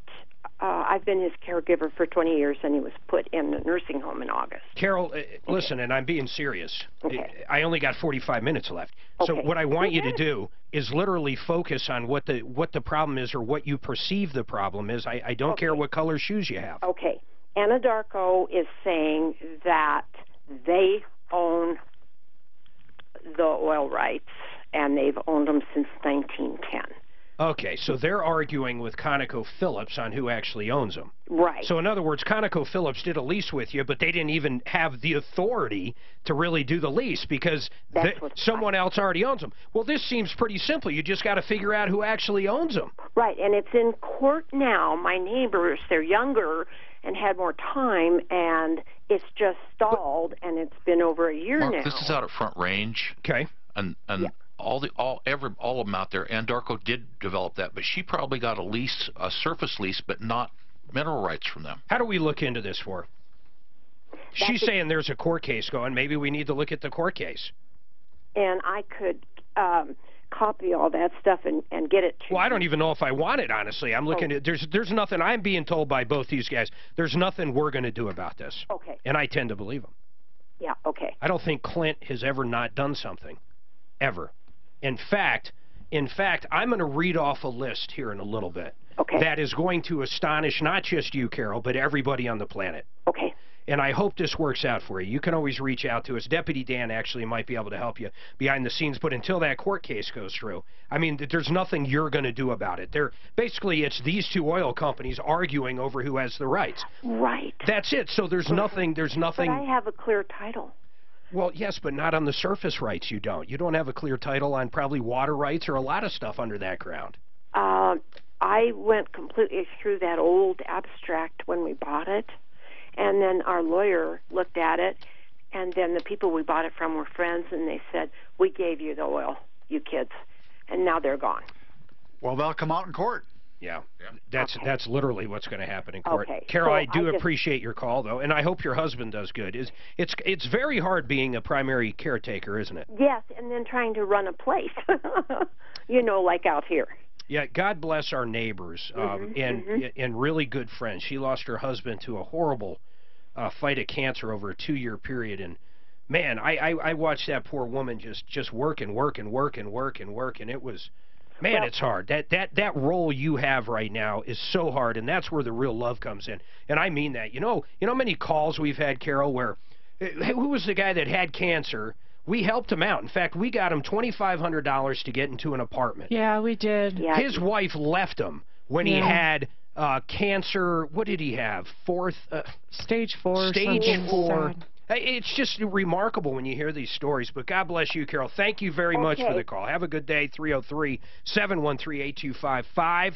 I've been his caregiver for 20 years, and he was put in a nursing home in August. Carol, listen, and I'm being serious. Okay. I only got 45 minutes left. So Okay. what I want you to do is literally focus on what the problem is or what you perceive the problem is. I don't care what color shoes you have. Okay. Anadarko is saying that they own the oil rights, and they've owned them since 1910. Okay, so they're arguing with ConocoPhillips on who actually owns them. Right. So in other words, ConocoPhillips did a lease with you, but they didn't even have the authority to really do the lease because someone else already owns them. Well, this seems pretty simple. You just got to figure out who actually owns them. Right, and it's in court now. My neighbors, they're younger and had more time, and it's just stalled, and it's been over a year Mark, now. this is out at Front Range. Okay. And all of them out there, and Darko did develop that, but she probably got a lease, a surface lease, but not mineral rights from them. How do we look into this for? She's saying there's a court case going. Maybe we need to look at the court case. And I could copy all that stuff and get it to Well, I don't even know if I want it, honestly. I'm looking at there's nothing. I'm being told by both these guys there's nothing we're going to do about this. Okay. And I tend to believe them. Yeah, okay. I don't think Clint has ever not done something, ever. In fact, I'm going to read off a list here in a little bit. Okay. That is going to astonish not just you, Carol, but everybody on the planet. Okay. And I hope this works out for you. You can always reach out to us. Deputy Dan actually might be able to help you behind the scenes, but until that court case goes through, I mean, there's nothing you're going to do about it. Basically, it's these two oil companies arguing over who has the rights. Right. That's it. So there's nothing. But I have a clear title. Well, yes, but not on the surface rights you don't. You don't have a clear title on probably water rights or a lot of stuff under that ground. I went completely through that old abstract when we bought it, and then our lawyer looked at it, and then the people we bought it from were friends, and they said, we gave you the oil, you kids, and now they're gone. Well, they'll come out in court. Yeah, that's literally what's going to happen in court. Okay. Carol, So I do I just- appreciate your call, though, and I hope your husband does good. It's very hard being a primary caretaker, isn't it? Yes, and then trying to run a place, like out here. Yeah, God bless our neighbors and really good friends. She lost her husband to a horrible fight of cancer over a 2-year period, and man, I watched that poor woman just work, and it was. Man, it's hard. That role you have right now is so hard, and that's where the real love comes in. And I mean that. You know how many calls we've had, Carol, where who was the guy that had cancer, We helped him out. In fact, we got him $2,500 to get into an apartment. Yeah, we did. Yeah. His wife left him when he had cancer. What did he have? Stage 4. Stage something 4. sad. It's just remarkable when you hear these stories. But God bless you, Carol. Thank you very much for the call. Have a good day. 303-713-8255.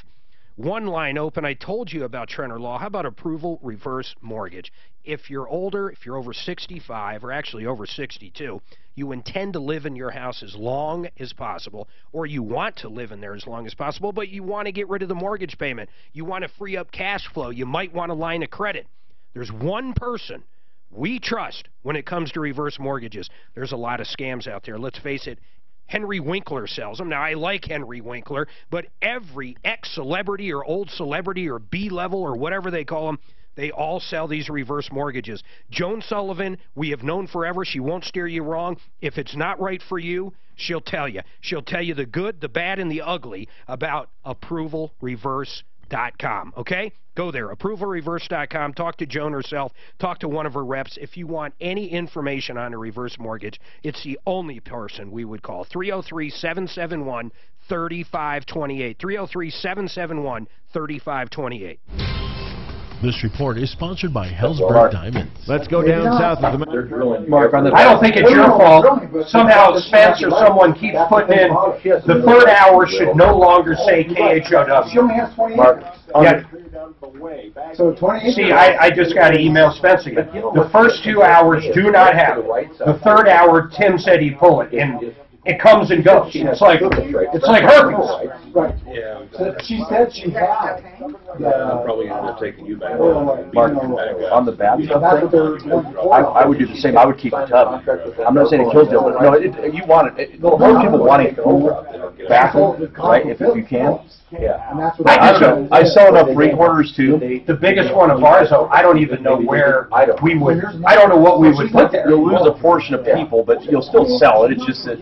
One line open. I told you about Trenner Law. How about approval reverse mortgage? If you're older, if you're over 65, or actually over 62, you intend to live in your house as long as possible, or you want to live in there as long as possible, but you want to get rid of the mortgage payment. You want to free up cash flow. You might want a line of credit. There's one person we trust when it comes to reverse mortgages. There's a lot of scams out there. Let's face it. Henry Winkler sells them. Now, I like Henry Winkler, but every ex-celebrity or old celebrity or B-level or whatever they call them, they all sell these reverse mortgages. Joan Sullivan, we have known forever. She won't steer you wrong. If it's not right for you, she'll tell you. She'll tell you the good, the bad, and the ugly about ApprovalReverse.com, okay? Go there, ApprovalReverse.com. Talk to Joan herself. Talk to one of her reps. If you want any information on a reverse mortgage, it's the only person we would call. 303-771-3528. 303-771-3528. This report is sponsored by Hellsberg Diamonds. Let's go down south of the I don't think it's your fault. Somehow Spence or someone keeps putting in the third hour should no longer say KHOW. She only has 28. Yeah. So 28. See, I just got to email Spence again. The first 2 hours do not have it. The third hour, Tim said he'd pull it, and it comes and goes. It's like herpes. Right. Yeah. So she said she had. I'm probably going to take you back. Mark, on the bathtub thing, I would do the same. I would keep the tub. I'm not saying it kills you, but no, you want it. Most people want it bathroom, right? If you can. Yeah. I sell enough ring hoarders too. The biggest one of ours, though, I don't even know where we would. I don't know what we would put there. You'll lose a portion of people, but you'll still sell it. It's just that,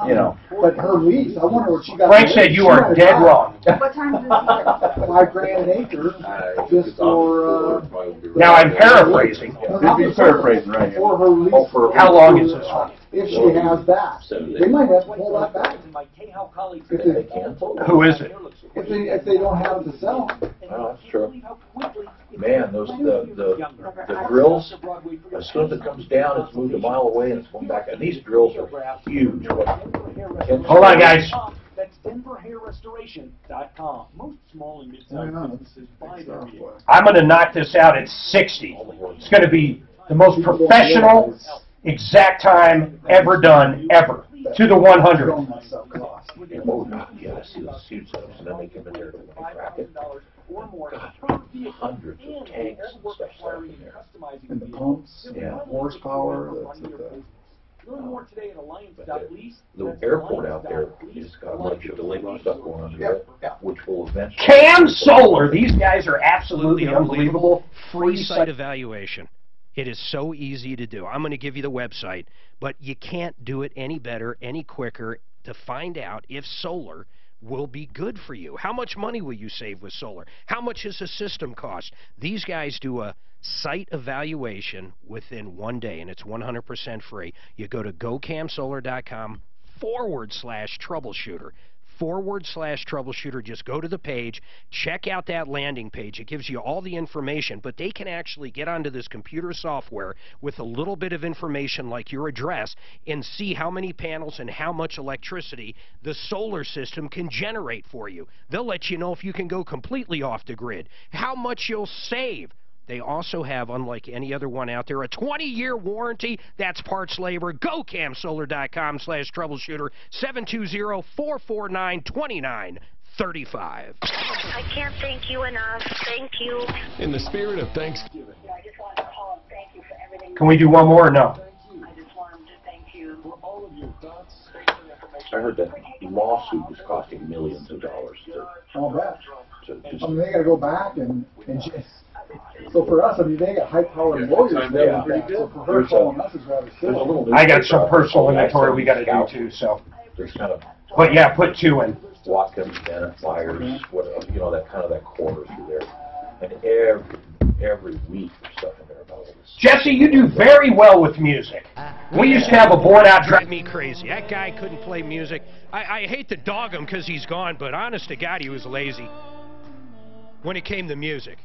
you know. But her lease, I wonder what she got. Frank said you are dead wrong. What time is it? $5,000 an acre, just for. Now I'm paraphrasing. You're paraphrasing, right? For her lease. How long is this one? If she has that, they might have to pull that back. Who is it? If they don't have it to sell. Oh, that's true. Man, those the drills, as soon as it comes down, it's moved a mile away and it's going back. And these drills are huge. Hold on, guys. That's DenverHairRestoration.com. Most small and mid-sized businesses buy their vehicles. I'm going to knock this out at 60. It's going to be the most professional exact time ever done, ever. To the 100. Oh, God, yeah, I see those huge setups, and then they come in there and crack it. God, hundreds of tanks and stuff set up in there. And the pumps, horsepower. The airport out there has got a bunch of illegal stuff going on there, which will eventually... Cam Solar! These guys are absolutely unbelievable. Free site evaluation. It is so easy to do. I'm going to give you the website, but you can't do it any better, any quicker to find out if solar will be good for you. How much money will you save with solar? How much does the system cost? These guys do a site evaluation within 1 day, and it's 100% free. You go to gocamsolar.com/troubleshooter. /troubleshooter. Just go to the page, check out that landing page. It gives you all the information, but they can actually get onto this computer software with a little bit of information like your address and see how many panels and how much electricity the solar system can generate for you. They'll let you know if you can go completely off the grid, how much you'll save. They also have, unlike any other one out there, a 20-year warranty. That's parts labor. GoCamSolar.com/troubleshooter, 720-449-2935. I can't thank you enough. Thank you. In the spirit of Thanksgiving. I just wanted to call and thank you for everything. Can we do one more or no? I just wanted to thank you for all of your thoughts, I heard that lawsuit was costing millions of dollars. I'll bet. I mean, they got to go back and just... So for us, I mean, they got high-powered lawyers there. So for her calling us is rather silly. I got some personal inventory we got to do too. So, but yeah, put 2 in. Watkins, Bennett, Myers, you know, that quarter through there, and every week there's stuff in there about all this. Jesse, you do very well with music. We used to have a board-out drive me crazy. That guy couldn't play music. I hate to dog him because he's gone, but honest to God, he was lazy when it came to music.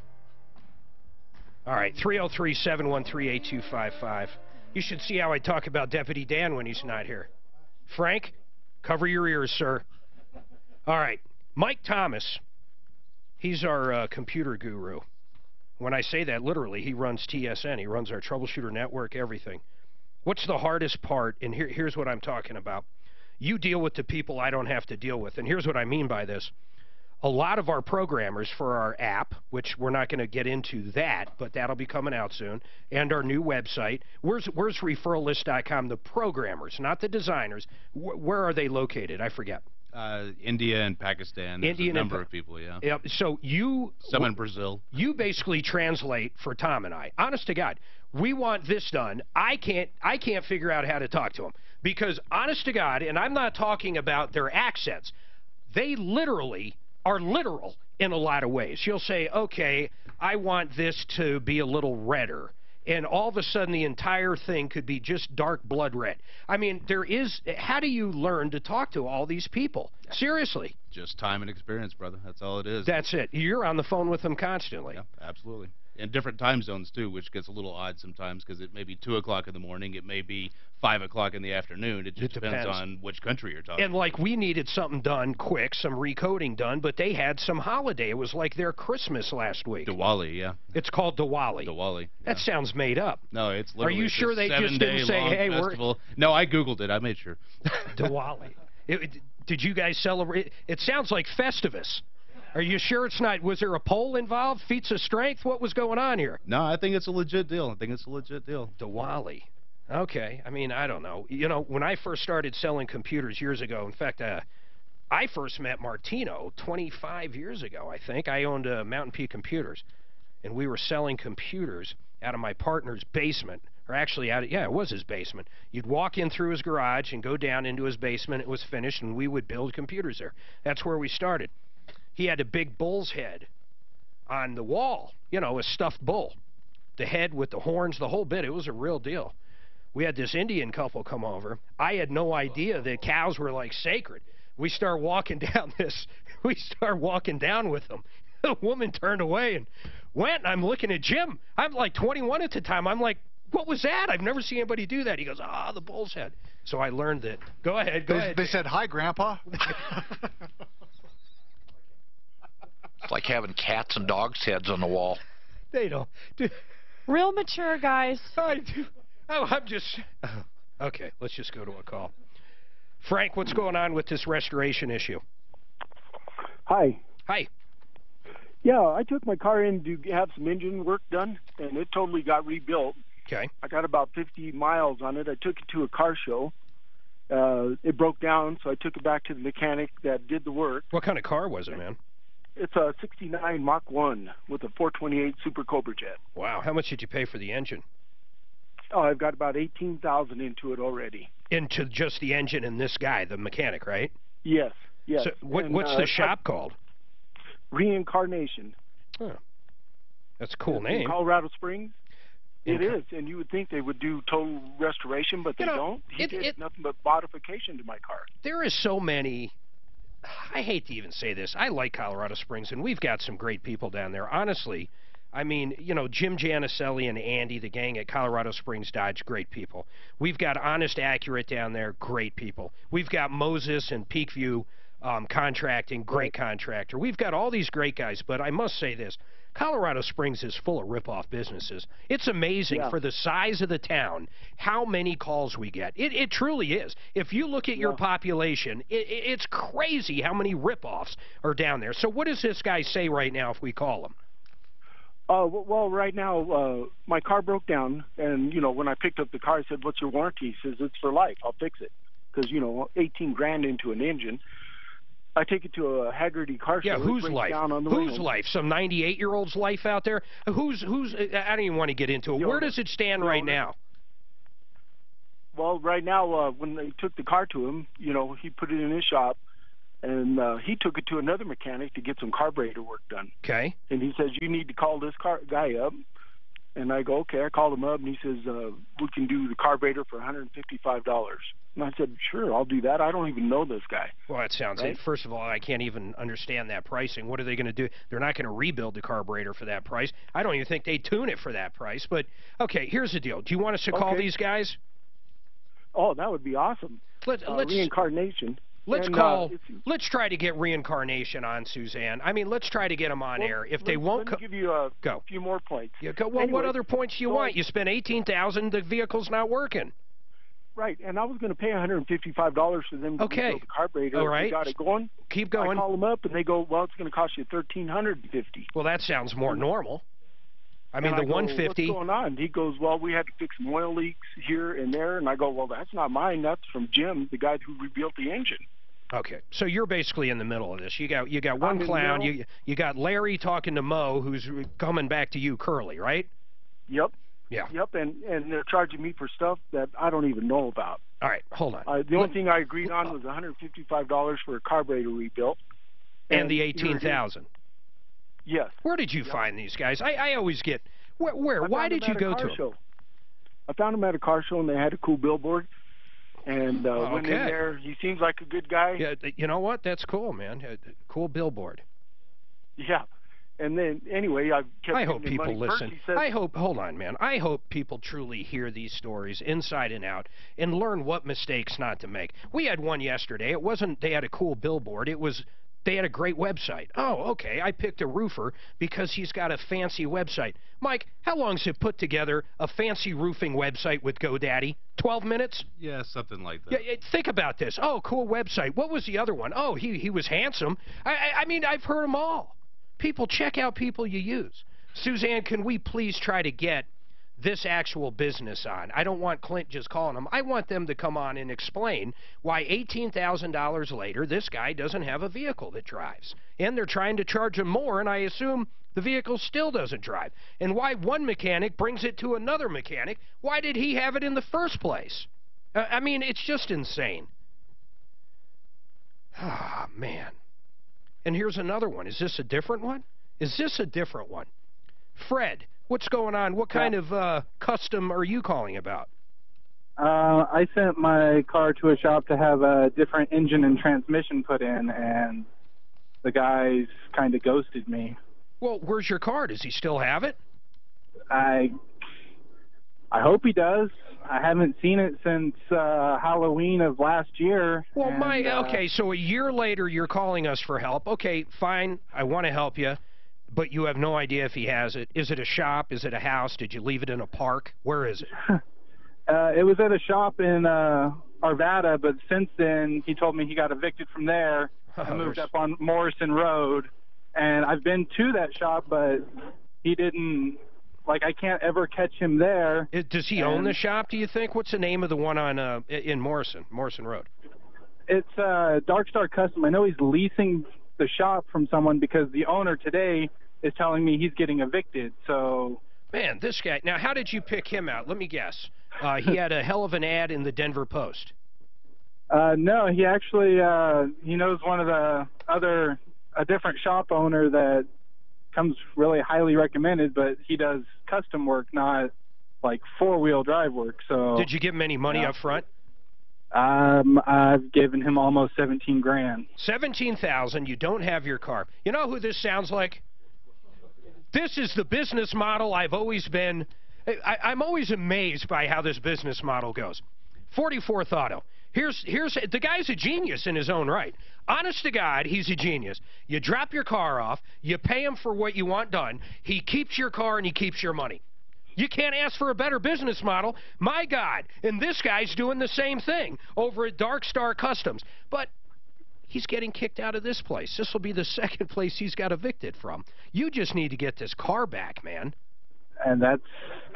All right, 303-713-8255. You should see how I talk about Deputy Dan when he's not here. Frank, cover your ears, sir. All right, Mike Thomas. He's our computer guru. When I say that, literally, he runs TSN. He runs our Troubleshooter network, everything. What's the hardest part? And here's what I'm talking about. You deal with the people I don't have to deal with. And here's what I mean by this. A lot of our programmers for our app, which we're not going to get into that, but that'll be coming out soon, and our new website. Where's referrallist.com? The programmers, not the designers. Where are they located? I forget. India and Pakistan. There's a number of people, yeah. Yep. So some in Brazil. You basically translate for Tom and I. Honest to God, we want this done. I can't figure out how to talk to them because, honest to God, and I'm not talking about their accents. They literally are literal in a lot of ways. You'll say, okay, I want this to be a little redder. And all of a sudden, the entire thing could be just dark blood red. I mean, how do you learn to talk to all these people? Seriously. Just time and experience, brother. That's all it is. That's it. You're on the phone with them constantly. Yeah, absolutely. In different time zones, too, which gets a little odd sometimes because it may be 2 o'clock in the morning. It may be 5 o'clock in the afternoon. It just depends on which country you're talking about. And, like, we needed something done quick, some recoding done, but they had some holiday. It was like their Christmas last week. Diwali, yeah. It's called Diwali. Diwali. That sounds made up. No, it's literally Are you sure they just didn't say, hey, festival. No, I Googled it. I made sure. Diwali. Did you guys celebrate? It sounds like Festivus. Are you sure it's not? Was there a poll involved? Feats of strength? What was going on here? No, I think it's a legit deal. Diwali. Okay. I mean, I don't know. You know, when I first started selling computers years ago, in fact, I first met Martino 25 years ago, I think. I owned Mountain Peak Computers, and we were selling computers out of my partner's basement. Or actually, it was his basement. You'd walk in through his garage and go down into his basement. It was finished, and we would build computers there. That's where we started. He had a big bull's head on the wall, you know, a stuffed bull. The head with the horns, the whole bit. It was a real deal. We had this Indian couple come over. I had no idea that cows were, like, sacred. We start walking down with them. The woman turned away and went, and I'm looking at Jim. I'm like 21 at the time. I'm like, what was that? I've never seen anybody do that. He goes, the bull's head. So I learned that. Go ahead. They said, hi, Grandpa. It's like having cats and dogs' heads on the wall. They don't. Real mature, guys. I do. Oh, I'm just... Okay, let's just go to a call. Frank, what's going on with this restoration issue? Hi. Hi. Yeah, I took my car in to have some engine work done, and it totally got rebuilt. Okay. I got about 50 miles on it. I took it to a car show. It broke down, so I took it back to the mechanic that did the work. What kind of car was it, man? It's a 69 Mach 1 with a 428 Super Cobra jet. Wow. How much did you pay for the engine? Oh, I've got about $18,000 into it already. Into just the engine and this guy, the mechanic, right? Yes, yes. So what's the shop called? Reincarnation. Oh. That's a cool name. In Colorado Springs. It is, and you would think they would do total restoration, but they don't. He did nothing but modification to my car. There is so many... I hate to even say this. I like Colorado Springs, and we've got some great people down there. Honestly, I mean, you know, Jim Janicelli and Andy, the gang at Colorado Springs Dodge, great people. We've got Honest Accurate down there, great people. We've got Moses and Peakview Contracting, great contractor. We've got all these great guys, but I must say this. Colorado Springs is full of rip-off businesses. It's amazing for the size of the town how many calls we get. It truly is. If you look at your population, it's crazy how many rip-offs are down there. So what does this guy say right now if we call him? Well, right now, my car broke down, and, you know, when I picked up the car, I said, what's your warranty? He says, it's for life. I'll fix it. Because, you know, 18 grand into an engine. I take it to a Haggerty car show. Yeah, whose life? Whose life? Some 98-year-old's life out there? Who's? I don't even want to get into it. Where does it stand right now? Well, right now, when they took the car to him, you know, he put it in his shop, and he took it to another mechanic to get some carburetor work done. Okay. And he says, you need to call this guy up And I go, okay. I called him up, and he says, we can do the carburetor for $155. And I said, sure, I'll do that. I don't even know this guy. Well, that sounds right? it. First of all, I can't even understand that pricing. What are they going to do? They're not going to rebuild the carburetor for that price. I don't even think they tune it for that price. But, okay, here's the deal. Do you want us to call these guys? Oh, that would be awesome. Let's reincarnation. Let's And, call. Let's try to get reincarnation on, Suzanne. I mean, let's try to get them on air. If they won't, let me give you a go. few more points. Yeah, go. Well, Anyway, what other points do you want? You spent $18,000. The vehicle's not working. Right, and I was going to pay $155 for them to rebuild the carburetor. All right. We got it going. Keep going. I call them up, and they go, well, it's going to cost you $1,350. Well, that sounds more normal. I mean, And the go, 150. What's going on? He goes, well, we had to fix some oil leaks here and there. And I go, well, that's not mine. That's from Jim, the guy who rebuilt the engine. Okay, so you're basically in the middle of this. You got one clown. You got Larry talking to Mo, who's coming back to you, Curly, right? Yep. Yeah. Yep, and they're charging me for stuff that I don't even know about. All right, hold on. The only thing I agreed on was $155 for a carburetor rebuilt. And the $18,000. Yes. Where did you find these guys? I always get where? Why did you go to them? I found him at a car show, and they had a cool billboard. And went in there. He seems like a good guy. Yeah, you know what? That's cool, man. Cool billboard. Yeah. And then, anyway, I kept I hope people money. listen. First, he said, hold on, man. I hope people truly hear these stories inside and out and learn what mistakes not to make. We had one yesterday. It wasn't they had a cool billboard. It was they had a great website. Oh, okay. I picked a roofer because he's got a fancy website. Mike, how long's it put together a fancy roofing website with GoDaddy? 12 minutes? Yeah, something like that. Yeah, think about this. Oh, cool website. What was the other one? Oh, he was handsome. I mean, I've heard them all. People, check out people you use. Suzanne, can we please try to get this actual business on? I don't want Clint just calling them. I want them to come on and explain why $18,000 later this guy doesn't have a vehicle that drives. And they're trying to charge him more, and I assume the vehicle still doesn't drive. And why one mechanic brings it to another mechanic. Why did he have it in the first place? I mean, it's just insane. Ah, man. And here's another one. Is this a different one? Is this a different one? Fred, what's going on? What kind of custom are you calling about? I sent my car to a shop to have a different engine and transmission put in, and the guys kind of ghosted me. Well, where's your car? Does he still have it? I hope he does. I haven't seen it since Halloween of last year. Well, and, okay, so a year later you're calling us for help. Okay, fine, I want to help you, but you have no idea if he has it. Is it a shop? Is it a house? Did you leave it in a park? Where is it? It was at a shop in Arvada, but since then he told me he got evicted from there and moved up on Morrison Road. And I've been to that shop, but he didn't... Like, I can't ever catch him there. Does he own the shop, do you think? What's the name of the one on in Morrison Road? It's Dark Star Custom. I know he's leasing the shop from someone because the owner today is telling me he's getting evicted. So, man, this guy. Now, how did you pick him out? Let me guess. He had a hell of an ad in the Denver Post. No, he actually he knows one of a different shop owner that comes really highly recommended, but he does custom work, not like four-wheel drive work. So did you give him any money up front? I've given him almost 17 grand. 17,000. You don't have your car. You know who this sounds like? This is the business model I've always been. I'm always amazed by how this business model goes. 44th Auto. Here's the guy's a genius in his own right. Honest to God, he's a genius. You drop your car off, you pay him for what you want done, he keeps your car and he keeps your money. You can't ask for a better business model. My God. And this guy's doing the same thing over at Dark Star Customs. But he's getting kicked out of this place. This will be the second place he's got evicted from. You just need to get this car back, man. And that's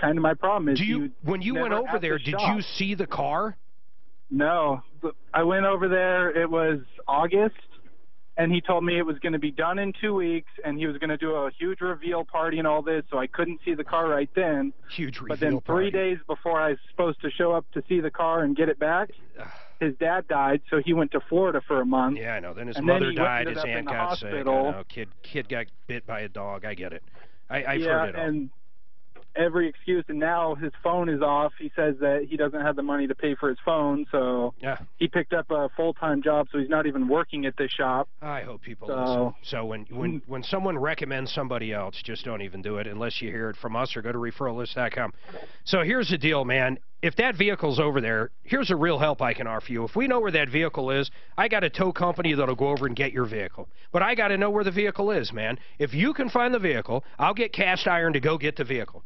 kind of my problem. Is when you went over there, did you see the car? No. I went over there, it was August, and he told me it was going to be done in 2 weeks, and he was going to do a huge reveal party and all this, so I couldn't see the car right then. Huge reveal But then 3 party. days before I was supposed to show up to see the car and get it back, his dad died, so he went to Florida for a month. Yeah, I know. Then his and mother then he died, ended his up in aunt the got sick. I hospital. know. Kid got bit by a dog. I get it. I've Yeah, heard it all. and every excuse, and now his phone is off. He says that he doesn't have the money to pay for his phone, so he picked up a full-time job, so he's not even working at this shop. I hope people listen. So when someone recommends somebody else, just don't even do it unless you hear it from us or go to referrallist.com. So here's the deal, man. If that vehicle's over there, here's a real help I can offer you. If we know where that vehicle is, I got a tow company that'll go over and get your vehicle. But I got to know where the vehicle is, man. If you can find the vehicle, I'll get Cast Iron to go get the vehicle.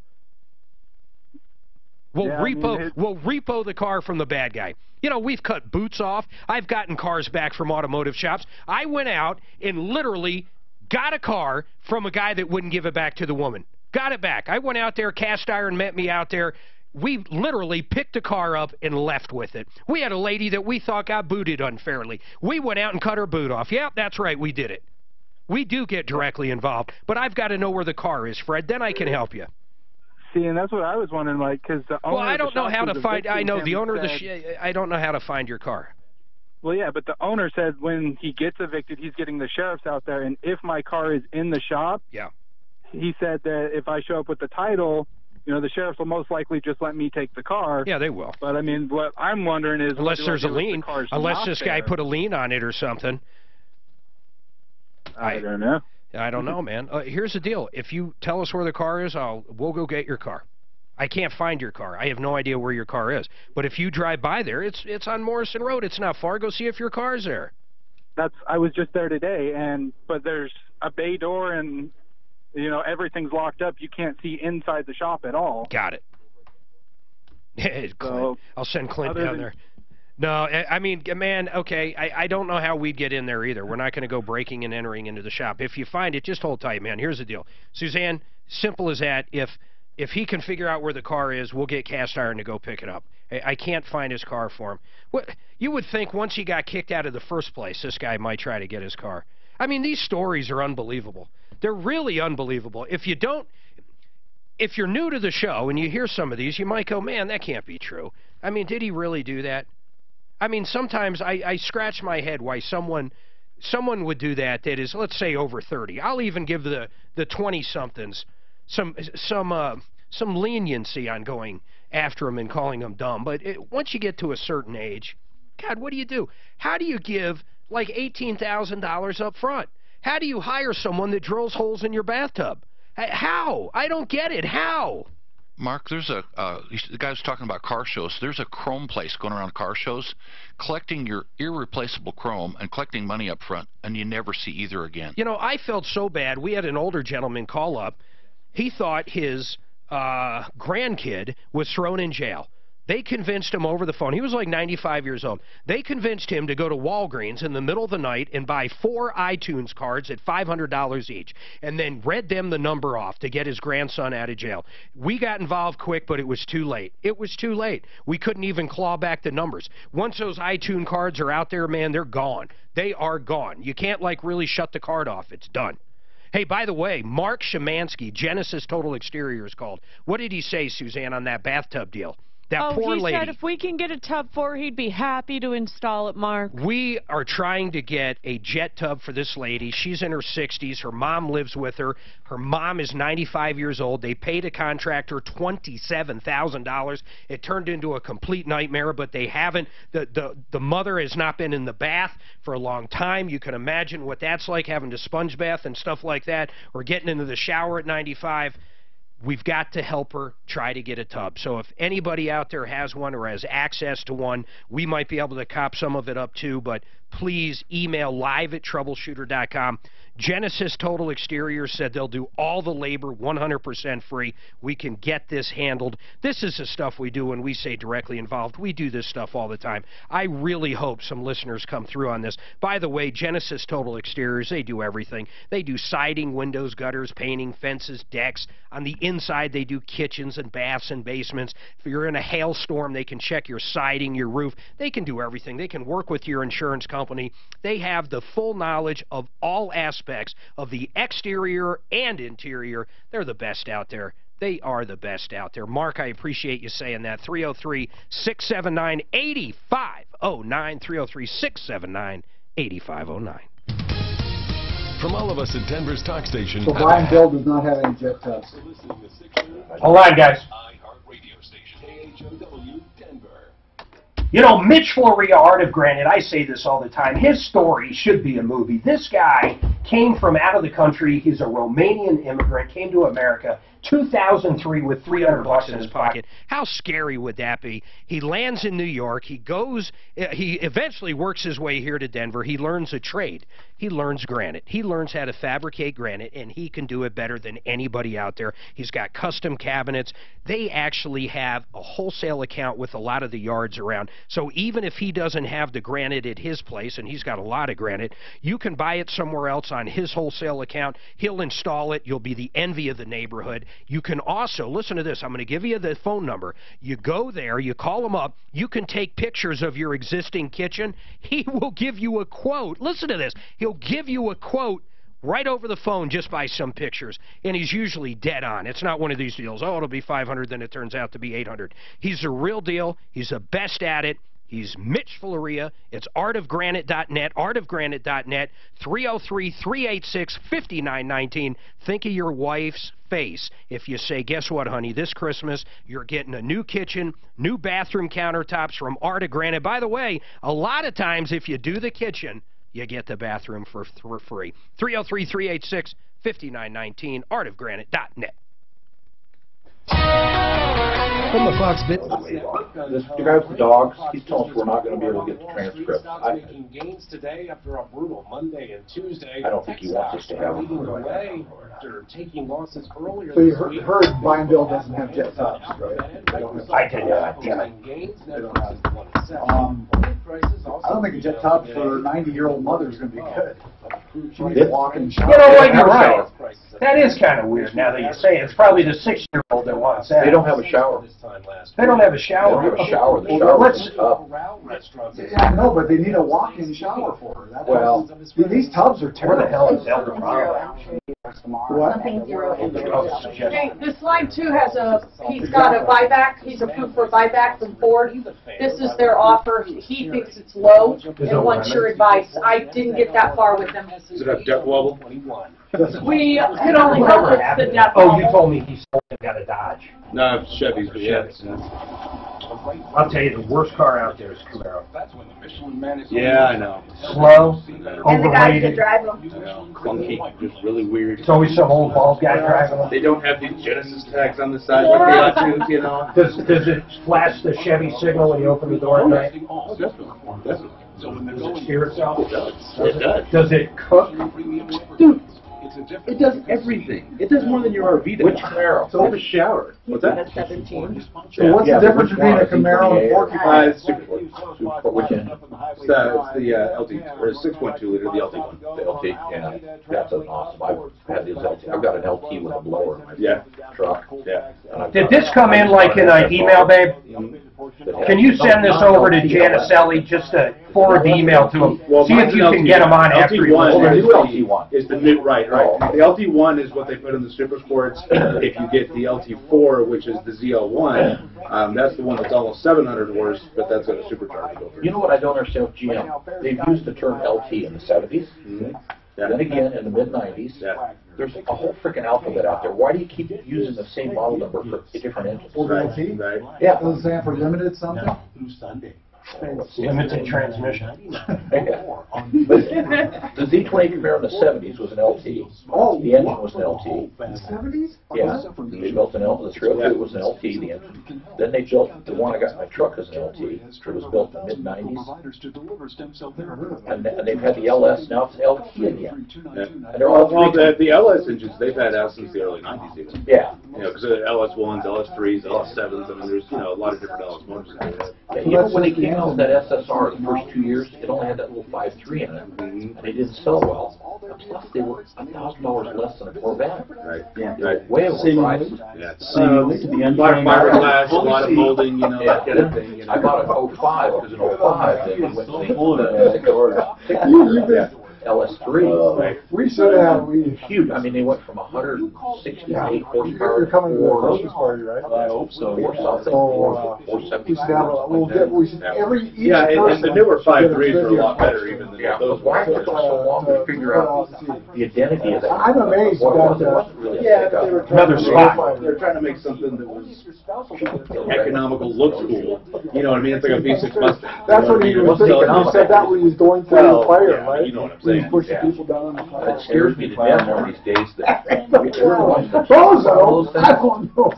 We'll repo the car from the bad guy. You know, we've cut boots off. I've gotten cars back from automotive shops. I went out and literally got a car from a guy that wouldn't give it back to the woman. Got it back. I went out there. Cast Iron met me out there. We literally picked the car up and left with it. We had a lady that we thought got booted unfairly. We went out and cut her boot off. Yep, that's right, we did it. We do get directly involved, but I've got to know where the car is, Fred. Then I can help you. See, and that's what I was wondering, like, because the owner. Well, I don't know how to find. I know the owner of the. I don't know how to find your car. Well, yeah, but the owner said when he gets evicted, he's getting the sheriffs out there, and if my car is in the shop, he said that if I show up with the title, you know, the sheriffs will most likely just let me take the car. Yeah, they will. But I mean, what I'm wondering is, unless there's a lien, unless this guy there? put a lien on it or something. I don't know. I don't know, man. Here's the deal. If you tell us where the car is, we'll go get your car. I can't find your car. I have no idea where your car is. But if you drive by there, it's on Morrison Road. It's not far. Go see if your car's there. I was just there today, but there's a bay door and, you know, everything's locked up. You can't see inside the shop at all. Got it. Clint. I'll send Clint down there. No, I mean, man, okay, I don't know how we'd get in there either. We're not going to go breaking and entering into the shop. If you find it, just hold tight, man. Here's the deal. Suzanne, simple as that. If he can figure out where the car is, we'll get Cast Iron to go pick it up. I can't find his car for him. What you would think once he got kicked out of the first place, this guy might try to get his car. I mean, these stories are unbelievable. They're really unbelievable. If you're new to the show and you hear some of these, you might go, man, that can't be true. I mean, did he really do that? I mean, sometimes I scratch my head why someone would do that is, let's say, over 30. I'll even give the 20-somethings some leniency on going after them and calling them dumb. But once you get to a certain age, God, what do you do? How do you give like $18,000 up front? How do you hire someone that drills holes in your bathtub? How? I don't get it. How? Mark, there's the guy was talking about car shows. There's a chrome place going around car shows, collecting your irreplaceable chrome and collecting money up front, and you never see either again. You know, I felt so bad. We had an older gentleman call up. He thought his grandkid was thrown in jail. They convinced him over the phone. He was like 95 years old. They convinced him to go to Walgreens in the middle of the night and buy 4 iTunes cards at $500 each, and then read them the number off to get his grandson out of jail. We got involved quick, but it was too late. It was too late. We couldn't even claw back the numbers. Once those iTunes cards are out there, man, they're gone. They are gone. You can't, like, really shut the card off. It's done. Hey, by the way, Mark Szymanski, Genesis Total Exteriors called. What did he say, Suzanne, on that bathtub deal? That poor lady. He said if we can get a tub for her, he'd be happy to install it, Mark. We are trying to get a jet tub for this lady. She's in her 60s. Her mom lives with her. Her mom is 95 years old. They paid a contractor $27,000. It turned into a complete nightmare, but they haven't. The mother has not been in the bath for a long time. You can imagine what that's like, having to sponge bath and stuff like that, or getting into the shower at 95. We've got to help her try to get a tub. So if anybody out there has one or has access to one, we might be able to cop some of it up too, but please email live@troubleshooter.com. Genesis Total Exteriors said they'll do all the labor 100% free. We can get this handled. This is the stuff we do when we say directly involved. We do this stuff all the time. I really hope some listeners come through on this. By the way, Genesis Total Exteriors, they do everything. They do siding, windows, gutters, painting, fences, decks. On the inside, they do kitchens and baths and basements. If you're in a hailstorm, they can check your siding, your roof. They can do everything. They can work with your insurance company. They have the full knowledge of all aspects of the exterior and interior. They're the best out there. They are the best out there. Mark, I appreciate you saying that. 303-679-8509. 303-679-8509. From all of us at Denver's Talk Station. So buy and build does not have any jet tubs. Hold on, guys. You know, Mitch Floria, Art of Granite, I say this all the time, his story should be a movie. This guy came from out of the country. He's a Romanian immigrant, came to America 2003 with $300 in his pocket. How scary would that be? He lands in New York. He eventually works his way here to Denver. He learns a trade. He learns granite. He learns how to fabricate granite, and he can do it better than anybody out there. He's got custom cabinets. They actually have a wholesale account with a lot of the yards around. So even if he doesn't have the granite at his place, and he's got a lot of granite, you can buy it somewhere else on his wholesale account. He'll install it. You'll be the envy of the neighborhood. You can also, listen to this, I'm going to give you the phone number. You go there, you call him up, you can take pictures of your existing kitchen. He will give you a quote. Listen to this. He'll give you a quote right over the phone just by some pictures, and he's usually dead on. It's not one of these deals, oh, it'll be $500, then it turns out to be $800. He's the real deal. He's the best at it. He's Mitch Floria. It's artofgranite.net, artofgranite.net, 303-386-5919. Think of your wife's face if you say, guess what, honey, this Christmas you're getting a new kitchen, new bathroom countertops from Art of Granite. By the way, a lot of times if you do the kitchen, you get the bathroom for free. 303-386-5919, artofgranite.net. From the Fox Bit. The guy with the dogs, he's telling us we're not going to be able to get the transcript. Making gains today after a brutal Monday and Tuesday. I don't think he wants us to have leading the way after taking losses earlier. So you heard buy and build doesn't have jet tubs, right? I did, yeah. I don't think a jet tub for a 90-year-old mother is going to be good. She needs to walk in the shower. You know what, you're right. That is kind of weird now that you say it. It's probably the 6-year-old that wants that. They don't have a shower. They don't have a shower. They don't have a shower. The shower is up. Yeah, no, but they need a walk-in shower for her. Well, these tubs are terrible. Where the hell is Eldorado? What? Okay, this line two has he's got a buyback, he's approved for a buyback from Ford. This is their offer. He thinks it's low and wants your advice. I didn't get that far with them. Does it have depth wobble? We could only hope it's the depth Oh, wobble. you told me he's got a Dodge. No, it's Chevy's, but yeah. I'll tell you, the worst car out there is Camaro. Yeah, I know. Slow, And the guys that overrated. drive them. I know. Clunky, just really weird. It's always some old bald guy driving them. They don't have these Genesis tags on the side like they ought to, you know? Does it flash the Chevy signal when you open the door at night? Oh, definitely. Definitely. Does it steer itself? It does. It does. Does it cook? Dude, it does everything. It does more than your RV does. Which Camaro? So the shower. What's that? So what's the difference between a Camaro and a Porcupine? It's Super Ford. Which end? It's the LT, or 6.2 liter, the LT one. The LT, yeah. That's awesome. I've had this LT. I've got an LT with a blower in my truck. Yeah. Did this come in like in an email, babe? Can you send this over to Janicelli just to forward the email to him? See if you can get him on after he LT1 is the mid, right. The LT1 is what they put in the Super Sports. If you get the LT4, which is the ZL1, that's the one that's almost 700 horse, but that's got a supercharged over it. You know what I don't understand with GM? They've used the term LT in the 70s. Then again in the mid-90s. There's a whole freaking alphabet out there. Why do you keep using the same model number for different engines? Right. Yeah. Does it stand for limited something? Limited transmission. The Z20 Camaro in the 70s was an LT. Oh, the engine was an LT. In the 70s? Yeah, they built an LT. The 302 was an LT, the engine. Then they built the one I got in my truck as an LT. It was built in the mid-90s. And they've had the LS, now it's LT again. And they're all the LS engines, they've had out since the early 90s even. Yeah. You know, because LS1s, LS3s, LS7s, I mean, there's, a lot of different LS motors. Yeah, you know, when they came out with that SSR the first 2 years, it only had that little 5.3 in it, and they didn't sell well. Plus, they were $1,000 less than a Corvette. Right. Yeah. Right. Way overpriced. Yeah. A lot of fiberglass, a lot of molding, that kind of thing. I bought an 05 because an 05 they went LS3. We should have. Huge. I mean, they went from 168 horsepower. You're coming to the Christmas party, right? I hope so. Or something. We should have. We should every each Yeah, and the newer person 5.3s are a lot better even than those. Why took it so long to figure out the identity of that? I'm amazed that. Yeah, they were Another spot. They're trying to make something that was economical, looks cool. You know what I mean? It's like a V6 Mustang. That's what he was thinking. He said that when he was going through the fire, right? You know what I'm When saying? he's pushing people down on the fire. It scares me to death one of these days that Bozo! I don't know.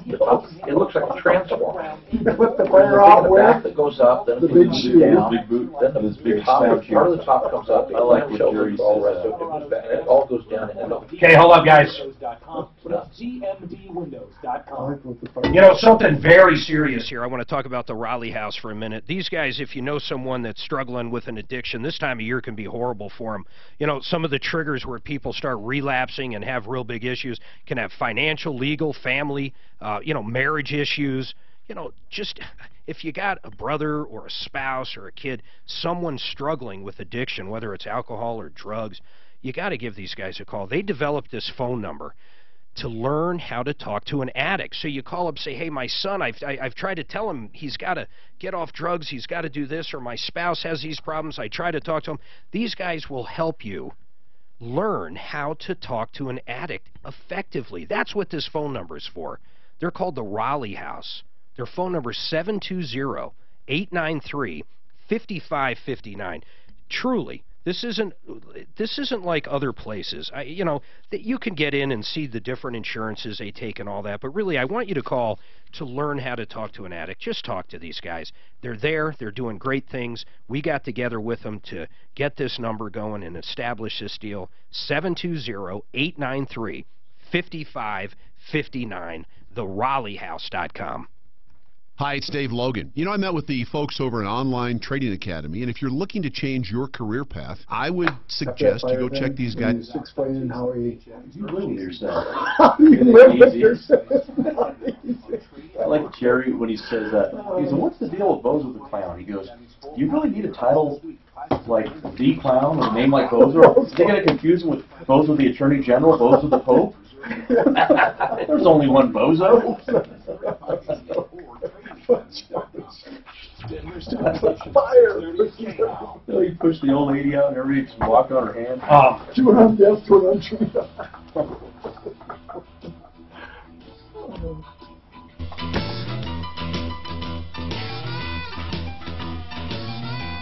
it looks like a transformer. Put the fire out The where? back that goes up, then The it big moves shoe. down, Big boot. then the This big top, statue. part of the top comes up. I like what Jerry all the says. rest of it moves back, and it all goes down and up. Okay, hold up, guys. You know, something very serious here. I want to talk about the Raleigh House for a minute. These guys, if you know someone that's struggling with an addiction, this time of year can be horrible for them. You know, some of the triggers where people start relapsing and have real big issues can have financial, legal, family, marriage issues. You know, just if you got a brother or a spouse or a kid, someone struggling with addiction, whether it's alcohol or drugs, you got to give these guys a call. They developed this phone number to learn how to talk to an addict. So you call up, say, hey, my son, I've tried to tell him he's got to get off drugs, he's got to do this, or my spouse has these problems, I try to talk to him. These guys will help you learn how to talk to an addict effectively. That's what this phone number is for. They're called the Raleigh House. Their phone number is 720-893-5559. Truly, this isn't like other places. That you can get in and see the different insurances they take and all that, but really I want you to call to learn how to talk to an addict. Just talk to these guys. They're there, they're doing great things. We got together with them to get this number going and establish this deal. 720-893-5559, theraleighouse.com. Hi, it's Dave Logan. I met with the folks over at Online Trading Academy, and if you're looking to change your career path, I would suggest you go check these guys. Explaining how he Live with yourself. you live with yourself. I like Jerry when he says that. He goes, what's the deal with Bozo the Clown? He goes, do you really need a title like the Clown with a name like Bozo? They're going to confuse him with Bozo the Attorney General, Bozo the Pope? There's only one Bozo. Fire! He pushed the old lady out and everybody just walked on her hand. Doing on death to an untreated.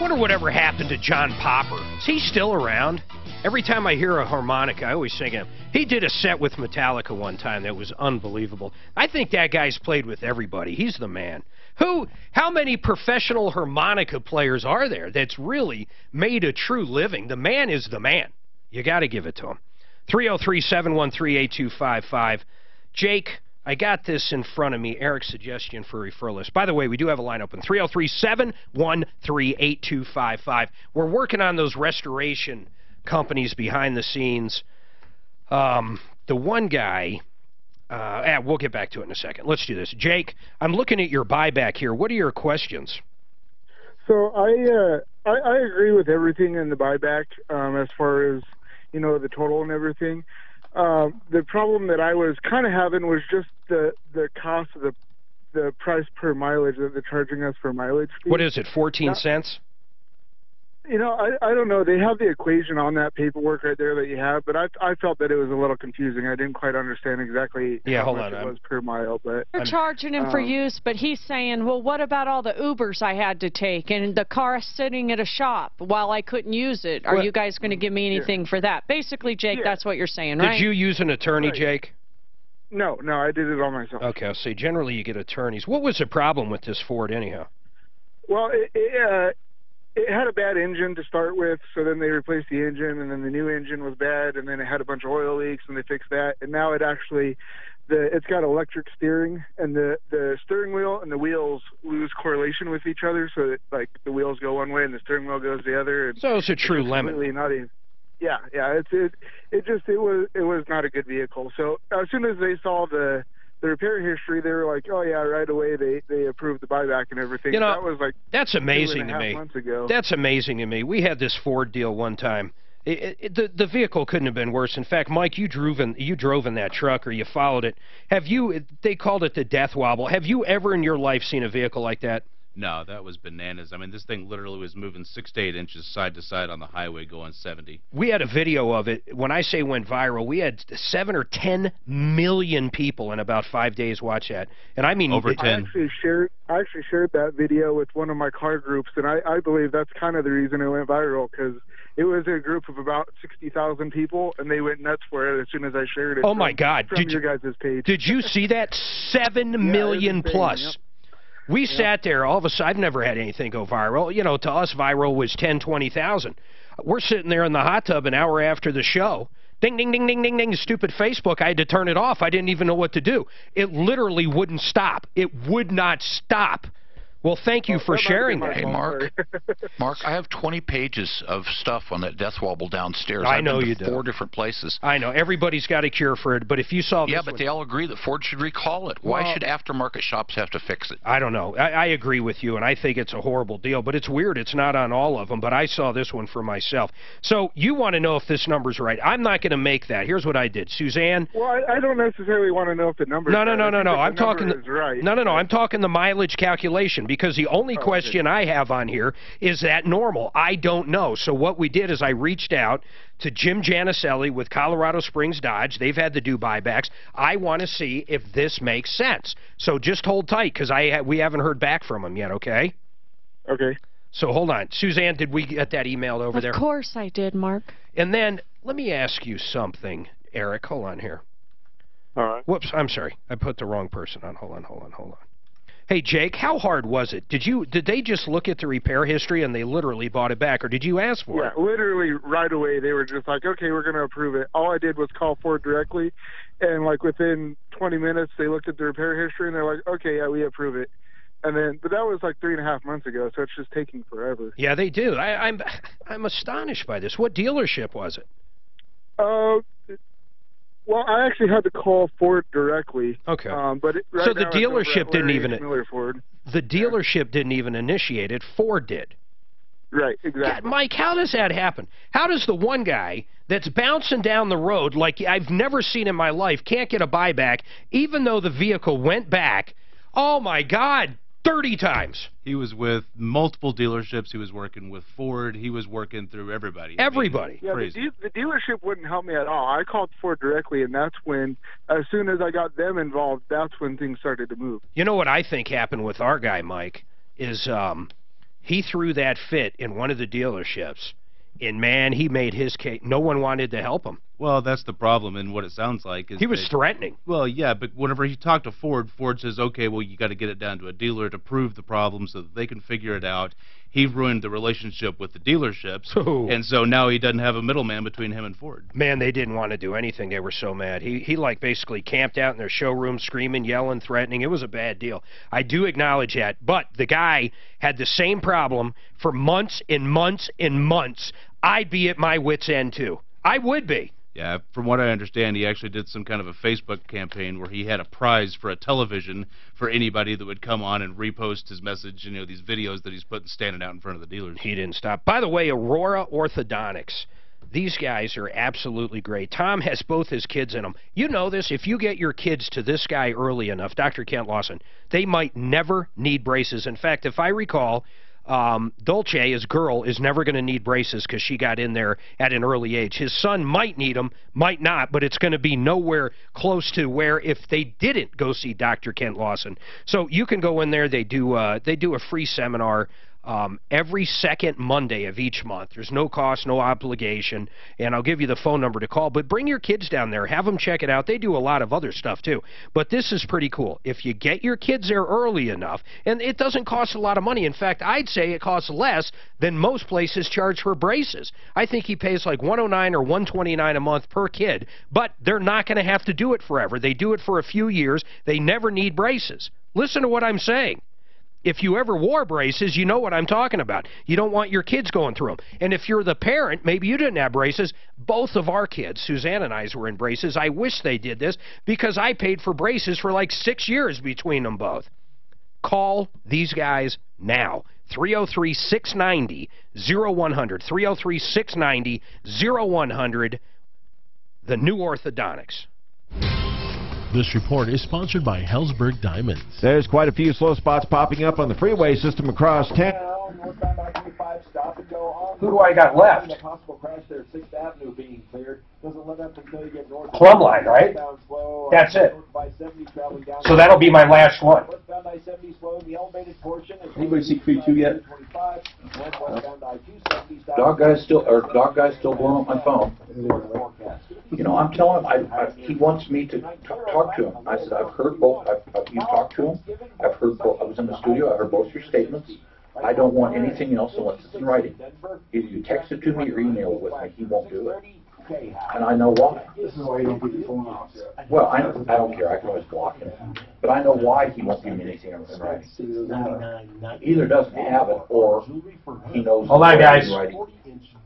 Wonder whatever happened to John Popper. Is he still around? Every time I hear a harmonica, I always think of him. He did a set with Metallica one time that was unbelievable. I think that guy's played with everybody. He's the man. How many professional harmonica players are there that's really made a true living? The man is the man. You got to give it to him. 303-713-8255. Jake, I got this in front of me. Eric's suggestion for a referral list. By the way, we do have a line open. 303-713-8255. We're working on those restoration companies behind the scenes. The one guy, we'll get back to it in a second. Let's do this. Jake, I'm looking at your buyback here. What are your questions? So I agree with everything in the buyback as far as, the total and everything. The problem that I was kind of having was just the cost of the price per mileage that they're charging us for mileage fee. What is it, 14 cents? I don't know. They have the equation on that paperwork right there that you have, but I felt that it was a little confusing. I didn't quite understand exactly how much it was per mile. But they're charging him for use, but he's saying, well, what about all the Ubers I had to take and the car sitting at a shop while I couldn't use it? Are you guys going to give me anything for that? Basically, Jake, that's what you're saying, right? Did you use an attorney, Jake? No, I did it all myself. Okay, I'll say generally you get attorneys. What was the problem with this Ford anyhow? Well, it had a bad engine to start with, so then they replaced the engine, and then the new engine was bad, and then it had a bunch of oil leaks, and they fixed that, and now it's got electric steering, and the steering wheel and the wheels lose correlation with each other, so that the wheels go one way and the steering wheel goes the other. And so it's a true lemon. Really not even. Yeah. It was not a good vehicle. So as soon as they saw the repair history, they were like, oh yeah, right away they approved the buyback and everything. That was that's amazing to me. months ago. That's amazing to me. We had this Ford deal one time. The vehicle couldn't have been worse. In fact, Mike, you drove in that truck, or you followed it. They called it the death wobble. Have you ever in your life seen a vehicle like that? No, that was bananas. I mean, this thing literally was moving 6 to 8 inches side to side on the highway going 70. We had a video of it. When I say went viral, we had 7 or 10 million people in about 5 days watch that. And I mean, over 10. I actually shared that video with one of my car groups, and I believe that's kind of the reason it went viral, because it was a group of about 60,000 people, and they went nuts for it as soon as I shared it. Oh my God! From your guys' page. Did you see that? 7 million plus. Yep. We sat there, all of a sudden, I've never had anything go viral. You know, to us, viral was 10, 20,000. We're sitting there in the hot tub an hour after the show. Ding, ding, ding, ding, ding, ding, stupid Facebook. I had to turn it off. I didn't even know what to do. It literally wouldn't stop. It would not stop. Well, thank you for sharing that. Hey, Mark, I have 20 pages of stuff on that death wobble downstairs. I know you do. 4 different places. I know. Everybody's got a cure for it, but if you saw this but they all agree that Ford should recall it. Why should aftermarket shops have to fix it? I don't know. I agree with you, and I think it's a horrible deal, but it's weird. It's not on all of them, but I saw this one for myself. So you want to know if this number's right. I'm not going to make that. Here's what I did. Suzanne? Well, I don't necessarily want to know if the number's right. No. I'm talking right. No. I'm talking the mileage calculation, because the only question I have on here is that normal. I don't know. So what we did is I reached out to Jim Janicelli with Colorado Springs Dodge. They've had to do buybacks. I want to see if this makes sense. So just hold tight, because we haven't heard back from him yet, okay? Okay. So hold on. Suzanne, did we get that emailed over there? Of course I did, Mark. And then let me ask you something, Eric. Hold on here. All right. Whoops, I'm sorry. I put the wrong person on. Hold on. Hey, Jake, how hard was it? Did they just look at the repair history and they literally bought it back, or did you ask for it? Yeah, literally right away they were just like, okay, we're going to approve it. All I did was call Ford directly, and like within 20 minutes they looked at the repair history and they're like, okay, yeah, we approve it. And then, but that was like 3.5 months ago, so it's just taking forever. Yeah, they do. I'm astonished by this. What dealership was it? Well, I actually had to call Ford directly. Okay. But so the dealership didn't even Ford. The dealership didn't even initiate it. Ford did. Right, exactly. God, Mike, how does that happen? How does the one guy that's bouncing down the road like I've never seen in my life can't get a buyback, even though the vehicle went back? Oh my God, 30 times. He was with multiple dealerships. He was working with Ford. He was working through everybody. Everybody. Yeah, crazy. The dealership wouldn't help me at all. I called Ford directly, and that's when, as soon as I got them involved, that's when things started to move. You know what I think happened with our guy, Mike, is he threw that fit in one of the dealerships, and, man, he made his case. No one wanted to help him. Well, that's the problem, and what it sounds like is he was threatening. Well, yeah, but whenever he talked to Ford, Ford says, okay, well, you got to get it down to a dealer to prove the problem so that they can figure it out. He ruined the relationship with the dealerships, and so now he doesn't have a middleman between him and Ford. Man, they didn't want to do anything. They were so mad. He like basically camped out in their showroom screaming, yelling, threatening. It was a bad deal. I do acknowledge that, but the guy had the same problem for months and months and months. I'd be at my wit's end, too. I would be. Yeah, from what I understand, he actually did some kind of a Facebook campaign where he had a prize for a television for anybody that would come on and repost his message, you know, these videos that he's putting standing out in front of the dealers. He didn't stop. By the way, Aurora Orthodontics. These guys are absolutely great. Tom has both his kids in them. You know this. If you get your kids to this guy early enough, Dr. Kent Lawson, they might never need braces. In fact, if I recall, Dolce, his girl, is never going to need braces because she got in there at an early age. His son might need them, might not, but it's going to be nowhere close to where if they didn't go see Dr. Kent Lawson. So you can go in there. They do a free seminar every second Monday of each month. There's no cost, no obligation, and I'll give you the phone number to call. But bring your kids down there. Have them check it out. They do a lot of other stuff, too. But this is pretty cool. If you get your kids there early enough, and it doesn't cost a lot of money. In fact, I'd say it costs less than most places charge for braces. I think he pays like $109 or $129 a month per kid, but they're not going to have to do it forever. They do it for a few years. They never need braces. Listen to what I'm saying. If you ever wore braces, you know what I'm talking about. You don't want your kids going through them. And if you're the parent, maybe you didn't have braces. Both of our kids, Suzanne and I's, were in braces. I wish they did this because I paid for braces for like 6 years between them both. Call these guys now. 303-690-0100. 303-690-0100. The New Orthodontics. This report is sponsored by Hellsberg Diamonds. There's quite a few slow spots popping up on the freeway system across town. Who do I got left? Plumb line, right? That's it. So that'll be my last one. Anybody see Creed 2 yet? Dog guy's still blowing up my phone. You know, I'm telling him, he wants me to talk to him. I said, I've heard both. You've talked to him. I've heard both. I was in the studio. I heard both your statements. I don't want anything else unless it's in writing. Either you text it to me or email it with me. He won't do it. And I know why. This is why you don't get your phone off. Well, I don't care. I can always block him. But I know why he won't give me anything in writing. Either doesn't have it or he knows. Hold on, guys.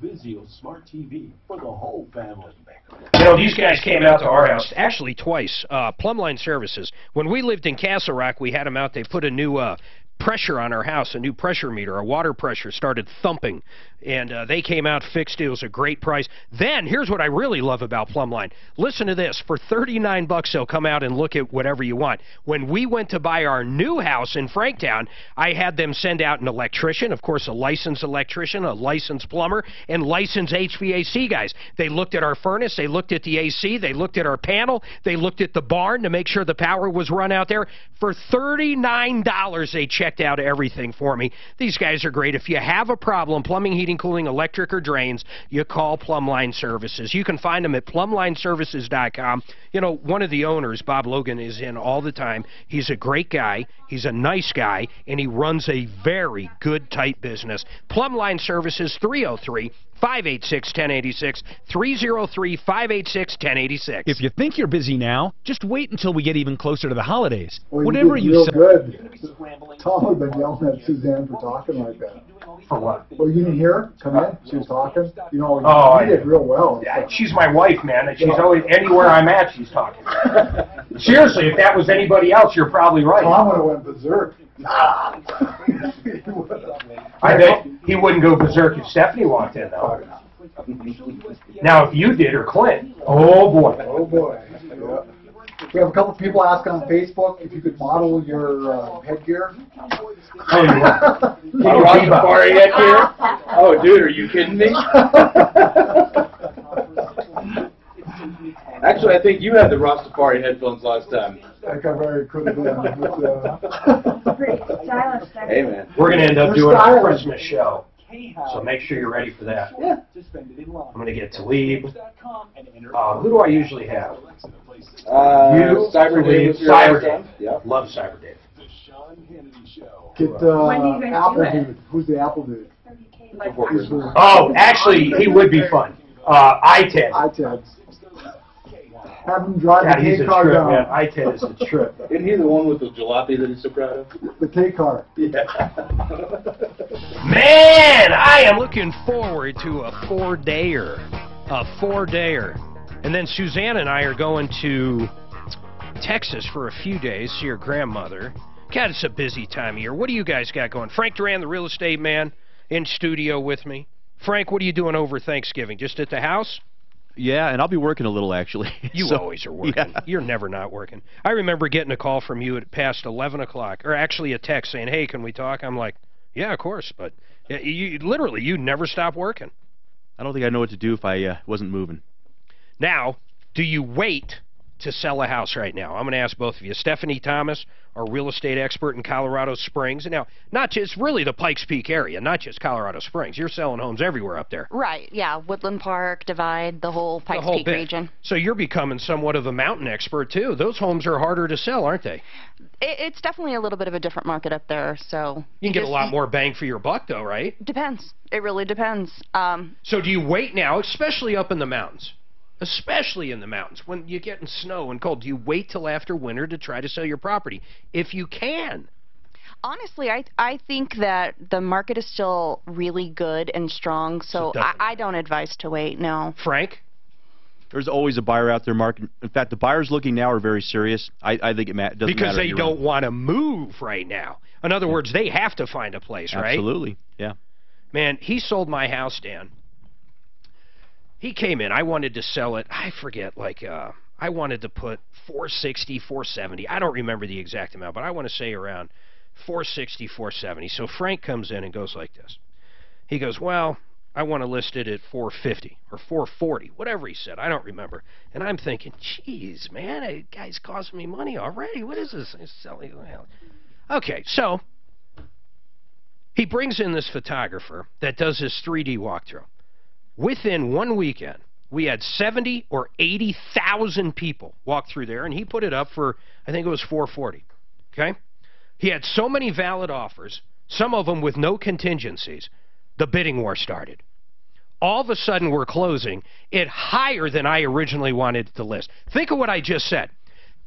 Vizio Smart TV for the whole family. You know, these guys came out to our house, actually twice, Plumline Services. When we lived in Castle Rock, we had them out. They put a new pressure on our house, a new pressure meter. Our water pressure started thumping, and they came out, fixed it. It was a great price. Then, here's what I really love about Plumline. Listen to this. For $39, they'll come out and look at whatever you want. When we went to buy our new house in Franktown, I had them send out an electrician, of course, a licensed electrician, a licensed plumber, and licensed HVAC guys. They looked at our furnace, they looked at the AC, they looked at our panel, they looked at the barn to make sure the power was run out there. For $39, they checked out everything for me. These guys are great. If you have a problem, plumbing, heating, cooling, electric, or drains, you call Plumline Services. You can find them at plumlineservices.com. You know, one of the owners, Bob Logan, is in all the time. He's a great guy. He's a nice guy, and he runs a very good, tight business. Plumline Services, 303-586-1086, 303-586-1086. If you think you're busy now, just wait until we get even closer to the holidays. Well, Whatever did you real say. good. Tom would have been yelling at Suzanne for talking like that. For what? Well, you didn't hear her come in? She was talking. You know, Oh, you did real well. Yeah, she's my wife, man, and she's always, anywhere I'm at, she's talking. Seriously, if that was anybody else, you're probably right. Tom would have went berserk. I bet he wouldn't go berserk if Stephanie walked in, though. Now, if you did, or Clint, oh boy. Oh boy. Yeah. We have a couple people asking on Facebook if you could model your headgear. Oh, you what? Rastafari headgear? Oh, dude, are you kidding me? Actually, I think you had the Rastafari headphones last time. I could have been. Pretty stylish. Hey, man. We're going to end up doing a Christmas show, so make sure you're ready for that. Yeah. I'm going to get Talib. Who do I usually have? You, Cyber Dave. Cyber Dave. Yeah. Love Cyber Dave. Get Apple dude. Who's the Apple dude? Oh, actually, he would be fun. iTed. iTed. Have him drive the he's K a car trip, down. man. iTed is a trip. Isn't he the one with the jalopy that he's so proud of? The K car. Yeah. Man, I am looking forward to a four-dayer. And then Suzanne and I are going to Texas for a few days, see her grandmother. God, it's a busy time of year. What do you guys got going? Frank Duran, the real estate man, in studio with me. Frank, what are you doing over Thanksgiving? Just at the house? Yeah, and I'll be working a little, actually. You always are working. Yeah. You're never not working. I remember getting a call from you at past 11 o'clock, or actually a text saying, hey, can we talk? I'm like, yeah, of course, but you never stop working. I don't think I know what to do if I wasn't moving. Now, do you wait to sell a house right now? I'm going to ask both of you. Stephanie Thomas, our real estate expert in Colorado Springs. Now, not just really the Pikes Peak area, not just Colorado Springs. You're selling homes everywhere up there. Right, yeah. Woodland Park, Divide, the whole Pikes Peak region. So you're becoming somewhat of a mountain expert, too. Those homes are harder to sell, aren't they? It's definitely a little bit of a different market up there, so... You can get a lot more bang for your buck, though, right? Depends. It really depends. So do you wait now, especially up in the mountains? Especially in the mountains, when you're getting snow and cold, do you wait till after winter to try to sell your property? If you can. Honestly, I think that the market is still really good and strong, so I don't advise to wait, no. Frank? There's always a buyer out there marketing. In fact, the buyers looking now are very serious. I think it doesn't matter. Because they don't want to move right now. In other words, they have to find a place, right? Absolutely, yeah. Man, he sold my house, Dan. He came in. I wanted to sell it. I forget, like, I wanted to put 460, 470. I don't remember the exact amount, but I want to say around 460, 470. So Frank comes in and goes like this. He goes, well, I want to list it at 450 or 440, whatever he said. I don't remember. And I'm thinking, geez, man, that guy's costing me money already. What is this? He's selling. Okay, so he brings in this photographer that does his 3D walkthrough. Within 1 weekend, we had 70 or 80,000 people walk through there, and he put it up for, I think it was 440. Okay? He had so many valid offers, some of them with no contingencies. The bidding war started. All of a sudden, we're closing it higher than I originally wanted to list. Think of what I just said.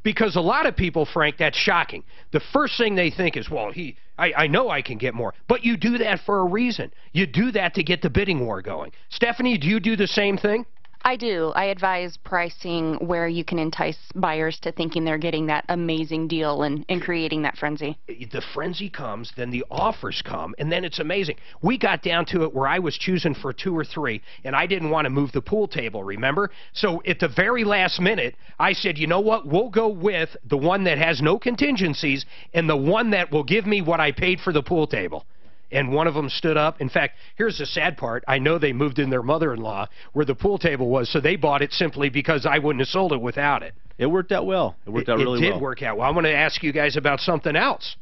Because a lot of people, Frank, that's shocking. The first thing they think is, well, I know I can get more. But you do that for a reason. You do that to get the bidding war going. Stephanie, do you do the same thing? I do. I advise pricing where you can entice buyers to thinking they're getting that amazing deal and creating that frenzy. The frenzy comes, then the offers come, and then it's amazing. We got down to it where I was choosing for 2 or 3, and I didn't want to move the pool table, remember? So at the very last minute, I said, you know what, we'll go with the one that has no contingencies and the one that will give me what I paid for the pool table. And one of them stood up. In fact, here's the sad part. I know they moved in their mother-in-law where the pool table was, so they bought it simply because I wouldn't have sold it without it. It worked out well. It worked out really well. It did work out well. I want to ask you guys about something else.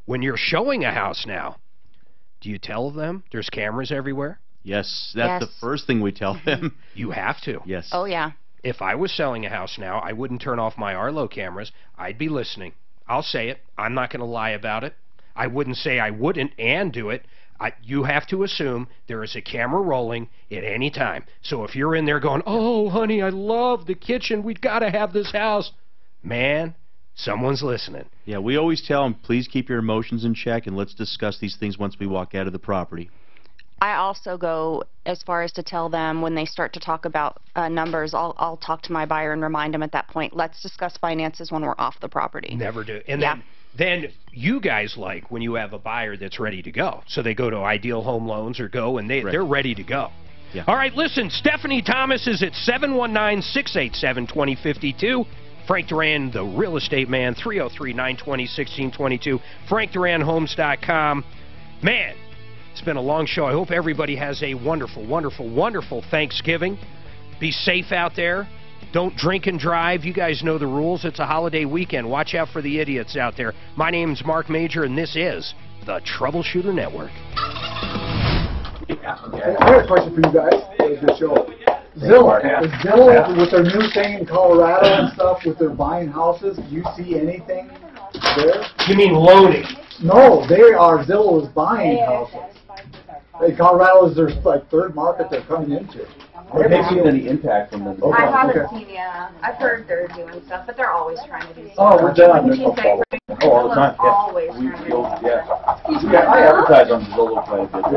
When you're showing a house now, do you tell them there's cameras everywhere? Yes, that's the first thing we tell them. You have to. Yes. Oh, yeah. If I was selling a house now, I wouldn't turn off my Arlo cameras. I'd be listening. I'll say it. I'm not going to lie about it. I wouldn't say I wouldn't and do it. You have to assume there is a camera rolling at any time. So if you're in there going, oh, honey, I love the kitchen. We've got to have this house. Man, someone's listening. Yeah, we always tell them, please keep your emotions in check and let's discuss these things once we walk out of the property. I also go as far as to tell them when they start to talk about numbers, I'll talk to my buyer and remind them at that point, let's discuss finances when we're off the property. Never do. And then you guys like when you have a buyer that's ready to go. So they go to Ideal Home Loans or go, and they're ready to go. Yeah. All right, listen, Stephanie Thomas is at 719-687-2052. Frank Duran, the real estate man, 303-920-1622. FrankDuranHomes.com. Man, it's been a long show. I hope everybody has a wonderful, wonderful, wonderful Thanksgiving. Be safe out there. Don't drink and drive. You guys know the rules. It's a holiday weekend. Watch out for the idiots out there. My name's Mark Major, and this is the Troubleshooter Network. I have a question for you guys. Good show. Zillow, with their new thing in Colorado and stuff, with their buying houses, do you see anything there? You mean loaning? No, Zillow is buying houses. Colorado is their third market they're coming into. I haven't seen any impact from them. I haven't seen, I've heard they're doing stuff, but they're always trying to do stuff. Oh, we're done. All the time. Always trying to do stuff. I advertise on Zillow quite a bit too.